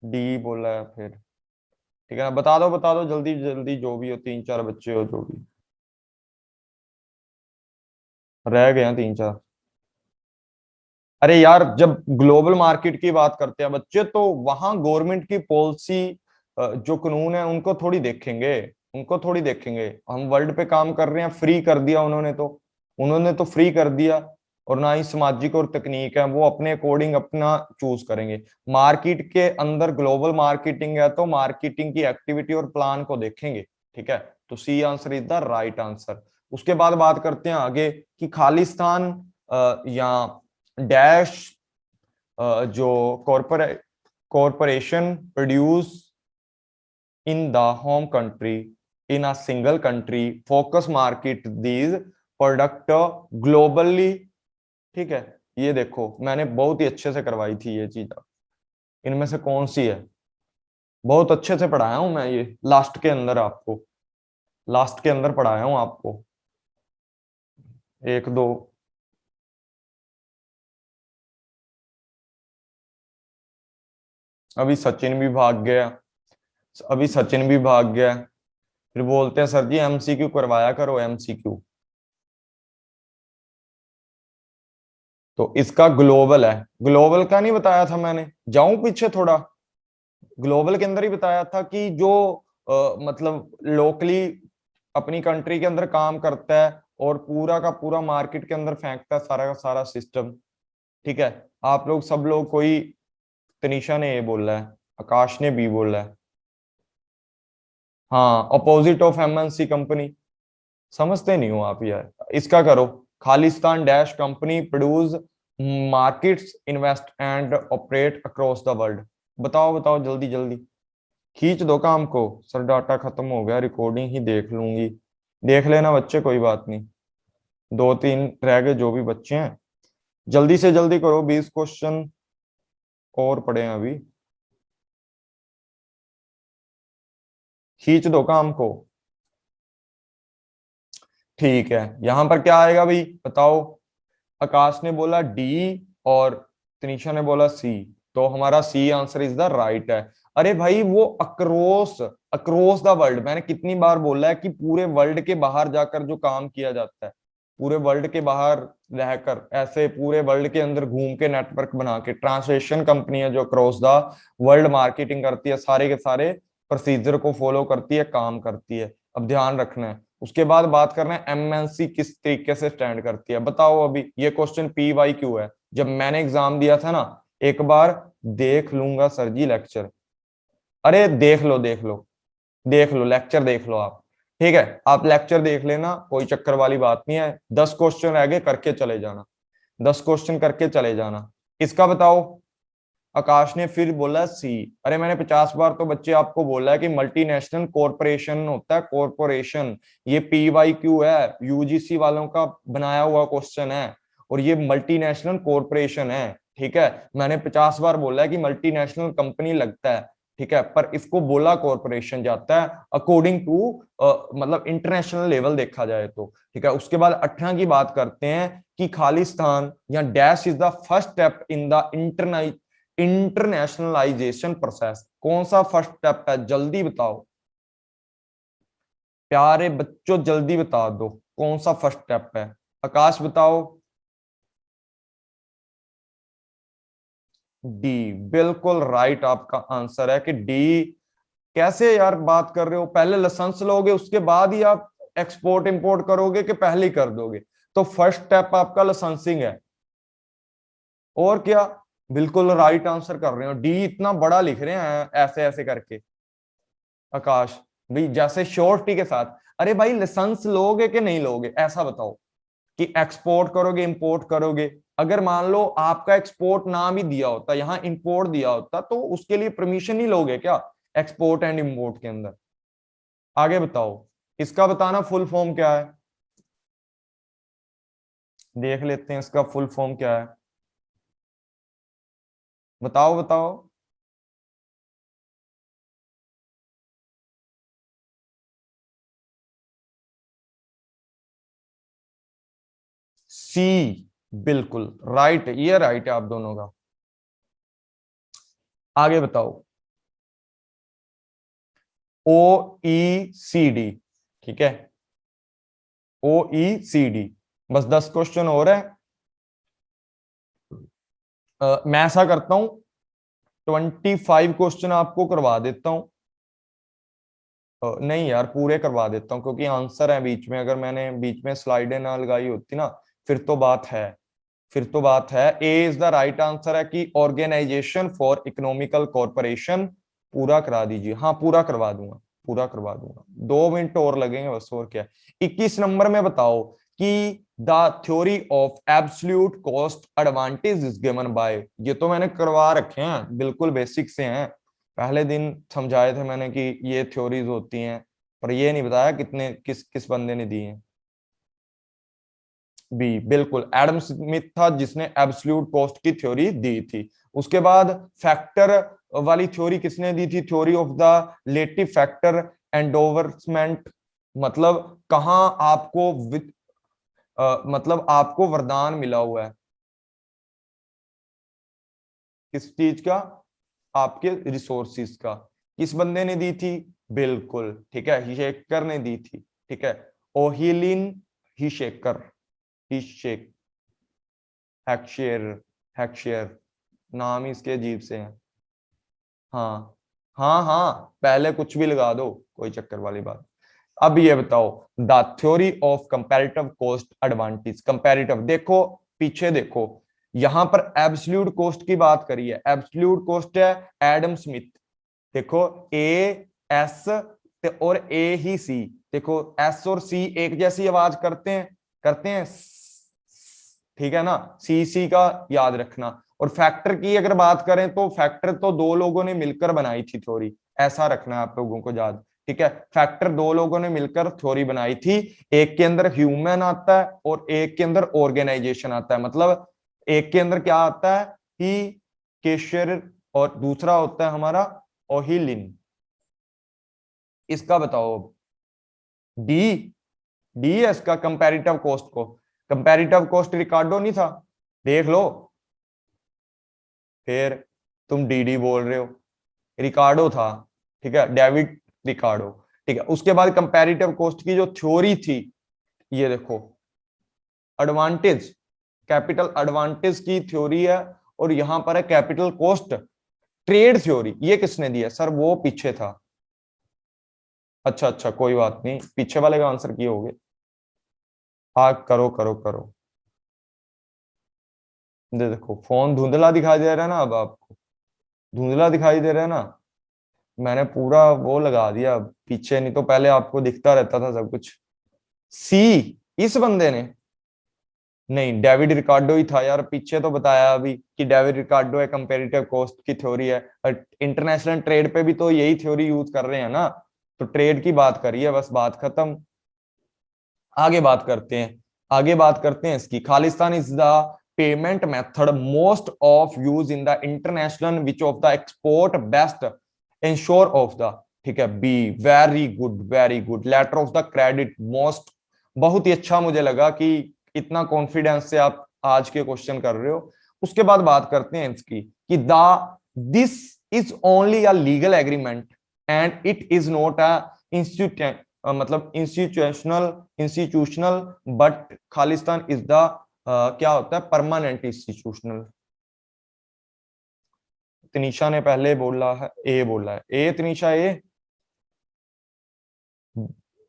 डी बोला है फिर, ठीक है ना, बता दो जल्दी जल्दी, जो भी हो, 3-4 बच्चे हो जो भी रह गए हैं, 3-4। अरे यार, जब ग्लोबल मार्केट की बात करते हैं बच्चे, तो वहां गवर्नमेंट की पॉलिसी, जो कानून है उनको थोड़ी देखेंगे, उनको थोड़ी देखेंगे। हम वर्ल्ड पे काम कर रहे हैं, फ्री कर दिया उन्होंने तो, उन्होंने तो फ्री कर दिया। और ना ही सामाजिक और तकनीक है, वो अपने अकॉर्डिंग अपना चूज करेंगे। मार्केट के अंदर ग्लोबल मार्केटिंग है, तो मार्केटिंग की एक्टिविटी और प्लान को देखेंगे, ठीक है। तो C answer is the right answer. उसके बाद बात करते हैं आगे कि खालिस्तान या डैश, जो corporate corporation produce in the home country in a single country focus market these product globally, ठीक है। ये देखो मैंने बहुत ही अच्छे से करवाई थी ये चीज, इनमें से कौन सी है? बहुत अच्छे से पढ़ाया हूं मैं, ये लास्ट के अंदर आपको, लास्ट के अंदर पढ़ाया हूं आपको, एक दो। अभी सचिन भी भाग गया, अभी सचिन भी भाग गया। फिर बोलते हैं सर जी एमसीक्यू करवाया करो एमसीक्यू। तो इसका ग्लोबल है। ग्लोबल का नहीं बताया था मैंने, जाऊं पीछे थोड़ा। ग्लोबल के अंदर ही बताया था कि जो मतलब लोकली अपनी कंट्री के अंदर काम करता है और पूरा का पूरा मार्केट के अंदर फेंकता है सारा का सारा सिस्टम। ठीक है। आप लोग सब लोग, कोई तनीषा ने ये बोला है, आकाश ने भी बोला है। हाँ, अपोजिट ऑफ एमएनसी कंपनी। समझते नहीं हो आप यार। इसका करो, Khalistan dash company produce markets invest and operate across the world. बताओ बताओ जल्दी जल्दी, खींच दो काम को। सर डाटा खत्म हो गया, रिकॉर्डिंग ही देख लूंगी। देख लेना बच्चे, कोई बात नहीं। दो तीन रह गए जो भी बच्चे हैं, जल्दी से जल्दी करो, 20 क्वेश्चन और पड़े हैं अभी। खींच दो काम को। ठीक है, यहां पर क्या आएगा भाई बताओ। आकाश ने बोला डी और तनीषा ने बोला सी, तो हमारा C answer is the right है। अरे भाई वो अक्रॉस, अक्रॉस द वर्ल्ड, मैंने कितनी बार बोला है कि पूरे वर्ल्ड के बाहर जाकर जो काम किया जाता है, पूरे वर्ल्ड के बाहर रहकर, ऐसे पूरे वर्ल्ड के अंदर घूम के नेटवर्क बना के, ट्रांसलेशन कंपनी है जो अक्रॉस द वर्ल्ड मार्केटिंग करती है, सारे के सारे प्रोसीजर को फॉलो करती है, काम करती है। अब ध्यान रखना है। उसके बाद बात करना है एमएनसी किस तरीके से स्टैंड करती है। बताओ, अभी ये क्वेश्चन पी वाई क्यू है। जब मैंने एग्जाम दिया था ना, एक बार देख लूंगा सर जी लेक्चर। अरे देख लो देख लो, देख लो लेक्चर देख लो आप। ठीक है, आप लेक्चर देख लेना, कोई चक्कर वाली बात नहीं है। 10 क्वेश्चन रह गए, करके चले जाना। 10 क्वेश्चन करके चले जाना। इसका बताओ। आकाश ने फिर बोला सी। अरे मैंने 50 बार तो बच्चे आपको बोला है कि मल्टीनेशनल कॉरपोरेशन होता है, कॉरपोरेशन। ये पी वाई क्यू है, यूजीसी वालों का बनाया हुआ क्वेश्चन है, और ये मल्टीनेशनल कॉरपोरेशन है। ठीक है, मैंने 50 बार बोला है कि मल्टीनेशनल कंपनी लगता है। ठीक है, पर इसको बोला कॉरपोरेशन जाता है अकॉर्डिंग टू, मतलब इंटरनेशनल लेवल देखा जाए तो। ठीक है, उसके बाद 18 की बात करते हैं कि खालिस्तान या dash is the first step in the internationalisation process. कौन सा फर्स्ट स्टेप है, जल्दी बताओ प्यारे बच्चों, जल्दी बता दो कौन सा फर्स्ट स्टेप है। आकाश बताओ। डी, बिल्कुल राइट आपका आंसर है कि डी। कैसे यार बात कर रहे हो, पहले लाइसेंस लोगे उसके बाद ही आप एक्सपोर्ट इंपोर्ट करोगे कि पहले ही कर दोगे? तो फर्स्ट स्टेप आपका लाइसेंसिंग है। और क्या, बिल्कुल राइट आंसर कर रहे हो। डी इतना बड़ा लिख रहे हैं ऐसे ऐसे करके। आकाश भाई जैसे श्योरिटी के साथ, अरे भाई लाइसेंस लोगे कि नहीं लोगे ऐसा बताओ, कि एक्सपोर्ट करोगे इंपोर्ट करोगे? अगर मान लो आपका एक्सपोर्ट ना भी दिया होता, यहाँ इंपोर्ट दिया होता, तो उसके लिए परमिशन ही लोगे क्या एक्सपोर्ट एंड इंपोर्ट के अंदर? आगे बताओ, इसका बताना फुल फॉर्म क्या है। देख लेते हैं इसका फुल फॉर्म क्या है। बताओ बताओ। सी, बिल्कुल राइट, ये राइट है आप दोनों का। आगे बताओ। ओ ई सी डी। ठीक है, ओ ई सी डी। बस 10 क्वेश्चन और है। मैं ऐसा करता हूं, 25 क्वेश्चन आपको करवा देता हूं। नहीं यार, पूरे करवा देता हूँ, क्योंकि आंसर है बीच में। अगर मैंने बीच में स्लाइडें ना लगाई होती ना, फिर तो बात है। फिर तो बात है। ए इज द राइट आंसर है कि ऑर्गेनाइजेशन फॉर इकोनॉमिकल कॉरपोरेशन। पूरा करा दीजिए। हाँ पूरा करवा दूंगा, पूरा करवा दूंगा। 2 मिनट और लगेंगे बस, और क्या। 21 नंबर में बताओ कि the theory of absolute cost advantage is given by. ये तो मैंने करवा रखे हैं, बिल्कुल बेसिक से हैं। पहले दिन समझाए थे मैंने कि ये थ्योरीज होती हैं, पर ये नहीं बताया कितने किस किस बंदे ने दी हैं। बी, बिल्कुल एडम स्मिथ था जिसने एब्सोल्यूट कॉस्ट की थ्योरी दी थी। उसके बाद फैक्टर वाली थ्योरी किसने दी थी, theory of the relative factor endowment. मतलब कहां आपको मतलब आपको वरदान मिला हुआ है, किस चीज का, आपके रिसोर्सिस का। किस बंदे ने दी थी? बिल्कुल ठीक है, हिशेकर ने दी थी। ठीक है, ओहिलिन हिशेकर, हिशेक हैक्शेयर, हैक्शेयर नाम ही इसके अजीब से हैं। हाँ हाँ हाँ, पहले कुछ भी लगा दो, कोई चक्कर वाली बात। अब ये बताओ, the theory of comparative cost advantage. Comparative देखो, पीछे देखो, यहां पर एब्सोल्यूट कॉस्ट की बात करी है। एब्सोल्यूट कॉस्ट है एडम स्मिथ। देखो ए एस और ए ही सी, देखो एस और सी एक जैसी आवाज करते हैं, करते हैं ठीक है ना, सी सी का याद रखना। और फैक्टर की अगर बात करें तो फैक्टर तो दो लोगों ने मिलकर बनाई थी थ्योरी, ऐसा रखना है आप लोगों को याद। ठीक है, फैक्टर दो लोगों ने मिलकर थ्योरी बनाई थी। एक के अंदर ह्यूमन आता है और एक के अंदर ऑर्गेनाइजेशन आता है। मतलब एक के अंदर क्या आता है ही केशर और दूसरा होता है हमारा ओहिलिन। इसका बताओ, डी, डी है इसका कंपैरेटिव कॉस्ट को। कंपैरेटिव कॉस्ट रिकार्डो नहीं था, देख लो। फिर तुम डी बोल रहे हो, रिकार्डो था। ठीक है, डेविड रिकार्डो। ठीक है, उसके बाद कंपैरेटिव कॉस्ट की जो थ्योरी थी, ये देखो एडवांटेज, कैपिटल एडवांटेज की थ्योरी है। और यहां पर है कैपिटल कॉस्ट ट्रेड थ्योरी। ये किसने दिया सर? वो पीछे था। अच्छा अच्छा, कोई बात नहीं, पीछे वाले का आंसर किए होगे। हाँ करो करो करो। देखो फोन धुंधला दिखाई दे रहा है ना अब आपको? धुंधला दिखाई दे रहा है ना? मैंने पूरा वो लगा दिया पीछे, नहीं तो पहले आपको दिखता रहता था सब कुछ। सी, इस बंदे ने, नहीं डेविड रिकार्डो ही था यार। पीछे तो बताया अभी कि डेविड रिकार्डो है, कंपैरेटिव कॉस्ट की थ्योरी है। इंटरनेशनल ट्रेड पे भी तो यही थ्योरी यूज कर रहे हैं ना, तो ट्रेड की बात करिए, बस बात खत्म। आगे बात करते हैं, आगे बात करते हैं इसकी। Khalistan is the payment method most of use in the international which of the export best insure of the. ठीक है, B, very good very good. Letter of the credit most, बहुत ही अच्छा, मुझे लगा कि इतना कॉन्फिडेंस से आप आज के क्वेश्चन कर रहे हो। उसके बाद बात करते हैं इसकी कि the this is only a legal agreement and it is not a institute, मतलब institutional, institutional, but Khalistan is the क्या होता है, परमानेंट इंस्टीट्यूशनल। तनीषा ने पहले बोला है, ए बोला है, ए तनीषा ए,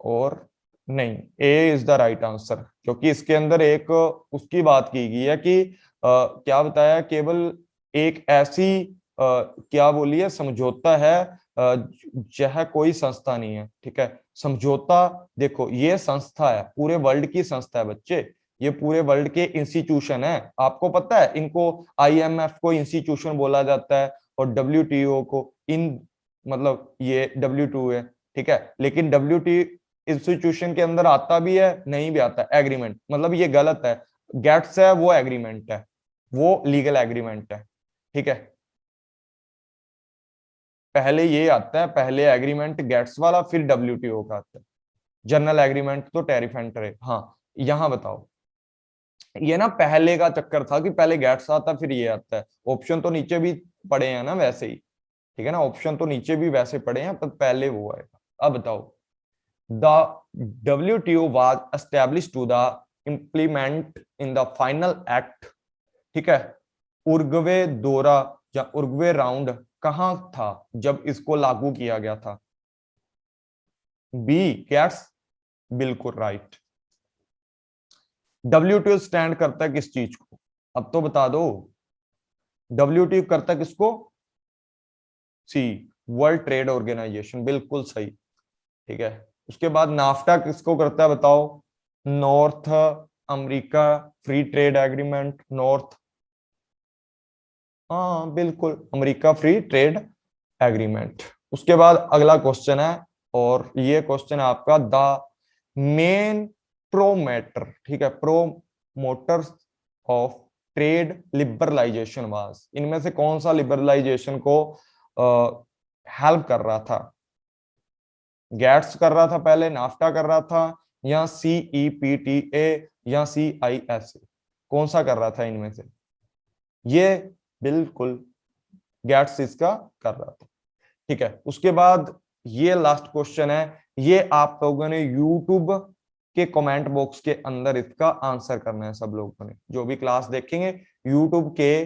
और नहीं, ए इज द राइट आंसर, क्योंकि इसके अंदर एक उसकी बात की गई है कि क्या बताया, केवल एक ऐसी क्या बोली है, समझौता है, यह कोई संस्था नहीं है। ठीक है, समझौता, देखो ये संस्था है, पूरे वर्ल्ड की संस्था है बच्चे, ये पूरे वर्ल्ड के इंस्टीट्यूशन है। आपको पता है इनको आईएमएफ को इंस्टीट्यूशन बोला जाता है और डब्ल्यूटीओ को इन, मतलब ये डब्ल्यू2 है। ठीक है, लेकिन डब्ल्यूटी इंस्टीट्यूशन के अंदर आता भी है, नहीं भी आता एग्रीमेंट, मतलब ये गलत है। गेट्स है वो एग्रीमेंट है, वो लीगल एग्रीमेंट है। ठीक है, पहले ये आता है, पहले एग्रीमेंट गेट्स वाला, फिर डब्ल्यूटीओ का आता है। जनरल एग्रीमेंट तो टैरिफ एंड ट्रेड। हाँ, यहां बताओ, ये ना पहले का चक्कर था कि पहले गेट्स आता फिर ये आता है। ऑप्शन तो नीचे भी पड़े हैं ना वैसे ही, ठीक है ना, ऑप्शन तो नीचे भी वैसे पड़े हैं, पर पहले वो आएगा। अब बताओ, the WTO was established to the implement in the final act। ठीक है, उर्गवे दौरा या उर्गवे राउंड कहां था जब इसको लागू किया गया था? बी, गेट्स, बिल्कुल राइट। WTO स्टैंड करता है किस चीज को? अब तो बता दो, WTO करता है किसको? सी, वर्ल्ड ट्रेड ऑर्गेनाइजेशन, बिल्कुल सही। ठीक है, उसके बाद नाफ्टा किसको करता है बताओ? North America free trade agreement, north, हाँ बिल्कुल, अमेरिका फ्री ट्रेड एग्रीमेंट। उसके बाद अगला क्वेश्चन है, और ये क्वेश्चन है आपका, द मेन प्रोमेटर, ठीक है, promoters of trade liberalisation was, इनमें से कौन सा लिबरलाइजेशन को हेल्प कर रहा था? गैट्स कर रहा था पहले, नाफ्टा कर रहा था, या CEPTA, या CISA? कौन सा कर रहा था इनमें से? ये बिल्कुल गैट्स इसका कर रहा था। ठीक है। उसके बाद ये लास्ट क्वेश्चन है, ये आप लोगों ने यूट्यूब के कमेंट बॉक्स के अंदर इसका आंसर करना है। सब लोगों ने जो भी क्लास देखेंगे यूट्यूब के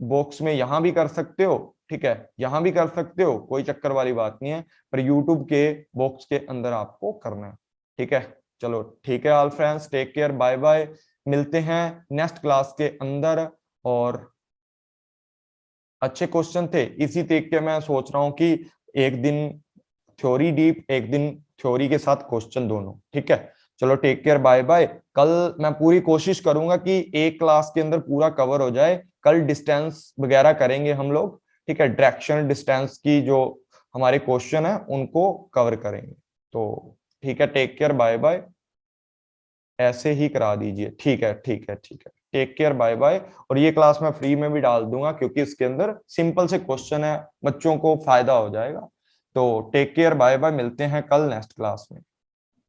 बॉक्स में यहां भी कर सकते हो, ठीक है, यहां भी कर सकते हो, कोई चक्कर वाली बात नहीं है, पर यूट्यूब के बॉक्स के अंदर आपको करना है। ठीक है, चलो ठीक है all friends, take care, bye bye, मिलते हैं नेक्स्ट क्लास के अंदर। और अच्छे क्वेश्चन थे, इसी देख के मैं सोच रहा हूँ कि एक दिन थ्योरी डीप, एक दिन थ्योरी के साथ क्वेश्चन दोनों। ठीक है, चलो टेक केयर, बाय बाय। कल मैं पूरी कोशिश करूंगा कि एक क्लास के अंदर पूरा कवर हो जाए। कल डिस्टेंस वगैरह करेंगे हम लोग, ठीक है, डायरेक्शनल डिस्टेंस की जो हमारे क्वेश्चन है उनको कवर करेंगे। तो ठीक है, टेक केयर, बाय बाय, ऐसे ही करा दीजिए। ठीक है, ठीक है, ठीक है, टेक केयर, बाय बाय। और ये क्लास मैं फ्री में भी डाल दूंगा क्योंकि इसके अंदर सिंपल से क्वेश्चन है, बच्चों को फायदा हो जाएगा। तो टेक केयर, बाय बाय, मिलते हैं कल नेक्स्ट क्लास में।